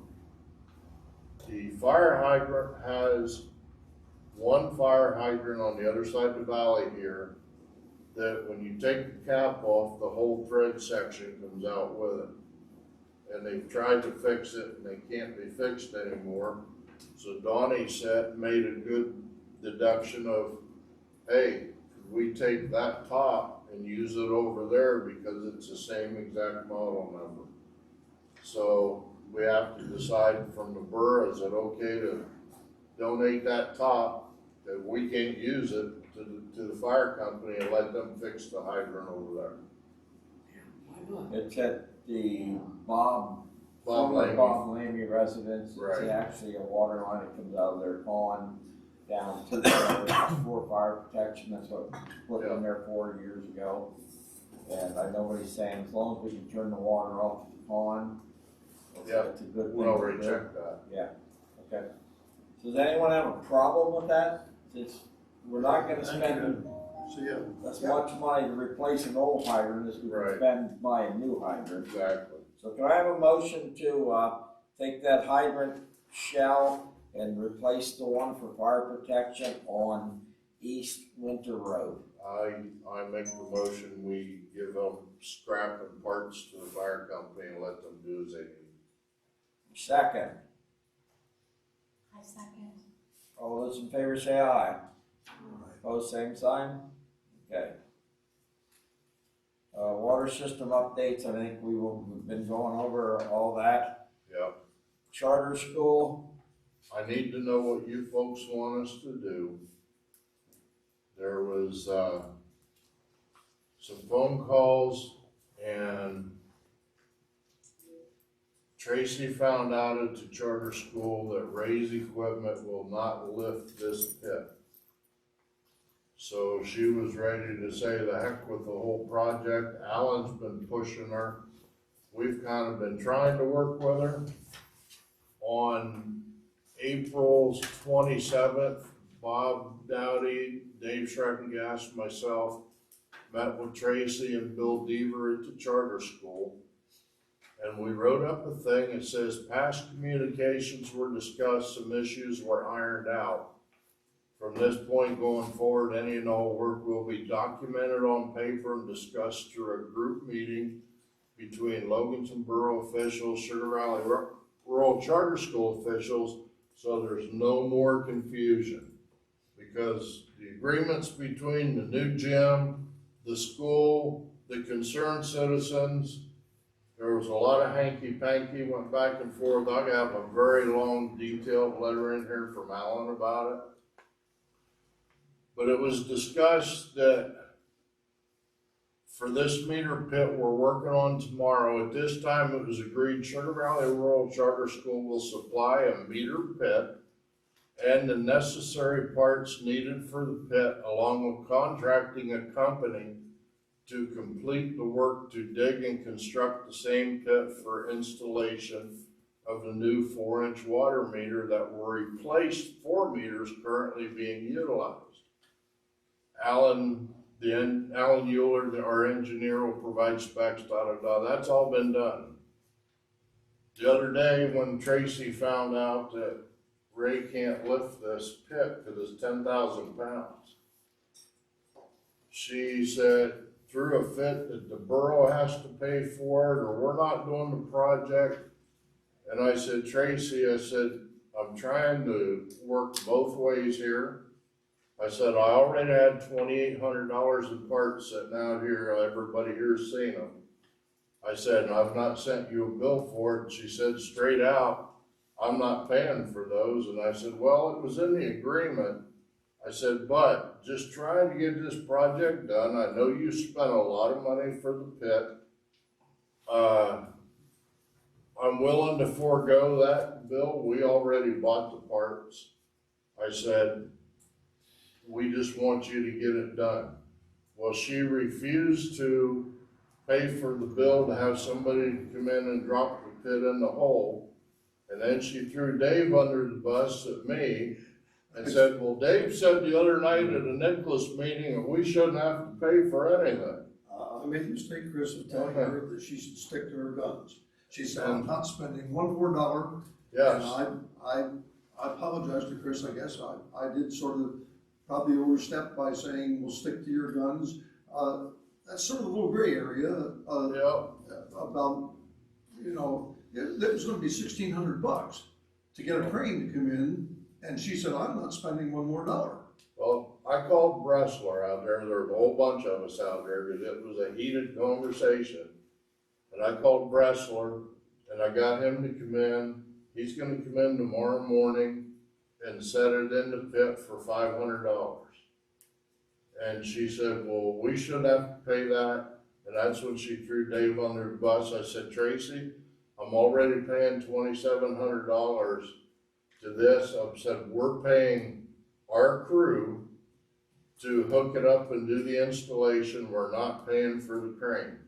[SPEAKER 7] The fire hydrant has one fire hydrant on the other side of the valley here that when you take the cap off, the whole thread section comes out with it. And they've tried to fix it and they can't be fixed anymore. So Donnie made a good deduction of, hey, could we take that top and use it over there because it's the same exact model number. So we have to decide from the borough, is it okay to donate that top that we can't use it to the fire company and let them fix the hydrant over there?
[SPEAKER 6] Why not?
[SPEAKER 2] It's at the Bob
[SPEAKER 7] Lamy.
[SPEAKER 2] Lamy residence. It's
[SPEAKER 7] Right.
[SPEAKER 2] actually a water line that comes out of their pond down to the for fire protection. That's what was put in there 4 years ago. And I know what he's saying, as long as we can turn the water off the pond,
[SPEAKER 7] Yeah,
[SPEAKER 2] it's a good thing.
[SPEAKER 7] we already
[SPEAKER 2] to do.
[SPEAKER 7] checked that.
[SPEAKER 2] Yeah, okay. So does anyone have a problem with that? Since we're not gonna spend
[SPEAKER 5] So, yeah.
[SPEAKER 2] as much money to replace an old hydrant as we would
[SPEAKER 7] Right.
[SPEAKER 2] spend to buy a new hydrant.
[SPEAKER 7] Exactly.
[SPEAKER 2] So can I have a motion to, take that hydrant shell and replace the one for fire protection on East Winter Road?
[SPEAKER 7] I make the motion, we give them scrap and parts to the fire company and let them do as they need.
[SPEAKER 2] Second,
[SPEAKER 8] I second.
[SPEAKER 2] all those in favor say aye. Opposed, same sign? Okay. Water system updates, I think we've been going over all that.
[SPEAKER 7] Yep.
[SPEAKER 2] Charter school,
[SPEAKER 7] I need to know what you folks want us to do. There was, some phone calls and Tracy found out at the charter school that Ray's equipment will not lift this pit. So she was ready to say the heck with the whole project. Alan's been pushing her. We've kind of been trying to work with her. On April 27th, Bob Dowdy, Dave Schreckengas, myself, met with Tracy and Bill Deaver at the charter school. And we wrote up a thing that says past communications were discussed, some issues were ironed out. From this point going forward, any and all work will be documented on paper and discussed through a group meeting between Loganton Borough officials, Sugar Valley Rural Charter School officials, so there's no more confusion. Because the agreements between the new gym, the school, the concerned citizens, there was a lot of hanky-panky, went back and forth. I have a very long, detailed letter in here from Alan about it. But it was discussed that for this meter pit we're working on tomorrow, at this time it was agreed Sugar Valley Rural Charter School will supply a meter pit and the necessary parts needed for the pit, along with contracting a company to complete the work to dig and construct the same pit for installation of the new 4-inch water meter that will replace 4 meters currently being utilized. Alan Euler, our engineer, will provide specs, That's all been done. The other day when Tracy found out that Ray can't lift this pit because it's 10,000 pounds, she said, threw a fit that the borough has to pay for it or we're not doing the project. And I said, Tracy, I'm trying to work both ways here. I said, I already had $2,800 in parts sitting out here. Everybody here's seen them. I said, and I've not sent you a bill for it. And she said straight out, I'm not paying for those. And I said, well, it was in the agreement. I said, but just trying to get this project done. I know you spent a lot of money for the pit. I'm willing to forego that bill. We already bought the parts. I said, we just want you to get it done. Well, she refused to pay for the bill to have somebody come in and drop the pit in the hole. And then she threw Dave under the bus at me and said, well, Dave said the other night at a Nicholas meeting that we shouldn't have to pay for anything.
[SPEAKER 5] I made the mistake, Chris, of telling her that she should stick to her guns. She said, I'm not spending one more dollar.
[SPEAKER 7] Yes.
[SPEAKER 5] And I apologize to Chris, I guess. I did sort of probably overstep by saying, we'll stick to your guns. That's sort of a little gray area about, there's gonna be $1,600 to get a crane to come in. And she said, I'm not spending one more dollar.
[SPEAKER 7] Well, I called Bressler out there. There was a whole bunch of us out there because it was a heated conversation. And I called Bressler and I got him to come in. He's gonna come in tomorrow morning and set it in the pit for $500. And she said, well, we shouldn't have to pay that. And that's when she threw Dave under the bus. I said, Tracy, I'm already paying $2,700 to this. I said, we're paying our crew to hook it up and do the installation. We're not paying for the crane.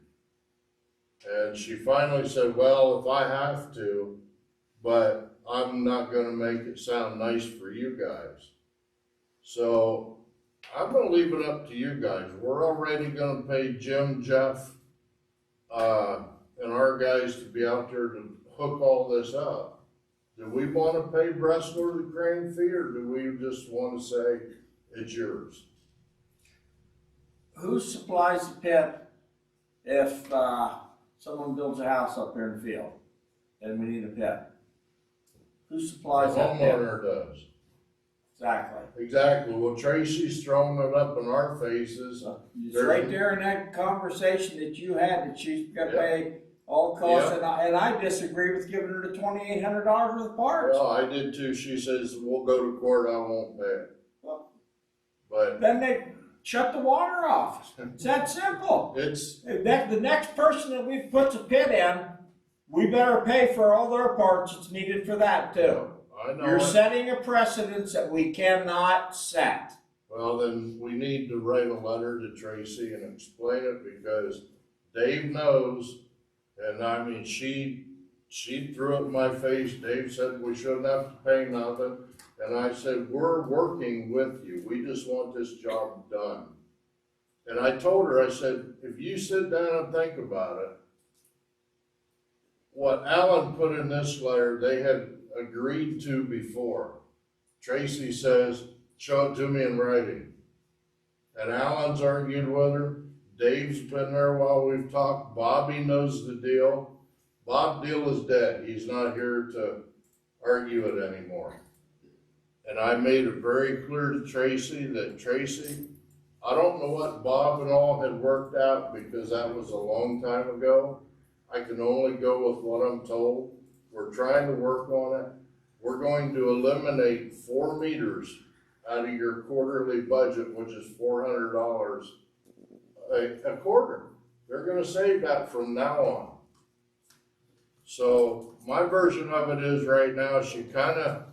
[SPEAKER 7] And she finally said, well, if I have to, but I'm not gonna make it sound nice for you guys. So I'm gonna leave it up to you guys. We're already gonna pay Jim, Jeff, and our guys to be out there to hook all this up. Do we wanna pay Bressler the crane fee, or do we just wanna say it's yours?
[SPEAKER 2] Who supplies the pit if, someone builds a house up there in the field and we need a pit? Who supplies
[SPEAKER 7] The
[SPEAKER 2] that pit?
[SPEAKER 7] homeowner does.
[SPEAKER 2] Exactly.
[SPEAKER 7] Exactly. Well, Tracy's throwing it up in our faces.
[SPEAKER 2] It's right there in that conversation that you had that she's gonna pay all costs, and I disagree with giving her the $2,800 worth of parts.
[SPEAKER 7] Well, I did too. She says, we'll go to court, I won't pay it.
[SPEAKER 2] Well,
[SPEAKER 7] But
[SPEAKER 2] then they shut the water off. It's that simple.
[SPEAKER 7] it's,
[SPEAKER 2] The next person that we puts a pit in, we better pay for all their parts that's needed for that too.
[SPEAKER 7] I know.
[SPEAKER 2] You're
[SPEAKER 7] it.
[SPEAKER 2] setting a precedence that we cannot set.
[SPEAKER 7] Well, then we need to write a letter to Tracy and explain it, because Dave knows, and I mean, she threw it in my face. Dave said we shouldn't have to pay nothing, and I said, we're working with you, we just want this job done. And I told her, I said, if you sit down and think about it, what Alan put in this letter, they had agreed to before. Tracy says, show it to me in writing. And Alan's argued with her. Dave's been there while we've talked. Bobby knows the deal. Bob Deal is dead. He's not here to argue it anymore. And I made it very clear to Tracy that, Tracy, I don't know what Bob and all had worked out, because that was a long time ago. I can only go with what I'm told. We're trying to work on it. We're going to eliminate 4 meters out of your quarterly budget, which is $400 a quarter. They're gonna save that from now on. So my version of it is, right now, she kinda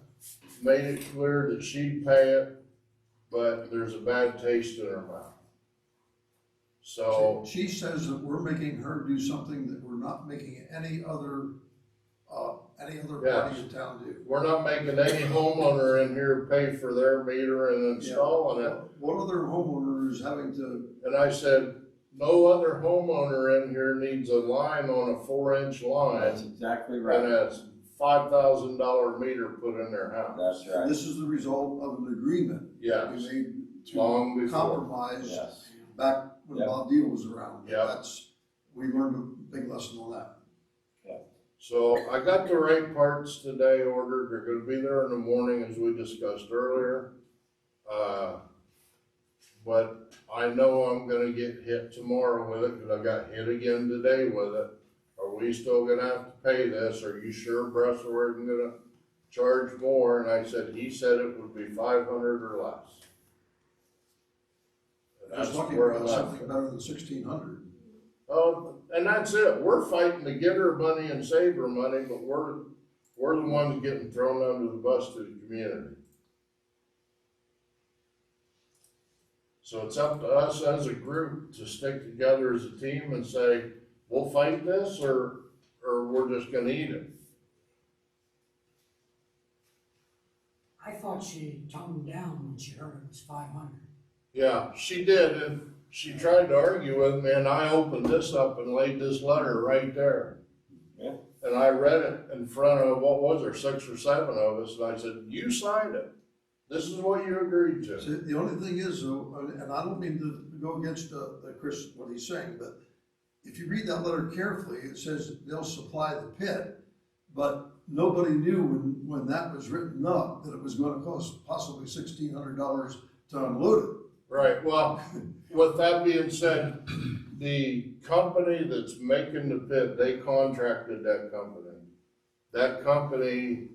[SPEAKER 7] made it clear that she'd pay it, but there's a bad taste in her mouth. So.
[SPEAKER 5] She says that we're making her do something that we're not making any other party in town do.
[SPEAKER 7] We're not making any homeowner in here pay for their meter and installing it.
[SPEAKER 5] What other homeowner is having to?
[SPEAKER 7] And I said, no other homeowner in here needs a line on a 4-inch line.
[SPEAKER 2] That's exactly right.
[SPEAKER 7] And has $5,000 meter put in their house.
[SPEAKER 2] That's right.
[SPEAKER 5] This is the result of an agreement.
[SPEAKER 7] Yes.
[SPEAKER 5] We made
[SPEAKER 7] Long
[SPEAKER 5] to
[SPEAKER 7] before.
[SPEAKER 5] compromise
[SPEAKER 2] Yes.
[SPEAKER 5] back when
[SPEAKER 2] Yep.
[SPEAKER 5] Bob Deal was around.
[SPEAKER 7] Yep.
[SPEAKER 5] We learned a big lesson on that.
[SPEAKER 7] So I got the right parts today ordered. They're gonna be there in the morning, as we discussed earlier. But I know I'm gonna get hit tomorrow with it, because I got hit again today with it. Are we still gonna have to pay this? Are you sure Bressler isn't gonna charge more? And I said, he said it would be 500 or less. And
[SPEAKER 5] I was
[SPEAKER 7] that's
[SPEAKER 5] talking
[SPEAKER 7] where I
[SPEAKER 5] about
[SPEAKER 7] left
[SPEAKER 5] something
[SPEAKER 7] it.
[SPEAKER 5] better than 1,600.
[SPEAKER 7] And that's it. We're fighting to get her money and save her money, but we're the ones getting thrown under the bus to the community. So it's up to us as a group to stick together as a team and say, we'll fight this, or we're just gonna eat it.
[SPEAKER 6] I thought she toned down when she heard it was 500.
[SPEAKER 7] Yeah, she did, and she tried to argue with me, and I opened this up and laid this letter right there.
[SPEAKER 2] Yeah.
[SPEAKER 7] And I read it in front of, what was there, 6 or 7 of us, and I said, you signed it. This is what you agreed to.
[SPEAKER 5] See, the only thing is, though, and I don't mean to go against Chris, what he's saying, but if you read that letter carefully, it says they'll supply the pit, but nobody knew when that was written up that it was gonna cost possibly $1,600 to unload it.
[SPEAKER 7] Right, well, with that being said, the company that's making the pit, they contracted that company. That company,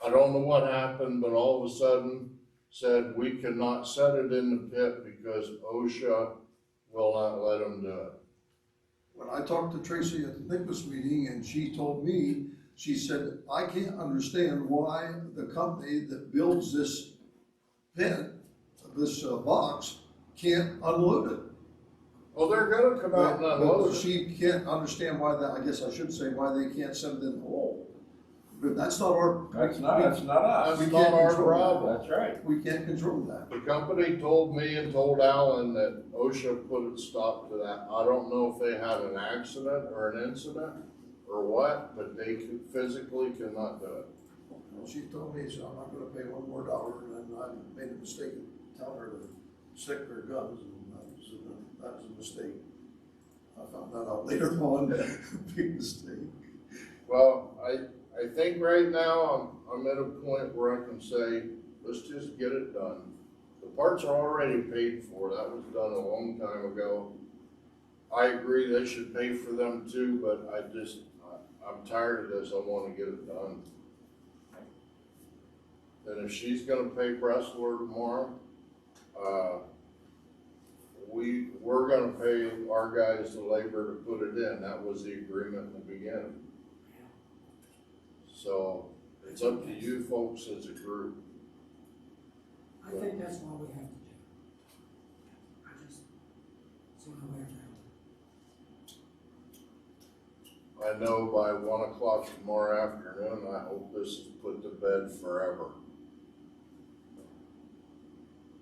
[SPEAKER 7] I don't know what happened, but all of a sudden said, we cannot set it in the pit because OSHA will not let them do it.
[SPEAKER 5] When I talked to Tracy at the Nicholas meeting, and she told me, she said, I can't understand why the company that builds this pit, this box, can't unload it.
[SPEAKER 7] Well, they're gonna come out and unload it.
[SPEAKER 5] She can't understand why that, I guess I should say, why they can't send it in the hole. But that's not our.
[SPEAKER 2] That's not us.
[SPEAKER 7] That's not our problem.
[SPEAKER 2] That's right.
[SPEAKER 5] We can't control that.
[SPEAKER 7] The company told me and told Alan that OSHA put a stop to that. I don't know if they had an accident or an incident or what, but they physically cannot do it.
[SPEAKER 5] Well, she told me, so I'm not gonna pay $1 more, and I made a mistake of telling her to stick to her guns, and that was a mistake. I found that out later on, big mistake.
[SPEAKER 7] Well, I think right now I'm at a point where I can say, let's just get it done. The parts are already paid for. That was done a long time ago. I agree they should pay for them too, but I'm tired of this. I want to get it done. And if she's gonna pay Bressler tomorrow, we're gonna pay our guys the labor to put it in. That was the agreement in the beginning. So it's up to you folks as a group.
[SPEAKER 6] I think that's what we have to do. I just, it's the only way around.
[SPEAKER 7] I know by 1 o'clock tomorrow afternoon, I hope this is put to bed forever.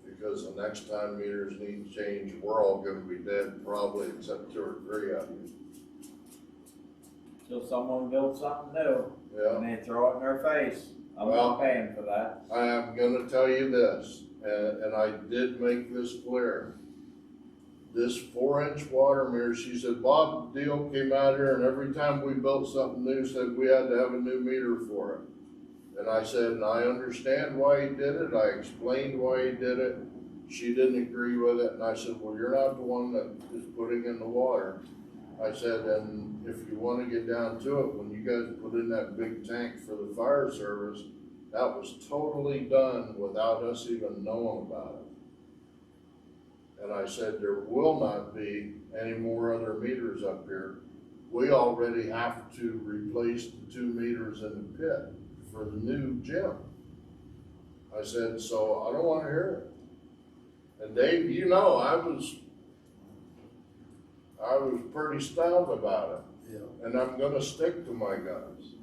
[SPEAKER 7] Because the next time meters need change, we're all gonna be dead probably except 2 or 3 of you.
[SPEAKER 2] Till someone builds something new,
[SPEAKER 7] Yeah.
[SPEAKER 2] and they throw it in their face. I'm
[SPEAKER 7] Well,
[SPEAKER 2] not paying for that.
[SPEAKER 7] I am gonna tell you this, and I did make this clear. This 4-inch water meter, she said, Bob Deal came out here and every time we built something new, said we had to have a new meter for it. And I said, and I understand why he did it, I explained why he did it. She didn't agree with it, and I said, well, you're not the one that is putting in the water. I said, and if you wanna get down to it, when you guys put in that big tank for the fire service, that was totally done without us even knowing about it. And I said, there will not be any more other meters up here. We already have to replace the 2 meters in the pit for the new gym. I said, so I don't wanna hear it. And Dave, you know, I was pretty stout about it.
[SPEAKER 5] Yeah.
[SPEAKER 7] And I'm gonna stick to my guns.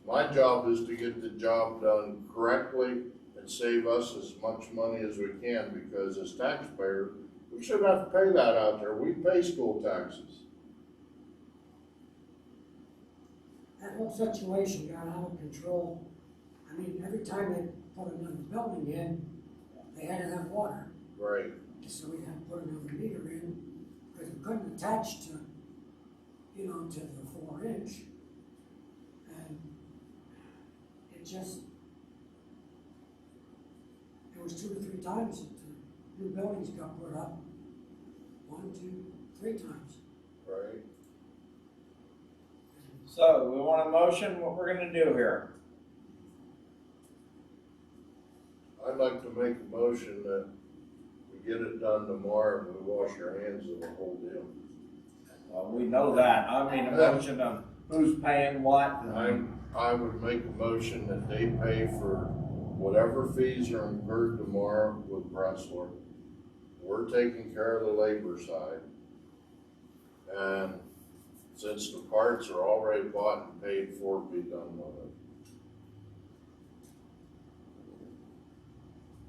[SPEAKER 7] My job is to get the job done correctly and save us as much money as we can, because as taxpayers, we shouldn't have to pay that out there. We pay school taxes.
[SPEAKER 6] That whole situation got out of control. I mean, every time they put another building in, they had to have water.
[SPEAKER 7] Right.
[SPEAKER 6] So we had to put another meter in, because we couldn't attach to, you know, to the 4-inch. And it just, it was 2 or 3 times that the new buildings got put up. 1, 2, 3 times.
[SPEAKER 7] Right.
[SPEAKER 2] So, we want a motion, what we're gonna do here?
[SPEAKER 7] I'd like to make a motion that we get it done tomorrow and we wash our hands of the whole deal.
[SPEAKER 2] Well, we know that, I mean, a motion of who's paying what.
[SPEAKER 7] I would make a motion that they pay for whatever fees are incurred tomorrow with Bressler. We're taking care of the labor side. And since the parts are already bought and paid for, be done with it.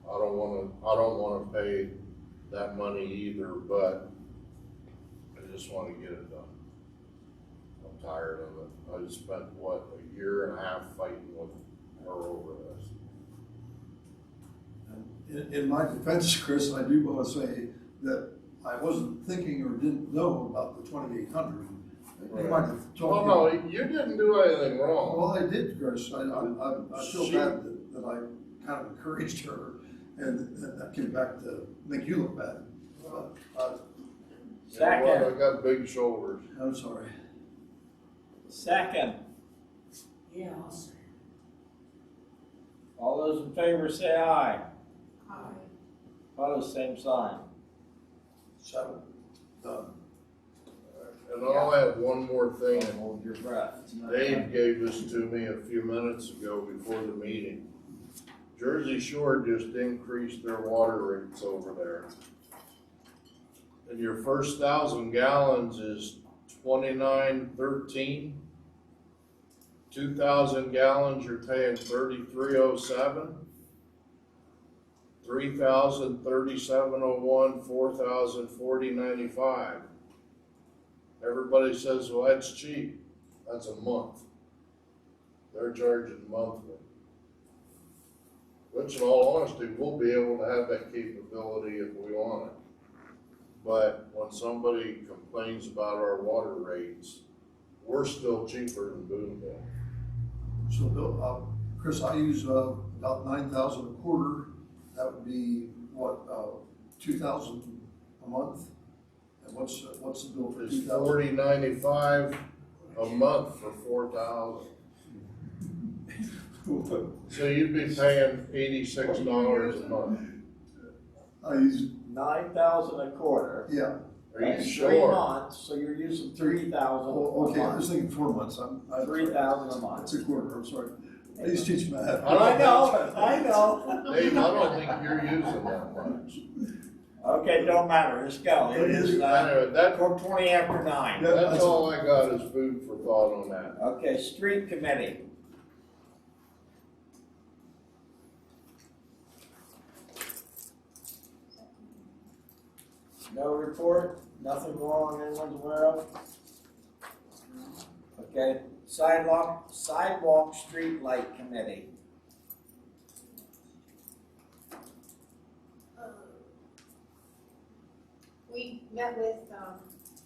[SPEAKER 7] I don't wanna pay that money either, but I just wanna get it done. I'm tired of it. I just spent, what, a year and a half fighting with her over this.
[SPEAKER 5] In my defense, Chris, I do want to say that I wasn't thinking or didn't know about the 2,800. You might have told me.
[SPEAKER 7] Well, no, you didn't do anything wrong.
[SPEAKER 5] Well, I did, Chris. I feel bad that I kind of encouraged her, and that came back to make you look bad.
[SPEAKER 2] Second.
[SPEAKER 7] You know what? I got big shoulders.
[SPEAKER 5] I'm sorry.
[SPEAKER 2] Second.
[SPEAKER 6] Yeah, I'll say.
[SPEAKER 2] All those in favor say aye.
[SPEAKER 6] Aye.
[SPEAKER 2] Opposed, same sign.
[SPEAKER 5] Settled. Done.
[SPEAKER 7] And I'll add one more thing.
[SPEAKER 2] Hold your breath. It's not
[SPEAKER 7] Dave
[SPEAKER 2] done.
[SPEAKER 7] gave this to me a few minutes ago before the meeting. Jersey Shore just increased their water rates over there. And your first 1,000 gallons is $29.13. 2,000 gallons, you're paying $33.07. 3,000, $37.01. 4,000, $40.95. Everybody says, well, that's cheap. That's a month. They're charging monthly. Which in all honesty, we'll be able to have that capability if we want it. But when somebody complains about our water rates, we're still cheaper than Boonville.
[SPEAKER 5] So, Bill, Chris, I use about 9,000 a quarter. That would be what, 2,000 a month? And what's the bill for
[SPEAKER 7] It's
[SPEAKER 5] 2,000?
[SPEAKER 7] $40.95 a month for 4,000. So you'd be paying $86 a month.
[SPEAKER 5] I use,
[SPEAKER 2] 9,000 a quarter.
[SPEAKER 5] yeah.
[SPEAKER 7] Are you
[SPEAKER 2] That's
[SPEAKER 7] sure?
[SPEAKER 2] 3 months, so you're using 3,000
[SPEAKER 5] Oh,
[SPEAKER 2] a
[SPEAKER 5] okay, I was
[SPEAKER 2] month.
[SPEAKER 5] thinking 4 months, I'm.
[SPEAKER 2] 3,000 a month.
[SPEAKER 5] It's a quarter, I'm sorry. I used to teach math.
[SPEAKER 2] I know.
[SPEAKER 7] Dave, I don't think you're using that much.
[SPEAKER 2] Okay, don't matter, let's go. It is,
[SPEAKER 7] Anyway, that,
[SPEAKER 2] 20 after 9.
[SPEAKER 5] Yeah.
[SPEAKER 7] that's all I got is food for thought on that.
[SPEAKER 2] Okay, street committee. No report, nothing wrong anyone's aware of? Okay, sidewalk street light committee.
[SPEAKER 1] We met with,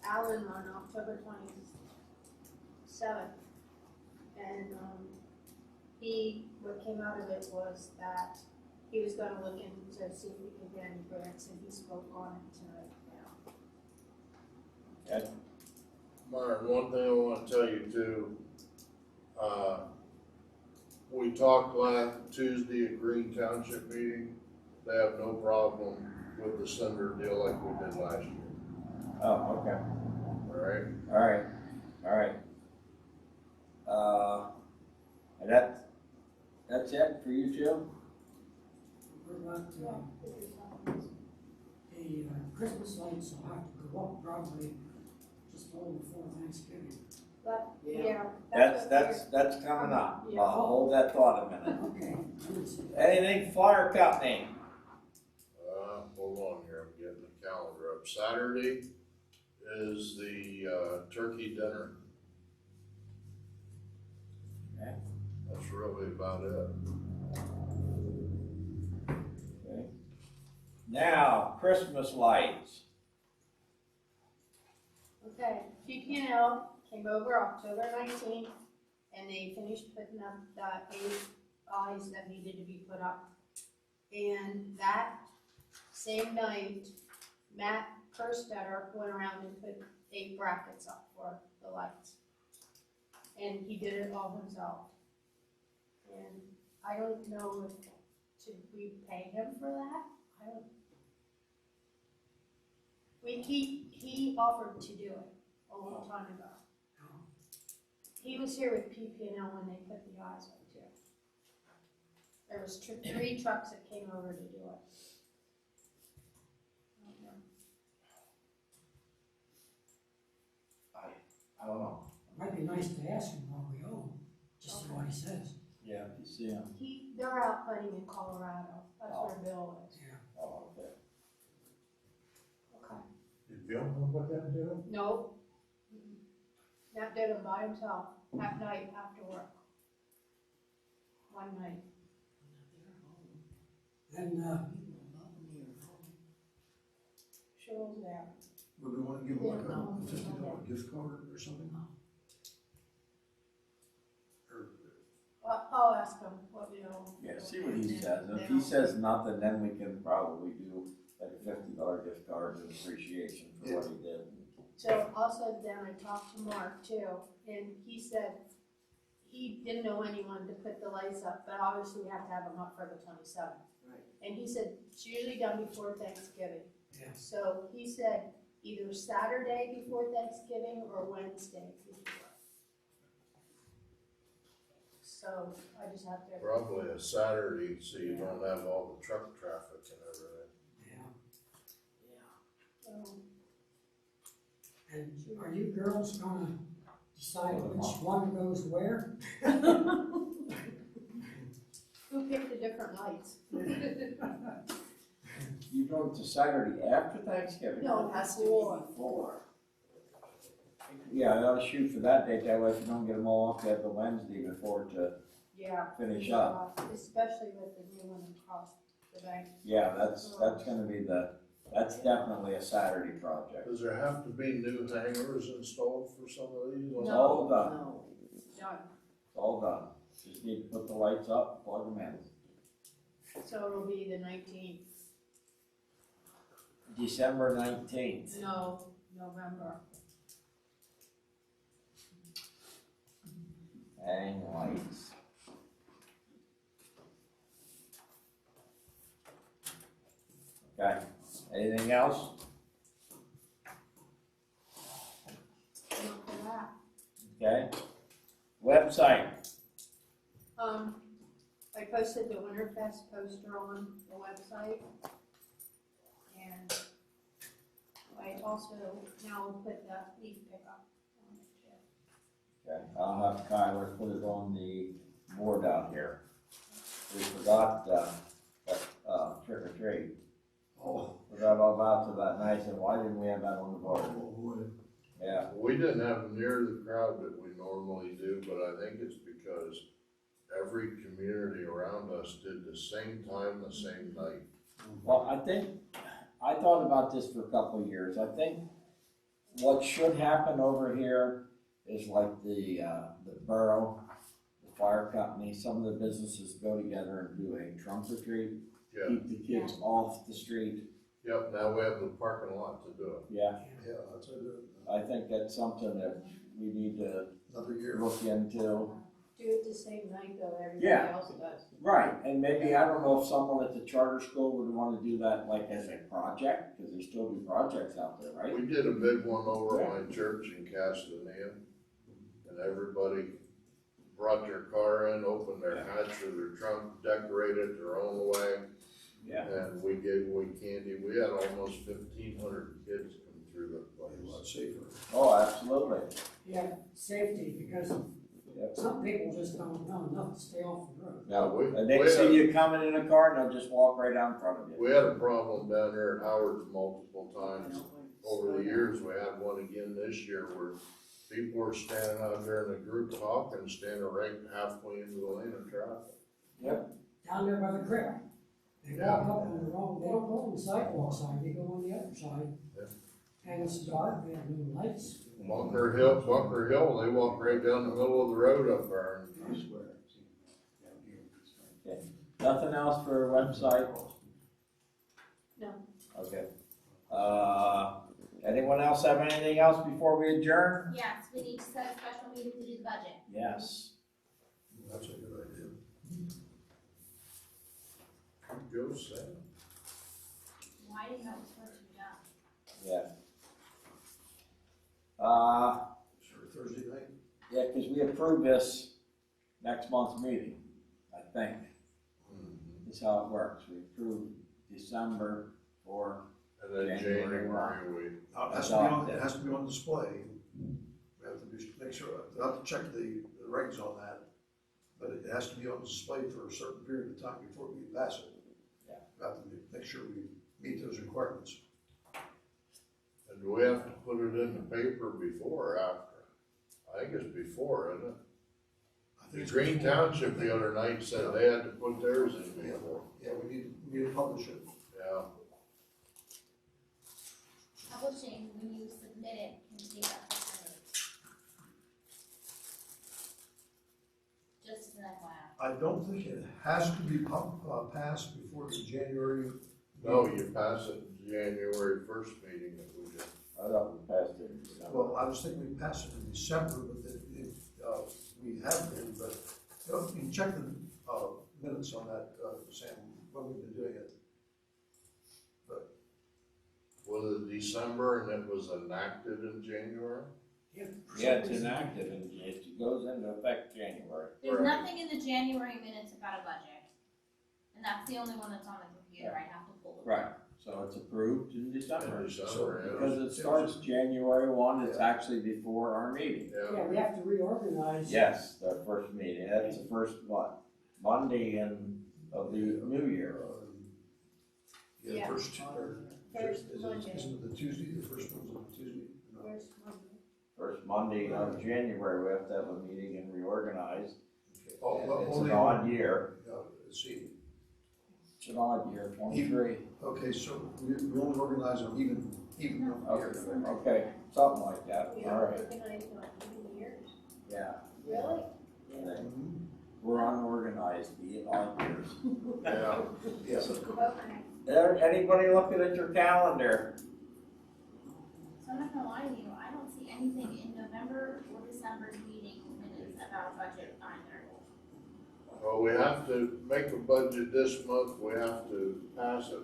[SPEAKER 1] Alan on October 27th. And, what came out of it was that he was gonna look into see if we could get any grants, and he spoke on it tonight,
[SPEAKER 2] Okay.
[SPEAKER 7] Myron, one thing I wanna tell you too, we talked last Tuesday at Green Township meeting, they have no problem with the Cinder deal like we did last year,
[SPEAKER 2] Oh, okay,
[SPEAKER 7] alright?
[SPEAKER 2] alright. And that's it for you two?
[SPEAKER 6] What about, the Christmas lights will have to go up probably just a little before Thanksgiving.
[SPEAKER 1] But,
[SPEAKER 16] Yeah.
[SPEAKER 1] yeah.
[SPEAKER 2] That's coming up.
[SPEAKER 1] Yeah.
[SPEAKER 2] Hold that thought a minute.
[SPEAKER 6] Okay.
[SPEAKER 2] Anything fire company?
[SPEAKER 7] Hold on here, I'm getting the calendar up. Saturday is the, turkey dinner.
[SPEAKER 2] Okay.
[SPEAKER 7] That's really about it.
[SPEAKER 2] Okay. Now, Christmas lights.
[SPEAKER 1] Okay, PPL came over October 19th, and they finished putting up the 8 eyes that needed to be put up. And that same night, Matt Kerstetter went around and put 8 brackets up for the lights. And he did it all himself. And I don't know if, should we pay him for that? I don't. He offered to do it a long time ago. He was here with PP&L when they put the eyes up too. There was 3 trucks that came over to do it.
[SPEAKER 2] I don't know.
[SPEAKER 6] Might be nice to ask him what we owe, just see what he says.
[SPEAKER 2] Yeah, you see him.
[SPEAKER 1] They're out hunting in Colorado. That's where Bill is.
[SPEAKER 2] Oh, okay.
[SPEAKER 1] Okay.
[SPEAKER 17] Did Bill know what that do?
[SPEAKER 1] Nope. Matt did it by himself at night after work. One night.
[SPEAKER 6] And,
[SPEAKER 1] Cheryl's there.
[SPEAKER 5] Would we wanna give him like
[SPEAKER 1] Yeah.
[SPEAKER 5] a $50 gift card or something? Or,
[SPEAKER 1] I'll ask him what we owe.
[SPEAKER 2] Yeah, see what he says. If he says nothing, then we can probably do like a $50 gift card in appreciation for what he did.
[SPEAKER 1] So also then I talked to Mark too, and he said he didn't know anyone to put the lights up, but obviously we have to have them up for the 27th.
[SPEAKER 16] Right.
[SPEAKER 1] And he said it's usually done before Thanksgiving.
[SPEAKER 6] Yeah.
[SPEAKER 1] So he said either Saturday before Thanksgiving or Wednesday before. So I just have to.
[SPEAKER 7] Probably a Saturday, so you don't have all the truck traffic and everything.
[SPEAKER 6] yeah.
[SPEAKER 1] So,
[SPEAKER 6] And are you girls gonna decide which one goes where?
[SPEAKER 1] who picked the different lights?
[SPEAKER 2] You go to Saturday after Thanksgiving?
[SPEAKER 1] No,
[SPEAKER 16] It has to
[SPEAKER 1] before.
[SPEAKER 16] be before.
[SPEAKER 2] Yeah, I ought to shoot for that date, that way if you don't get them all off, you have the Wednesday before to
[SPEAKER 1] Yeah.
[SPEAKER 2] finish up.
[SPEAKER 1] Especially with the new one across the bank.
[SPEAKER 2] Yeah, that's gonna be that's definitely a Saturday project.
[SPEAKER 7] Does there have to be new hangers installed for some of these?
[SPEAKER 2] It's all done,
[SPEAKER 16] No.
[SPEAKER 1] Done.
[SPEAKER 2] it's all done. Just need to put the lights up, plug them in.
[SPEAKER 1] So it'll be the 19th.
[SPEAKER 2] December 19th.
[SPEAKER 1] No, November.
[SPEAKER 2] Hang lights. Okay, anything else? website?
[SPEAKER 1] I posted the Winterfest poster on the website. And I also now will put the leaf pickup on it too.
[SPEAKER 2] Okay, I'll have Tyler put it on the board out here. We forgot, trick or treat.
[SPEAKER 5] Oh.
[SPEAKER 2] Forgot all about to that night, and why didn't we have that on the board?
[SPEAKER 5] boy.
[SPEAKER 2] Yeah,
[SPEAKER 7] We didn't have near the crowd that we normally do, but I think it's because every community around us did the same time, the same night.
[SPEAKER 2] well, I thought about this for a couple of years. I think what should happen over here is like the borough, the fire company, some of the businesses go together and do a trunk or treat.
[SPEAKER 7] Yeah,
[SPEAKER 2] Keep the kids off the street.
[SPEAKER 7] yep, now we have the parking lot to do it.
[SPEAKER 2] Yeah,
[SPEAKER 5] Yeah, that's a good,
[SPEAKER 2] I think that's something that we need to
[SPEAKER 5] another year.
[SPEAKER 2] look into.
[SPEAKER 1] Do it the same night though everybody
[SPEAKER 2] Yeah.
[SPEAKER 1] else does.
[SPEAKER 2] Right, and maybe, I don't know if someone at the charter school would wanna do that like as a project, cause there still do projects out there, right?
[SPEAKER 7] We did a big one over at my church in Castanea, and everybody brought their car in, opened their hatch or their trunk, decorated their own way,
[SPEAKER 2] Yeah.
[SPEAKER 7] and we gave away candy. We had almost 1,500 kids come through the
[SPEAKER 5] A
[SPEAKER 7] place.
[SPEAKER 5] lot safer.
[SPEAKER 2] Oh, absolutely.
[SPEAKER 6] Yeah, safety, because
[SPEAKER 2] Yep.
[SPEAKER 6] some people just don't know enough to stay off the road.
[SPEAKER 2] Now,
[SPEAKER 7] we-
[SPEAKER 2] and they
[SPEAKER 7] we
[SPEAKER 2] see
[SPEAKER 7] had-
[SPEAKER 2] you coming in a car and they'll just walk right out in front of you.
[SPEAKER 7] We had a problem down there at Howard's multiple times. Over the years, we had one again this year where people were standing out there in a group talking, standing right halfway into the lane of traffic.
[SPEAKER 6] Down there by the creek. They
[SPEAKER 7] Yeah.
[SPEAKER 6] walk up on the wrong, they don't go on the sidewalk side, they go on the other side.
[SPEAKER 7] Yeah.
[SPEAKER 6] And it's dark, they have no lights.
[SPEAKER 7] Bunker Hill, they walk right down the middle of the road up there.
[SPEAKER 17] I swear.
[SPEAKER 2] Nothing else for website?
[SPEAKER 1] No.
[SPEAKER 2] Okay. Anyone else have anything else before we adjourn?
[SPEAKER 9] Yes, we need to set a special meeting to do the budget.
[SPEAKER 2] Yes.
[SPEAKER 5] That's a good idea.
[SPEAKER 7] Go Sam.
[SPEAKER 9] Why didn't that was supposed to be done?
[SPEAKER 2] Yeah.
[SPEAKER 5] Sure, Thursday night?
[SPEAKER 2] Yeah, cause we approved this next month's meeting, I think. Is how it works. We approved December for,
[SPEAKER 7] And then
[SPEAKER 2] January
[SPEAKER 7] January,
[SPEAKER 5] Now, it has to be on display. We have to make sure, I have to check the regs on that, but it has to be on display for a certain period of time before we pass it.
[SPEAKER 2] Yeah.
[SPEAKER 5] We have to make sure we meet those requirements.
[SPEAKER 7] and do we have to put it in the paper before or after? I think it's before, isn't it?
[SPEAKER 5] I think it's
[SPEAKER 7] Green
[SPEAKER 5] before.
[SPEAKER 7] Township the other night said they had to put theirs in before.
[SPEAKER 5] Yeah, we need to publish it.
[SPEAKER 7] Yeah,
[SPEAKER 9] Publishing, when you submit it, can take up to 10 days. Just an FYI.
[SPEAKER 5] I don't think it has to be passed before the January.
[SPEAKER 7] no, you pass it January 1st meeting that we did.
[SPEAKER 2] I thought we passed it in December.
[SPEAKER 5] Well, I was thinking we passed it in December, but we have been, but, you can check the, minutes on that, Sam, when we've been doing it.
[SPEAKER 7] Was it December and it was enacted in January?
[SPEAKER 2] Yeah, it's enacted and it goes into effect January.
[SPEAKER 9] There's
[SPEAKER 7] Right.
[SPEAKER 9] nothing in the January minutes about a budget. And that's the only one that's on the computer, I have to pull it.
[SPEAKER 2] Right, so it's approved in December.
[SPEAKER 7] In December, yeah.
[SPEAKER 2] Because it starts January 1, it's actually before our meeting.
[SPEAKER 6] Yeah, we have to reorganize.
[SPEAKER 2] Yes, the first meeting, that's the first, what, Monday of the new year.
[SPEAKER 5] Yeah,
[SPEAKER 1] Yeah.
[SPEAKER 5] first,
[SPEAKER 1] First
[SPEAKER 5] isn't
[SPEAKER 1] Monday.
[SPEAKER 5] it the Tuesday, the first one's on Tuesday? No.
[SPEAKER 1] First Monday.
[SPEAKER 2] First Monday of January, we have to have a meeting and reorganize.
[SPEAKER 5] Okay. Oh,
[SPEAKER 2] And
[SPEAKER 5] well,
[SPEAKER 2] it's
[SPEAKER 5] only-
[SPEAKER 2] an odd year,
[SPEAKER 5] Let's see,
[SPEAKER 2] it's an odd year, 23.
[SPEAKER 5] okay, so we only organize on even number year.
[SPEAKER 2] Okay, something like that,
[SPEAKER 1] We
[SPEAKER 2] all
[SPEAKER 1] don't
[SPEAKER 2] right,
[SPEAKER 1] organize on even years.
[SPEAKER 2] yeah.
[SPEAKER 1] Really?
[SPEAKER 2] We're unorganized, the odd years.
[SPEAKER 7] Yeah.
[SPEAKER 5] Yes.
[SPEAKER 1] Okay.
[SPEAKER 2] Anybody looking at your calendar?
[SPEAKER 9] So I'm not gonna lie to you, I don't see anything in November or December's meeting minutes about a budget either.
[SPEAKER 7] Well, we have to make a budget this month, we have to pass it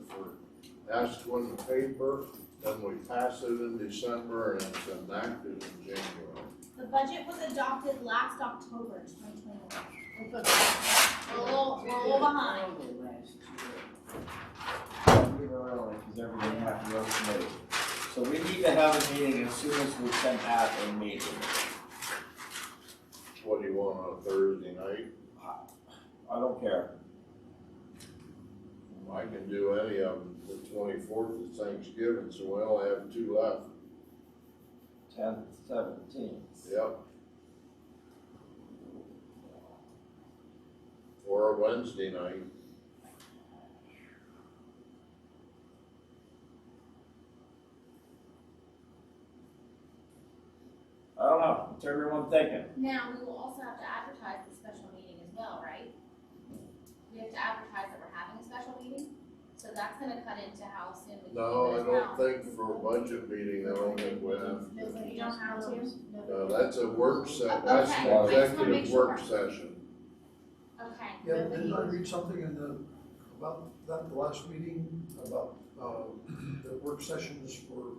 [SPEAKER 7] it has to go in the paper, then we pass it in December and it's enacted in January.
[SPEAKER 9] The budget was adopted last October, 2021. We're a little behind.
[SPEAKER 2] We were early, because everything had to go smooth. So we need to have a meeting as soon as we can have a meeting.
[SPEAKER 7] What do you want on a Thursday night?
[SPEAKER 2] I don't care.
[SPEAKER 7] I can do any of them. The 24th is Thanksgiving, so we only have 2 left.
[SPEAKER 2] 10th, 17th.
[SPEAKER 7] Yep. Or a Wednesday night.
[SPEAKER 2] I don't know, what's everyone thinking?
[SPEAKER 9] Now, we will also have to advertise the special meeting as well, right? We have to advertise that we're having a special meeting, so that's gonna cut into how soon we can do
[SPEAKER 7] No,
[SPEAKER 9] it
[SPEAKER 7] I
[SPEAKER 9] as well.
[SPEAKER 7] don't think for a budget meeting, I don't think we have.
[SPEAKER 9] You don't have to?
[SPEAKER 7] No, that's a work
[SPEAKER 9] Okay,
[SPEAKER 7] that's
[SPEAKER 9] I
[SPEAKER 7] an
[SPEAKER 9] just wanna make
[SPEAKER 7] executive work
[SPEAKER 9] sure.
[SPEAKER 7] session.
[SPEAKER 9] Okay.
[SPEAKER 5] Yeah,
[SPEAKER 9] nobody
[SPEAKER 5] didn't I
[SPEAKER 9] was-
[SPEAKER 5] read something in about that, the last meeting, about, the work sessions for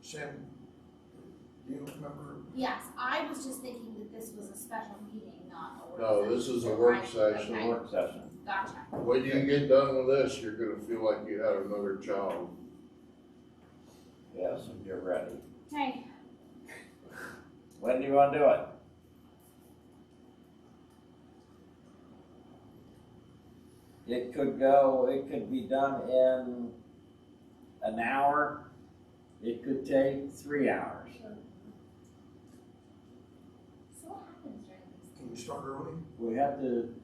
[SPEAKER 5] Sam? Do you remember?
[SPEAKER 9] Yes, I was just thinking that this was a special meeting, not a work
[SPEAKER 7] No,
[SPEAKER 9] session.
[SPEAKER 7] this is a
[SPEAKER 9] So
[SPEAKER 7] work
[SPEAKER 9] I-
[SPEAKER 7] session.
[SPEAKER 9] okay,
[SPEAKER 2] Work session.
[SPEAKER 9] Gotcha.
[SPEAKER 7] When you get done with this, you're gonna feel like you had another child.
[SPEAKER 2] Yes, and you're ready.
[SPEAKER 9] Okay,
[SPEAKER 2] When do you want to do it? It could be done in an hour. It could take 3 hours.
[SPEAKER 9] so what happens during these?
[SPEAKER 5] Can you start early?
[SPEAKER 2] We have to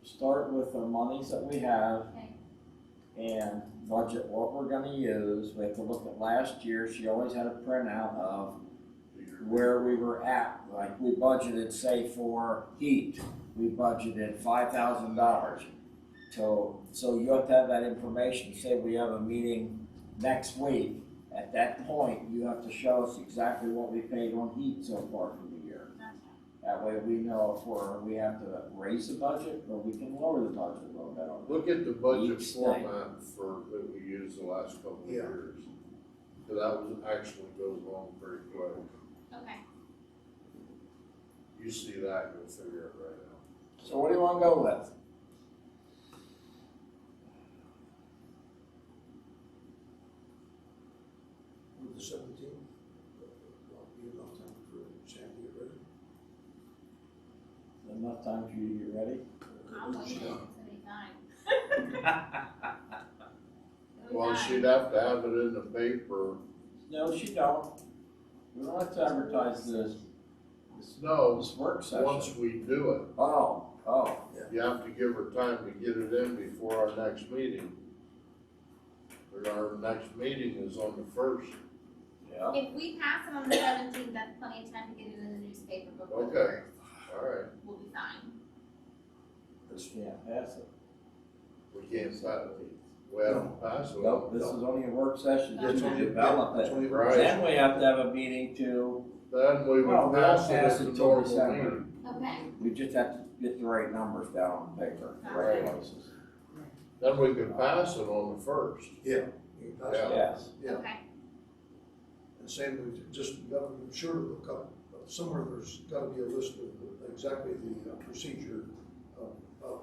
[SPEAKER 2] start with the monies that we have
[SPEAKER 9] Okay.
[SPEAKER 2] and budget what we're gonna use. We have to look at last year. She always had a printout of where we were at. Like we budgeted, say for heat, we budgeted $5,000. So you have to have that information. Say we have a meeting next week. At that point, you have to show us exactly what we paid on heat so far for the year.
[SPEAKER 9] Gotcha.
[SPEAKER 2] That way we know if we have to raise the budget or we can lower the budget a little bit on it.
[SPEAKER 7] Look at the budget
[SPEAKER 2] Each thing.
[SPEAKER 7] format that we used the last couple of
[SPEAKER 5] Yeah.
[SPEAKER 7] years. So that was, actually goes along pretty quick.
[SPEAKER 9] Okay.
[SPEAKER 7] You see that, you'll figure it right out.
[SPEAKER 2] So what do you want to go with?
[SPEAKER 5] With the 17th? Will be enough time for Sam to get ready?
[SPEAKER 2] Enough time for you to get ready?
[SPEAKER 9] I'm waiting, it's gonna be fine.
[SPEAKER 7] Well, she'd have to have it in the paper.
[SPEAKER 2] No, she don't. We don't have to advertise this
[SPEAKER 7] No,
[SPEAKER 2] work session.
[SPEAKER 7] once we do it,
[SPEAKER 2] Oh.
[SPEAKER 7] you have to give her time to get it in before our next meeting. But our next meeting is on the 1st.
[SPEAKER 2] Yeah.
[SPEAKER 9] If we pass it on the 17th, that's plenty of time to get it in the newspaper before the
[SPEAKER 7] Okay.
[SPEAKER 9] 1st.
[SPEAKER 7] All right,
[SPEAKER 9] We'll be fine.
[SPEAKER 2] Just can't pass it.
[SPEAKER 7] we can't pass it. We haven't passed it.
[SPEAKER 2] Nope, this is only a work session
[SPEAKER 9] That's
[SPEAKER 2] to
[SPEAKER 9] right.
[SPEAKER 2] develop it.
[SPEAKER 7] Right.
[SPEAKER 2] Then we have to have a meeting to,
[SPEAKER 7] Then we
[SPEAKER 2] Well,
[SPEAKER 7] would
[SPEAKER 2] we
[SPEAKER 7] pass
[SPEAKER 2] won't
[SPEAKER 7] it
[SPEAKER 2] pass
[SPEAKER 7] at
[SPEAKER 2] it
[SPEAKER 7] the
[SPEAKER 2] till
[SPEAKER 7] normal
[SPEAKER 2] December.
[SPEAKER 7] meeting.
[SPEAKER 9] Okay.
[SPEAKER 2] we just have to get the right numbers down on paper, the right
[SPEAKER 7] Right.
[SPEAKER 2] places.
[SPEAKER 7] Then we could pass it on the 1st.
[SPEAKER 5] Yeah. You can pass it.
[SPEAKER 2] Yes.
[SPEAKER 5] Yeah.
[SPEAKER 9] Okay.
[SPEAKER 5] And Sam, we just got to be sure to look up, somewhere there's got to be a list of exactly the procedure of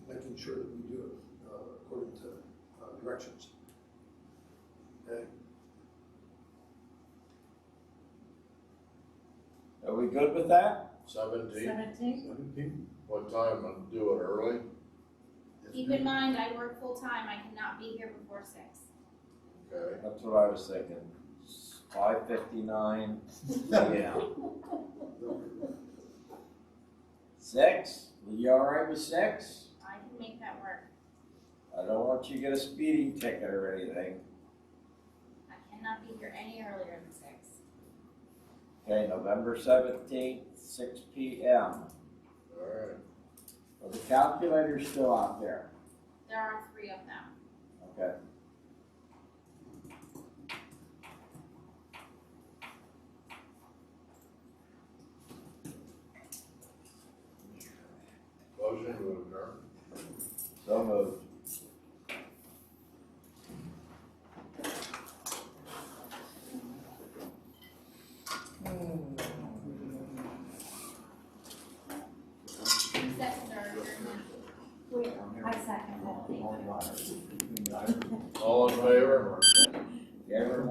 [SPEAKER 5] making sure that we do it according to directions. Okay?
[SPEAKER 2] Are we good with that?
[SPEAKER 7] 17th,
[SPEAKER 8] 17?
[SPEAKER 7] what time? I'll do it early?
[SPEAKER 9] Keep in mind, I work full-time, I cannot be here before 6.
[SPEAKER 7] Okay.
[SPEAKER 2] That's what I was thinking. 5:59. Yeah. 6? You all right with 6?
[SPEAKER 9] I can make that work.
[SPEAKER 2] I don't want you to get a speeding ticket or anything.
[SPEAKER 9] I cannot be here any earlier than 6.
[SPEAKER 2] Okay, November 17th, 6 p.m.
[SPEAKER 7] All right.
[SPEAKER 2] Are the calculators still out there?
[SPEAKER 9] There are 3 of them.
[SPEAKER 2] Okay.
[SPEAKER 7] Motion to adjourn.
[SPEAKER 2] So moved.
[SPEAKER 9] second our adjournment?
[SPEAKER 8] I second that.
[SPEAKER 7] All in favor?
[SPEAKER 2] Everyone